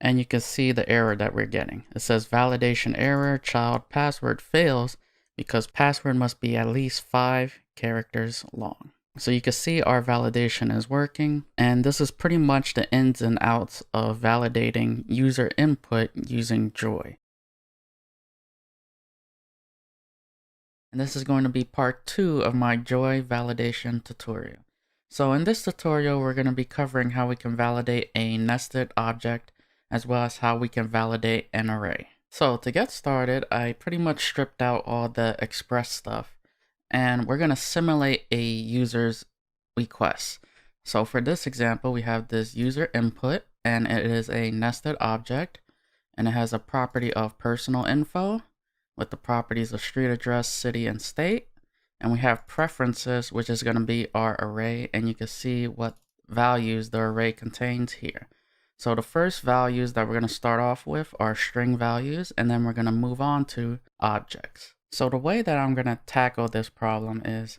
And you can see the error that we're getting. It says validation error, child password fails because password must be at least 5 characters long. So you can see our validation is working, and this is pretty much the ins and outs of validating user input using Joy. And this is going to be part 2 of my Joy validation tutorial. So in this tutorial, we're going to be covering how we can validate a nested object as well as how we can validate an array. So to get started, I pretty much stripped out all the express stuff, and we're going to simulate a user's request. So for this example, we have this user input, and it is a nested object, and it has a property of personal info with the properties of street address, city, and state. And we have preferences, which is going to be our array, and you can see what values the array contains here. So the first values that we're going to start off with are string values, and then we're going to move on to objects. So the way that I'm going to tackle this problem is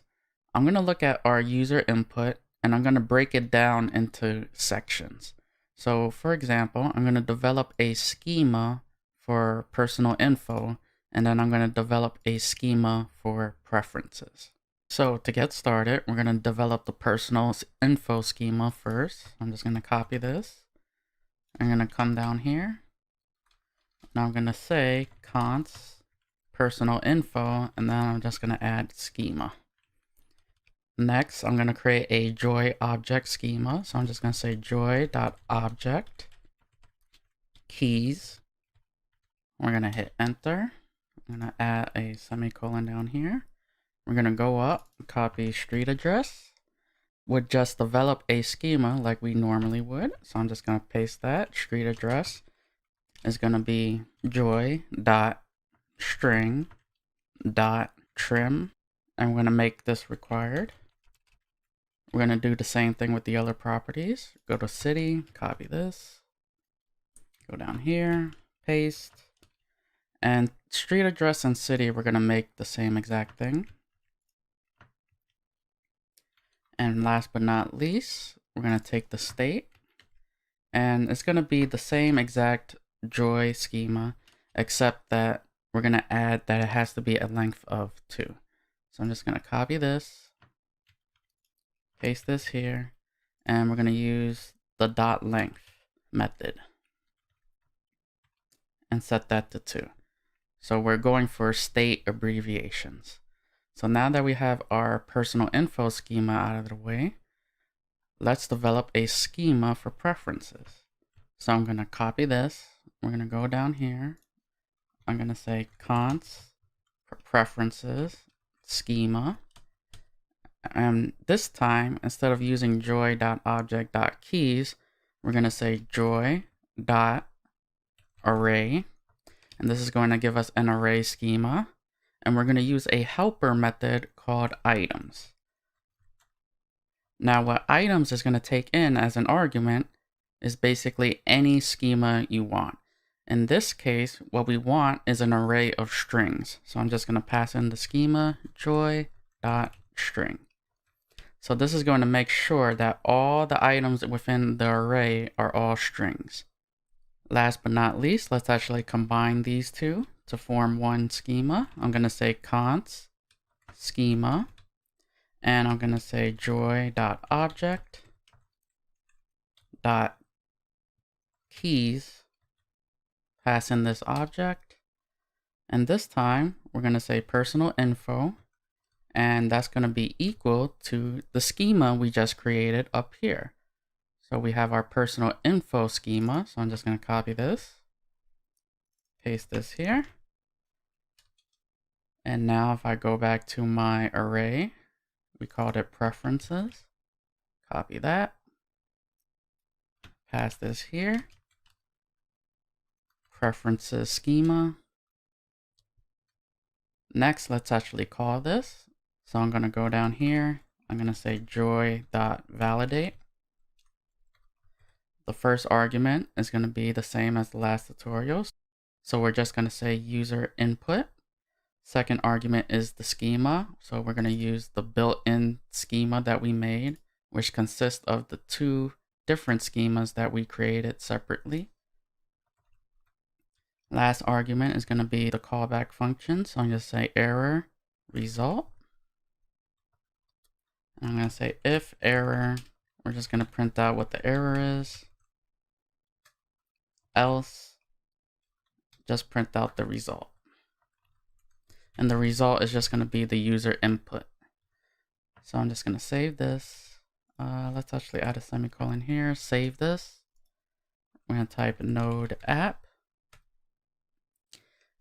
I'm going to look at our user input, and I'm going to break it down into sections. So for example, I'm going to develop a schema for personal info, and then I'm going to develop a schema for preferences. So to get started, we're going to develop the personal info schema first. I'm just going to copy this. I'm going to come down here. Now I'm going to say const personal info, and then I'm just going to add schema. Next, I'm going to create a Joy object schema. So I'm just going to say joy.object keys. We're going to hit enter. I'm going to add a semicolon down here. We're going to go up, copy street address. Would just develop a schema like we normally would. So I'm just going to paste that. Street address is going to be joy.string.trim. And we're going to make this required. We're going to do the same thing with the other properties. Go to city, copy this. Go down here, paste. And street address and city, we're going to make the same exact thing. And last but not least, we're going to take the state, and it's going to be the same exact Joy schema, except that we're going to add that it has to be a length of 2. So I'm just going to copy this, paste this here, and we're going to use the .length method and set that to 2. So we're going for state abbreviations. So now that we have our personal info schema out of the way, let's develop a schema for preferences. So I'm going to copy this. We're going to go down here. I'm going to say const for preferences schema. And this time, instead of using joy.object.keys, we're going to say joy.array. And this is going to give us an array schema. And we're going to use a helper method called items. Now what items is going to take in as an argument is basically any schema you want. In this case, what we want is an array of strings. So I'm just going to pass in the schema joy.string. So this is going to make sure that all the items within the array are all strings. Last but not least, let's actually combine these two to form one schema. I'm going to say const schema, and I'm going to say joy.object.keys, pass in this object, and this time we're going to say personal info, and that's going to be equal to the schema we just created up here. So we have our personal info schema, so I'm just going to copy this, paste this here. And now if I go back to my array, we called it preferences. Copy that. Pass this here. Preferences schema. Next, let's actually call this. So I'm going to go down here. I'm going to say joy.validate. The first argument is going to be the same as the last tutorial. So we're just going to say user input. Second argument is the schema. So we're going to use the built-in schema that we made, which consists of the two different schemas that we created separately. Last argument is going to be the callback function. So I'm going to say error result. And I'm going to say if error, we're just going to print out what the error is. Else, just print out the result. And the result is just going to be the user input. So I'm just going to save this. Let's actually add a semicolon here. Save this. We're going to type node app.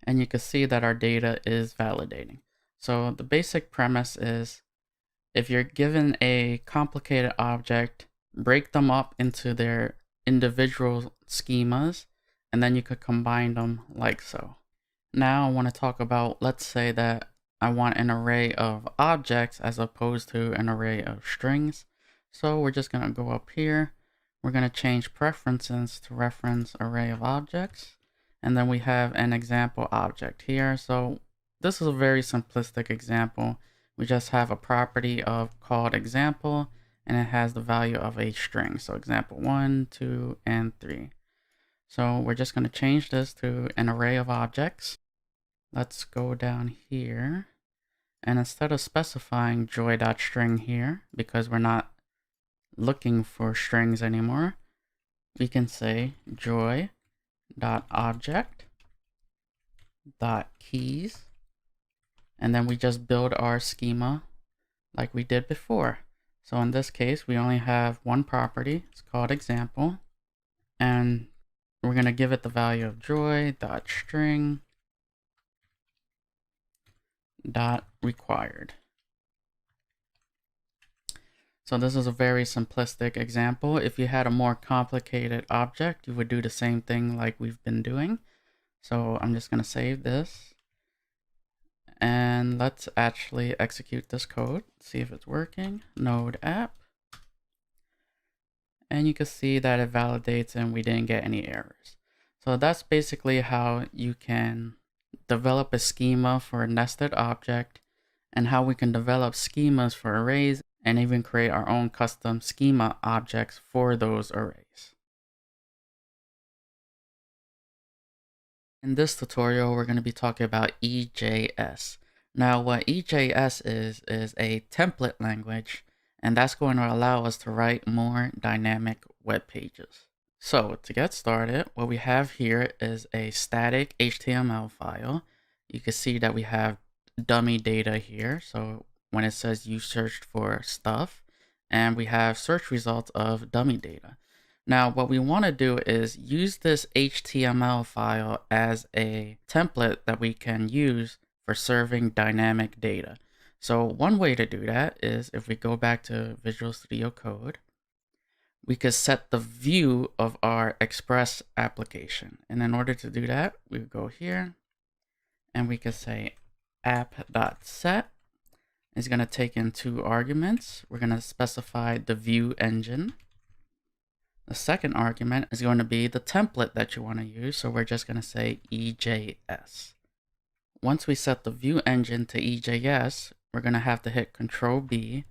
And you can see that our data is validating. So the basic premise is if you're given a complicated object, break them up into their individual schemas, and then you could combine them like so. Now I want to talk about, let's say that I want an array of objects as opposed to an array of strings. So we're just going to go up here. We're going to change preferences to reference array of objects. And then we have an example object here. So this is a very simplistic example. We just have a property of called example, and it has the value of a string. So example 1, 2, and 3. So we're just going to change this to an array of objects. Let's go down here. And instead of specifying joy.string here, because we're not looking for strings anymore, we can say joy.object.keys. And then we just build our schema like we did before. So in this case, we only have one property. It's called example. And we're going to give it the value of joy.string.required. So this is a very simplistic example. If you had a more complicated object, you would do the same thing like we've been doing. So I'm just going to save this. And let's actually execute this code, see if it's working. Node app. And you can see that it validates and we didn't get any errors. So that's basically how you can develop a schema for a nested object, and how we can develop schemas for arrays and even create our own custom schema objects for those arrays. In this tutorial, we're going to be talking about EJS. Now, what EJS is a template language, and that's going to allow us to write more dynamic web pages. So to get started, what we have here is a static HTML file. You can see that we have dummy data here. So when it says you searched for stuff, and we have search results of dummy data. Now, what we want to do is use this HTML file as a template that we can use for serving dynamic data. So one way to do that is if we go back to Visual Studio Code, we could set the view of our Express application. And in order to do that, we would go here and we could say app.set is going to take in two arguments. We're going to specify the view engine. The second argument is going to be the template that you want to use. So we're just going to say EJS. Once we set the view engine to EJS, we're going to have to hit Control B,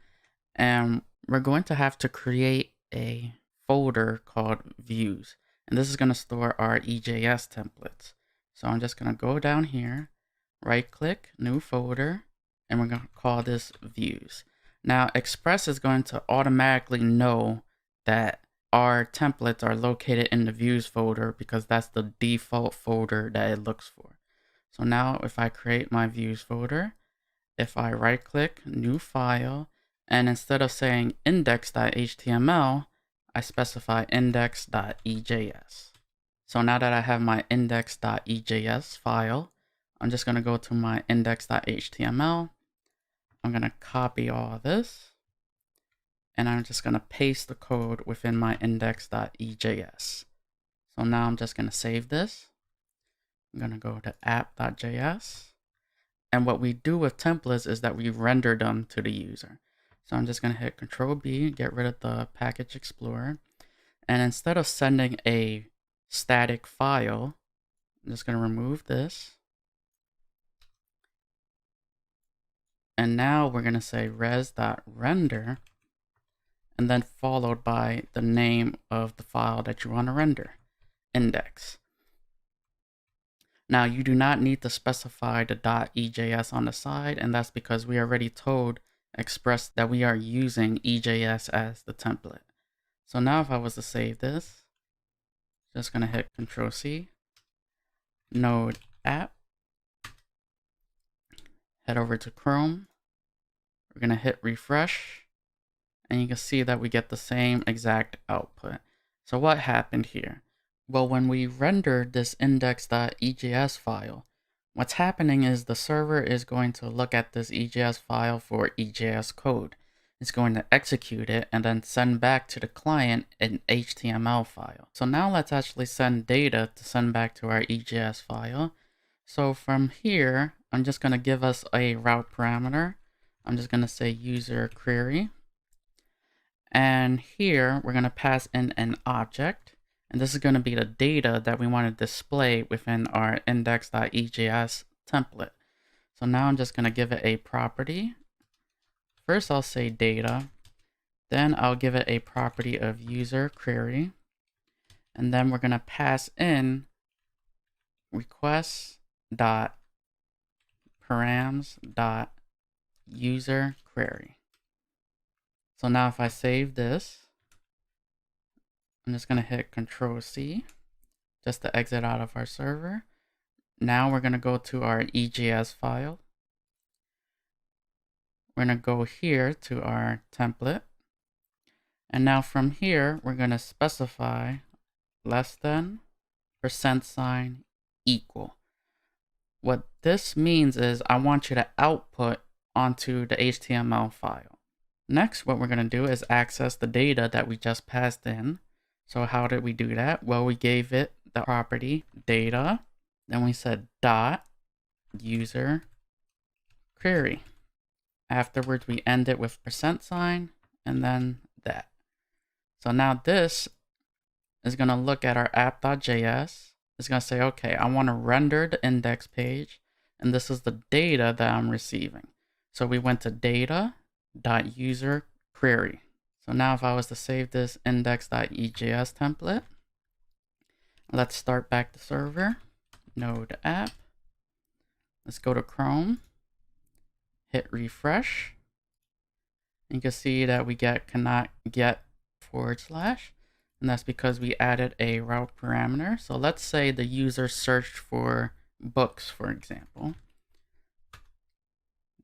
and we're going to have to create a folder called views. And this is going to store our EJS templates. So I'm just going to go down here, right click, new folder, and we're going to call this views. Now Express is going to automatically know that our templates are located in the views folder because that's the default folder that it looks for. So now if I create my views folder, if I right click, new file, and instead of saying index.html, I specify index.ejs. So now that I have my index.ejs file, I'm just going to go to my index.html. I'm going to copy all of this, and I'm just going to paste the code within my index.ejs. So now I'm just going to save this. I'm going to go to app.js. And what we do with templates is that we render them to the user. So I'm just going to hit Control B, get rid of the package explorer. And instead of sending a static file, I'm just going to remove this. And now we're going to say res.render, and then followed by the name of the file that you want to render, index. Now you do not need to specify the .ejs on the side, and that's because we already told Express that we are using EJS as the template. So now if I was to save this, just going to hit Control C, Node app, head over to Chrome. We're going to hit refresh, and you can see that we get the same exact output. So what happened here? Well, when we rendered this index.ejs file, what's happening is the server is going to look at this EJS file for EJS code. It's going to execute it and then send back to the client an HTML file. So now let's actually send data to send back to our EJS file. So from here, I'm just going to give us a route parameter. I'm just going to say user query. And here we're going to pass in an object. And this is going to be the data that we want to display within our index.ejs template. So now I'm just going to give it a property. First, I'll say data. Then I'll give it a property of user query. And then we're going to pass in request.params.user query. So now if I save this, I'm just going to hit Control C just to exit out of our server. Now we're going to go to our EJS file. We're going to go here to our template. And now from here, we're going to specify less than %, equal. What this means is I want you to output onto the HTML file. Next, what we're going to do is access the data that we just passed in. So how did we do that? Well, we gave it the property data, then we said dot user query. Afterwards, we end it with %, and then that. So now this is going to look at our app.js. It's going to say, okay, I want to render the index page, and this is the data that I'm receiving. So we went to data.user query. So now if I was to save this index.ejs template, let's start back the server, node app. Let's go to Chrome, hit refresh. You can see that we cannot get /, and that's because we added a route parameter. So let's say the user searched for books, for example.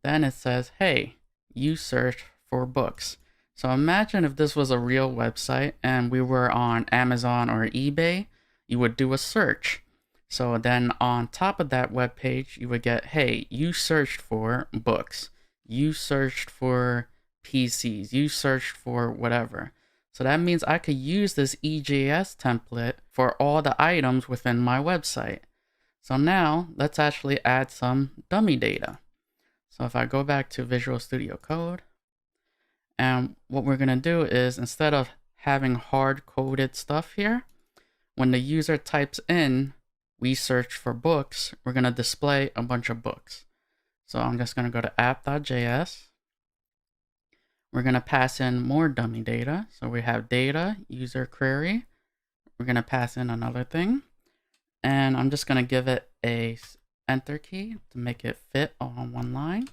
Then it says, hey, you searched for books. So imagine if this was a real website and we were on Amazon or eBay, you would do a search. So then on top of that web page, you would get, hey, you searched for books. You searched for PCs. You searched for whatever. So that means I could use this EJS template for all the items within my website. So now let's actually add some dummy data. So if I go back to Visual Studio Code, and what we're going to do is instead of having hard-coded stuff here, when the user types in, we search for books, we're going to display a bunch of books. So I'm just going to go to app.js. We're going to pass in more dummy data. So we have data, user query. We're going to pass in another thing. And I'm just going to give it a enter key to make it fit all on one line.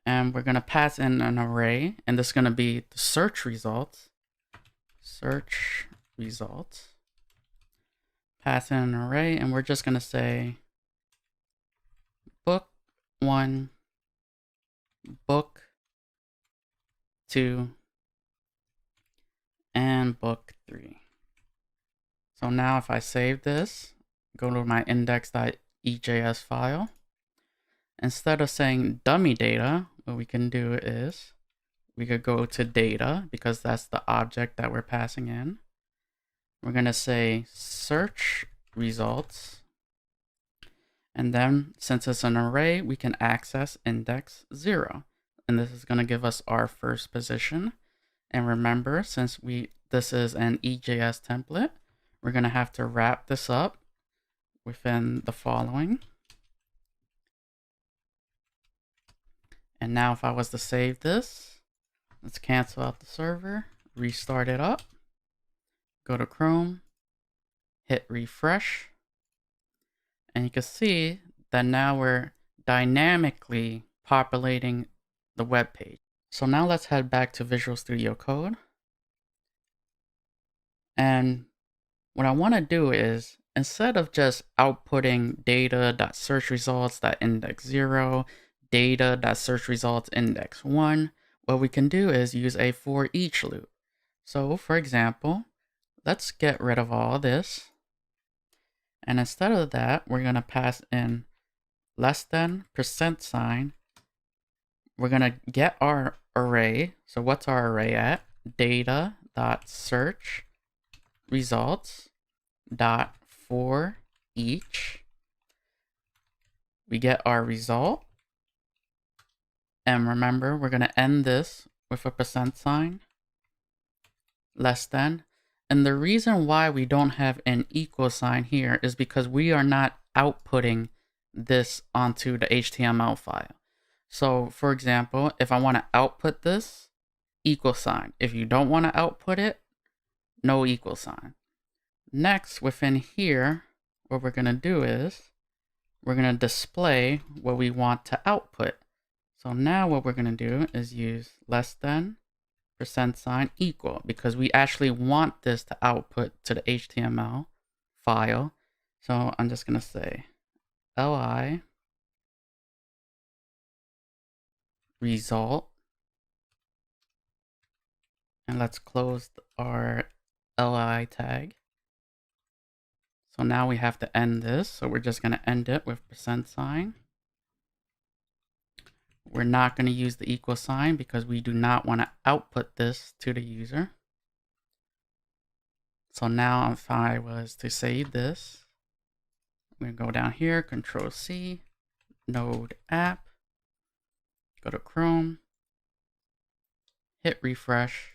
And we're going to pass in an array, and this is going to be the search results. Search results. Pass in an array, and we're just going to say book 1, book 2, and book 3. So now if I save this, go to my index.ejs node.ejs file. Instead of saying dummy data, what we can do is we could go to data because that's the object that we're passing in. We're going to say search results. And then since it's an array, we can access index 0. And this is going to give us our first position. And remember, since this is an EJS template, we're going to have to wrap this up within the following. And now if I was to save this, let's cancel out the server, restart it up, go to Chrome, hit refresh, and you can see that now we're dynamically populating the web page. So now let's head back to Visual Studio Code. And what I want to do is, instead of just outputting data.searchResults.index0, data.searchResults.index1, what we can do is use a for each loop. So for example, let's get rid of all this. And instead of that, we're going to pass in less than %. We're going to get our array. So what's our array at? Data.searchResults.for each. We get our result. And remember, we're going to end this with a %, less than. And the reason why we don't have an equal sign here is because we are not outputting this onto the HTML file. So for example, if I want to output this, equal sign. If you don't want to output it, no equal sign. Next, within here, what we're going to do is we're going to display what we want to output. So now what we're going to do is use less than %, equal, because we actually want this to output to the HTML file. So I'm just going to say li result, and let's close our li tag. So now we have to end this. So we're just going to end it with %. We're not going to use the equal sign because we do not want to output this to the user. So now if I was to save this, I'm going to go down here, Control C, Node app, go to Chrome, hit refresh,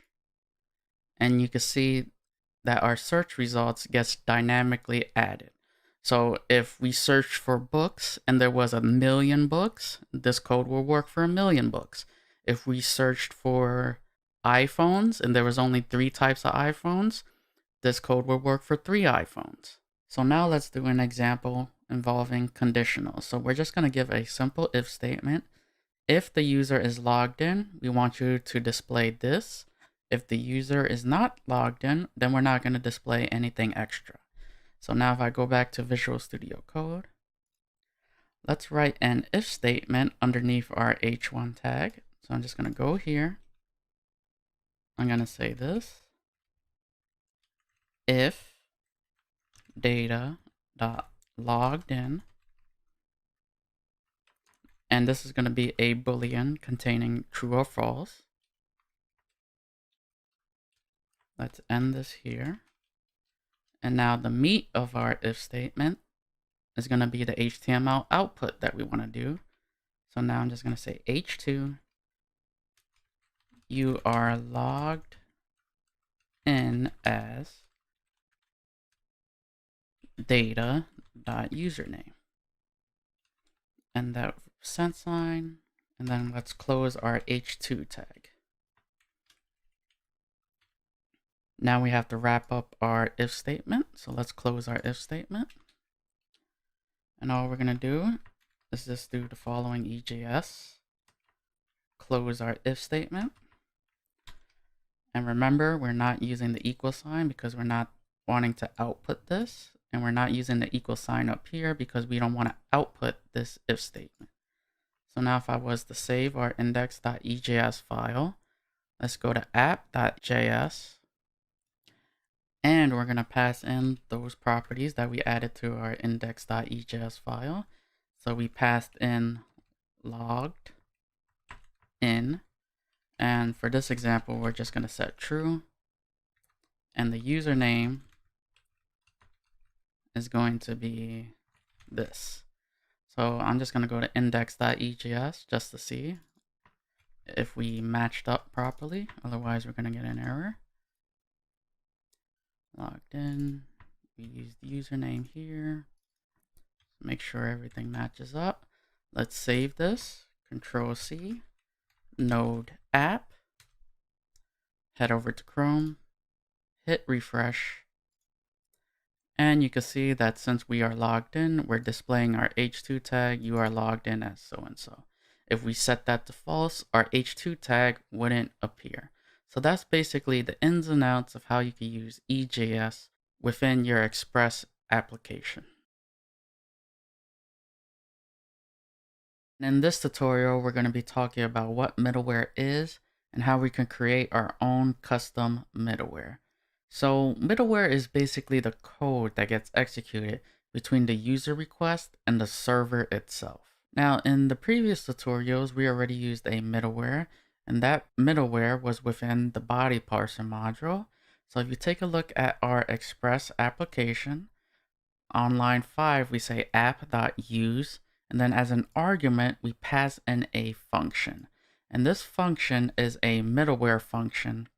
and you can see that our search results gets dynamically added. So if we search for books and there was 1 million books, this code will work for 1 million books. If we searched for iPhones and there was only 3 types of iPhones, this code will work for 3 iPhones. So now let's do an example involving conditionals. So we're just going to give a simple if statement. If the user is logged in, we want you to display this. If the user is not logged in, then we're not going to display anything extra. So now if I go back to Visual Studio Code, let's write an if statement underneath our h1 tag. So I'm just going to go here. I'm going to say this. If data.loggedIn, and this is going to be a Boolean containing true or false. Let's end this here. And now the meat of our if statement is going to be the HTML output that we want to do. So now I'm just going to say h2, you are logged in as data.username. And that %, and then let's close our h2 tag. Now we have to wrap up our if statement. So let's close our if statement. And all we're going to do is just do the following EJS. Close our if statement. And remember, we're not using the equal sign because we're not wanting to output this. And we're not using the equal sign up here because we don't want to output this if statement. So now if I was to save our index.ejs file, let's go to app.js. And we're going to pass in those properties that we added to our index.ejs file. So we passed in logged in. And for this example, we're just going to set true. And the username is going to be this. So I'm just going to go to index.ejs just to see if we matched up properly. Otherwise, we're going to get an error. Logged in. We use the username here. Make sure everything matches up. Let's save this. Control C. Node app. Head over to Chrome. Hit refresh. And you can see that since we are logged in, we're displaying our h2 tag. You are logged in as so-and-so. If we set that to false, our h2 tag wouldn't appear. So that's basically the ins and outs of how you can use EJS within your Express application. In this tutorial, we're going to be talking about what middleware is and how we can create our own custom middleware. So middleware is basically the code that gets executed between the user request and the server itself. Now, in the previous tutorials, we already used a middleware, and that middleware was within the body parser module. So if you take a look at our Express application, on line 5, we say app.use, and then as an argument, we pass in a function. And this function is a middleware function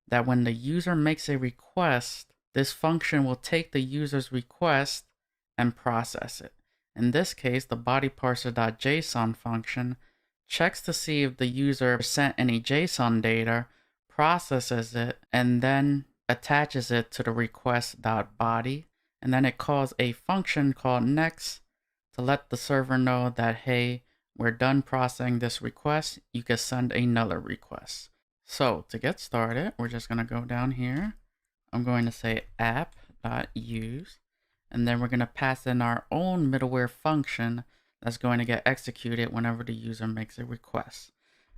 that when the user makes a request, this function will take the user's request and process it. In this case, the bodyparser.json function checks to see if the user sent any JSON data, processes it, and then attaches it to the request.body. And then it calls a function called next to let the server know that, hey, we're done processing this request. You can send another request. So to get started, we're just going to go down here. I'm going to say app.use, and then we're going to pass in our own middleware function that's going to get executed whenever the user makes a request.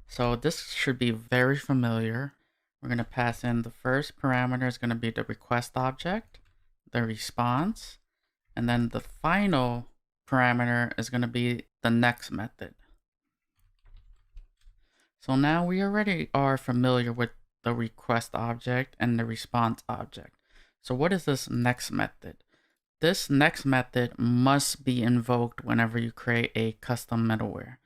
So this should be very familiar. We're going to pass in the first parameter is going to be the request object, the response, and then the final parameter is going to be the next method. So now we already are familiar with the request object and the response object. So what is this next method? This next method must be invoked whenever you create a custom middleware.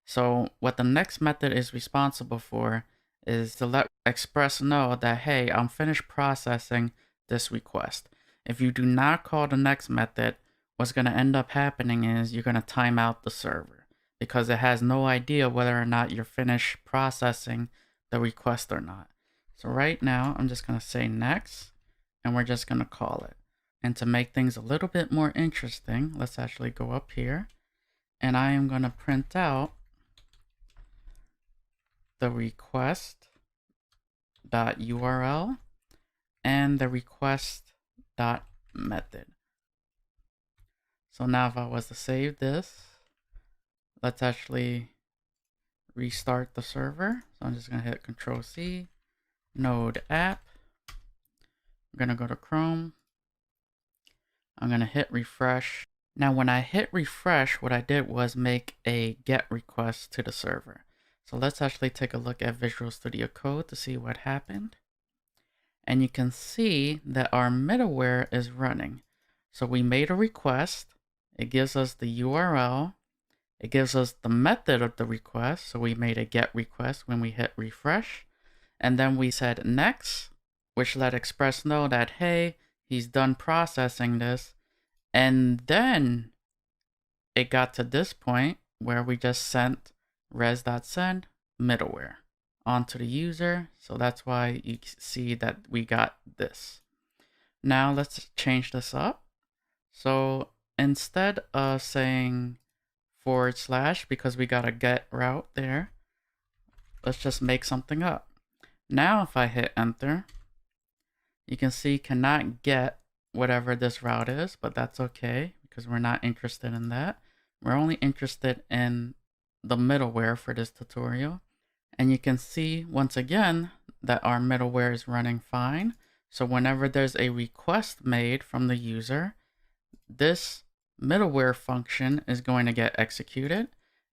So what the next method is responsible for is to let Express know that, hey, I'm finished processing this request. If you do not call the next method, what's going to end up happening is you're going to time out the server, because it has no idea whether or not you're finished processing the request or not. So right now, I'm just going to say next, and we're just going to call it. And to make things a little bit more interesting, let's actually go up here, and I am going to print out the request.url and the request.method. So now if I was to save this, let's actually restart the server. So I'm just going to hit Control C, Node app. I'm going to go to Chrome. I'm going to hit refresh. Now, when I hit refresh, what I did was make a GET request to the server. So let's actually take a look at Visual Studio Code to see what happened. And you can see that our middleware is running. So we made a request. It gives us the URL. It gives us the method of the request. So we made a GET request when we hit refresh. And then we said next, which let Express know that, hey, he's done processing this. And then it got to this point where we just sent res.send middleware onto the user. So that's why you see that we got this. Now let's change this up. So instead of saying / because we got a get route there, let's just make something up. Now if I hit enter, you can see cannot get whatever this route is, but that's okay because we're not interested in that. We're only interested in the middleware for this tutorial. And you can see once again that our middleware is running fine. So whenever there's a request made from the user, this middleware function is going to get executed.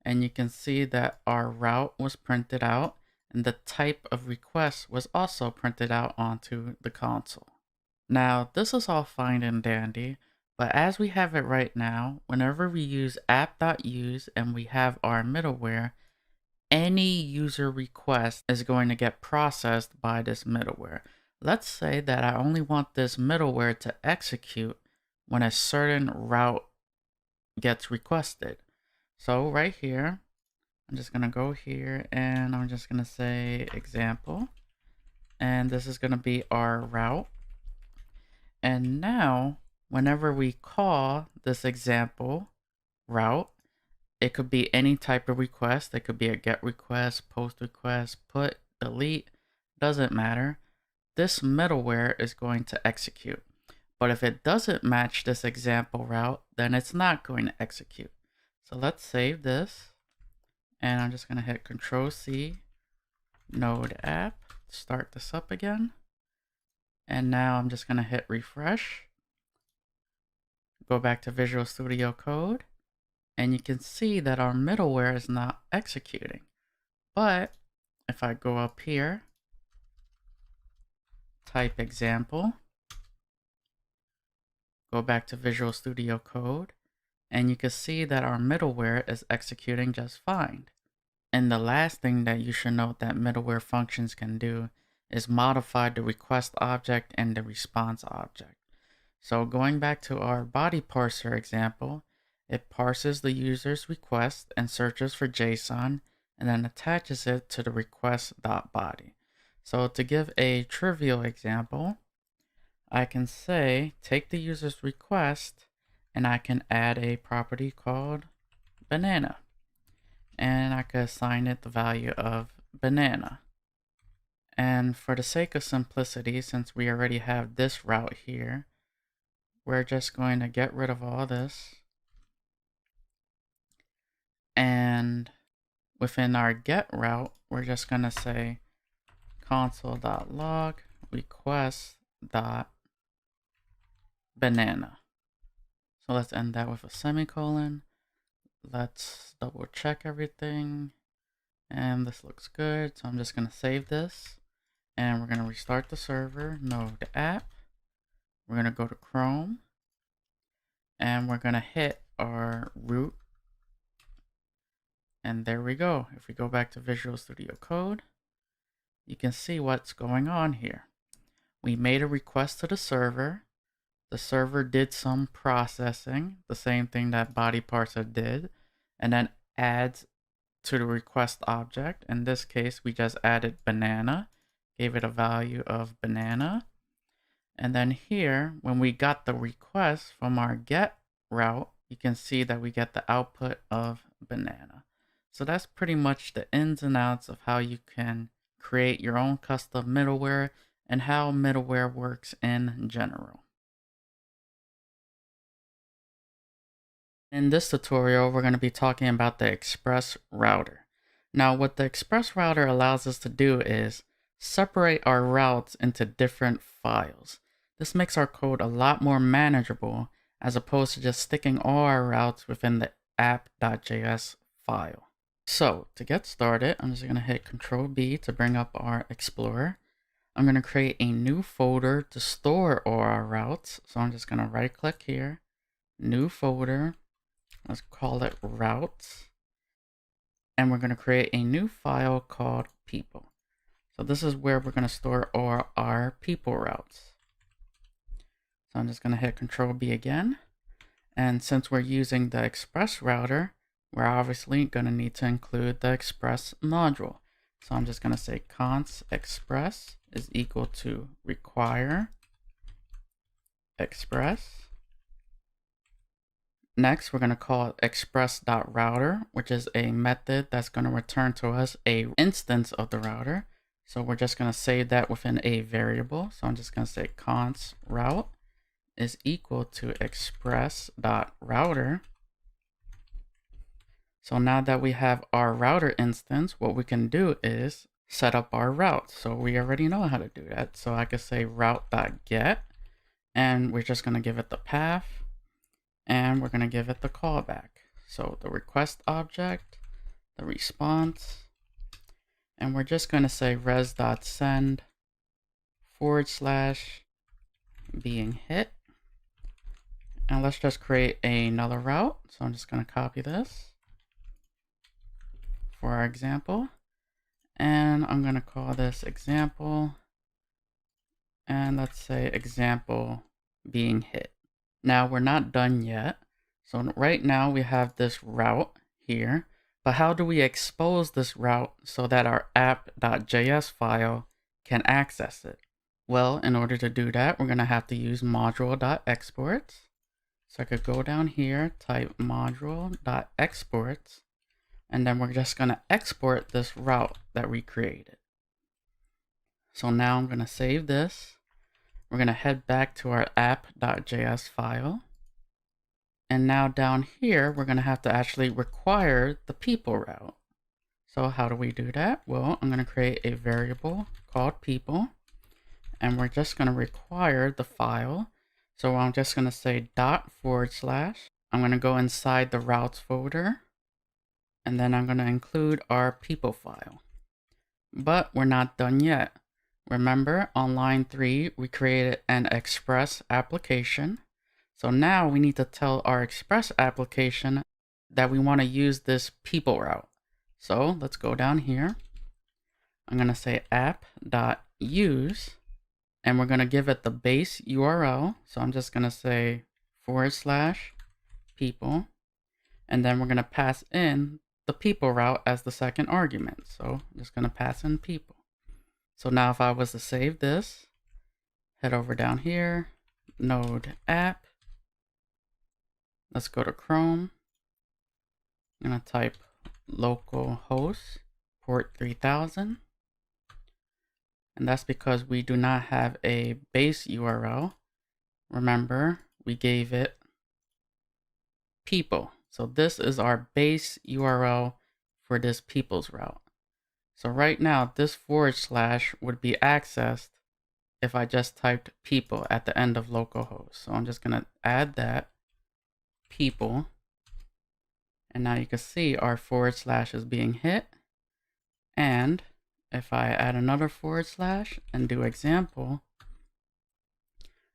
And you can see that our route was printed out and the type of request was also printed out onto the console. Now, this is all fine and dandy, but as we have it right now, whenever we use app.use and we have our middleware, any user request is going to get processed by this middleware. Let's say that I only want this middleware to execute when a certain route gets requested. So right here, I'm just going to go here and I'm just going to say example. And this is going to be our route. And now, whenever we call this example route, it could be any type of request. It could be a get request, post request, put, delete, doesn't matter. This middleware is going to execute. But if it doesn't match this example route, then it's not going to execute. So let's save this. And I'm just going to hit Control-C, Node app, start this up again. And now I'm just going to hit refresh. Go back to Visual Studio Code. And you can see that our middleware is not executing. But if I go up here, type example, go back to Visual Studio Code, and you can see that our middleware is executing just fine. And the last thing that you should note that middleware functions can do is modify the request object and the response object. So going back to our body parser example, it parses the user's request and searches for JSON and then attaches it to the request.body. So to give a trivial example, I can say take the user's request and I can add a property called banana. And I could assign it the value of banana. And for the sake of simplicity, since we already have this route here, we're just going to get rid of all this. And within our get route, we're just going to say console.log request.banana. So let's end that with a semicolon. Let's double check everything. And this looks good. So I'm just going to save this. And we're going to restart the server, Node app. We're going to go to Chrome. And we're going to hit our root. And there we go. If we go back to Visual Studio Code, you can see what's going on here. We made a request to the server. The server did some processing, the same thing that body parser did, and then adds to the request object. In this case, we just added banana, gave it a value of banana. And then here, when we got the request from our get route, you can see that we get the output of banana. So that's pretty much the ins and outs of how you can create your own custom middleware and how middleware works in general. In this tutorial, we're going to be talking about the Express router. Now, what the Express router allows us to do is separate our routes into different files. This makes our code a lot more manageable as opposed to just sticking all our routes within the app.js file. So to get started, I'm just going to hit Control-B to bring up our Explorer. I'm going to create a new folder to store all our routes. So I'm just going to right click here, new folder. Let's call it routes. And we're going to create a new file called people. So this is where we're going to store all our people routes. So I'm just going to hit Control-B again. And since we're using the Express router, we're obviously going to need to include the Express module. So I'm just going to say const express is equal to require express. Next, we're going to call it express.router, which is a method that's going to return to us an instance of the router. So we're just going to save that within a variable. So I'm just going to say const route is equal to express.router. So now that we have our router instance, what we can do is set up our route. So we already know how to do that. So I could say route.get, and we're just going to give it the path, and we're going to give it the callback. So the request object, the response, and we're just going to say res.send / being hit. And let's just create another route. So I'm just going to copy this for our example. And I'm going to call this example. And let's say example being hit. Now we're not done yet. So right now we have this route here. But how do we expose this route so that our app.js file can access it? Well, in order to do that, we're going to have to use module.exports. So I could go down here, type module.exports, and then we're just going to export this route that we created. So now I'm going to save this. We're going to head back to our app.js file. And now down here, we're going to have to actually require the people route. So how do we do that? Well, I'm going to create a variable called people, and we're just going to require the file. So I'm just going to say .. I'm going to go inside the routes folder, and then I'm going to include our people file. But we're not done yet. Remember, on line 3, we created an Express application. So now we need to tell our Express application that we want to use this people route. So let's go down here. I'm going to say app.use. And we're going to give it the base URL. So I'm just going to say / people. And then we're going to pass in the people route as the second argument. So I'm just going to pass in people. So now if I was to save this, head over down here, Node app. Let's go to Chrome. I'm going to type localhost port 3000. And that's because we do not have a base URL. Remember, we gave it people. So this is our base URL for this people's route. So right now, this / would be accessed if I just typed people at the end of localhost. So I'm just going to add that people. And now you can see our / is being hit. And if I add another / and do example,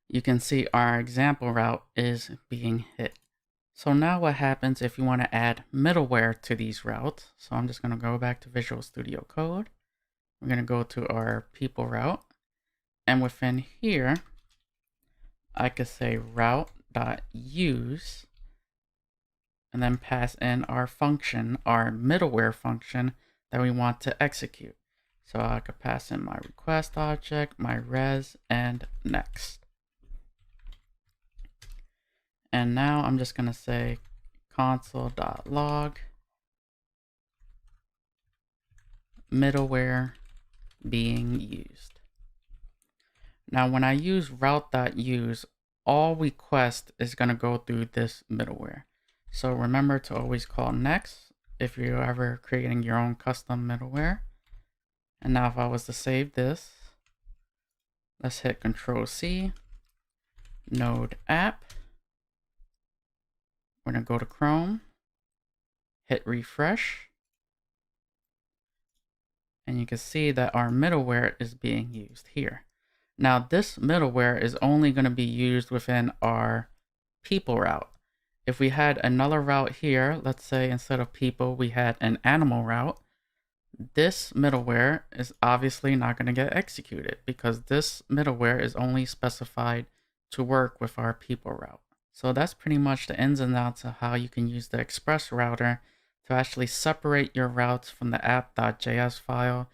you can see our example route is being hit. So now what happens if you want to add middleware to these routes? So I'm just going to go back to Visual Studio Code. We're going to go to our people route. And within here, I could say route.use and then pass in our function, our middleware function that we want to execute. So I could pass in my request object, my res, and next. And now I'm just going to say console.log middleware being used. Now when I use route.use, all request is going to go through this middleware. So remember to always call next if you're ever creating your own custom middleware. And now if I was to save this, let's hit Control-C, Node app. We're going to go to Chrome, hit refresh, and you can see that our middleware is being used here. Now this middleware is only going to be used within our people route. If we had another route here, let's say instead of people, we had an animal route, this middleware is obviously not going to get executed because this middleware is only specified to work with our people route. So that's pretty much the ins and outs of how you can use the Express router to actually separate your routes from the app.js file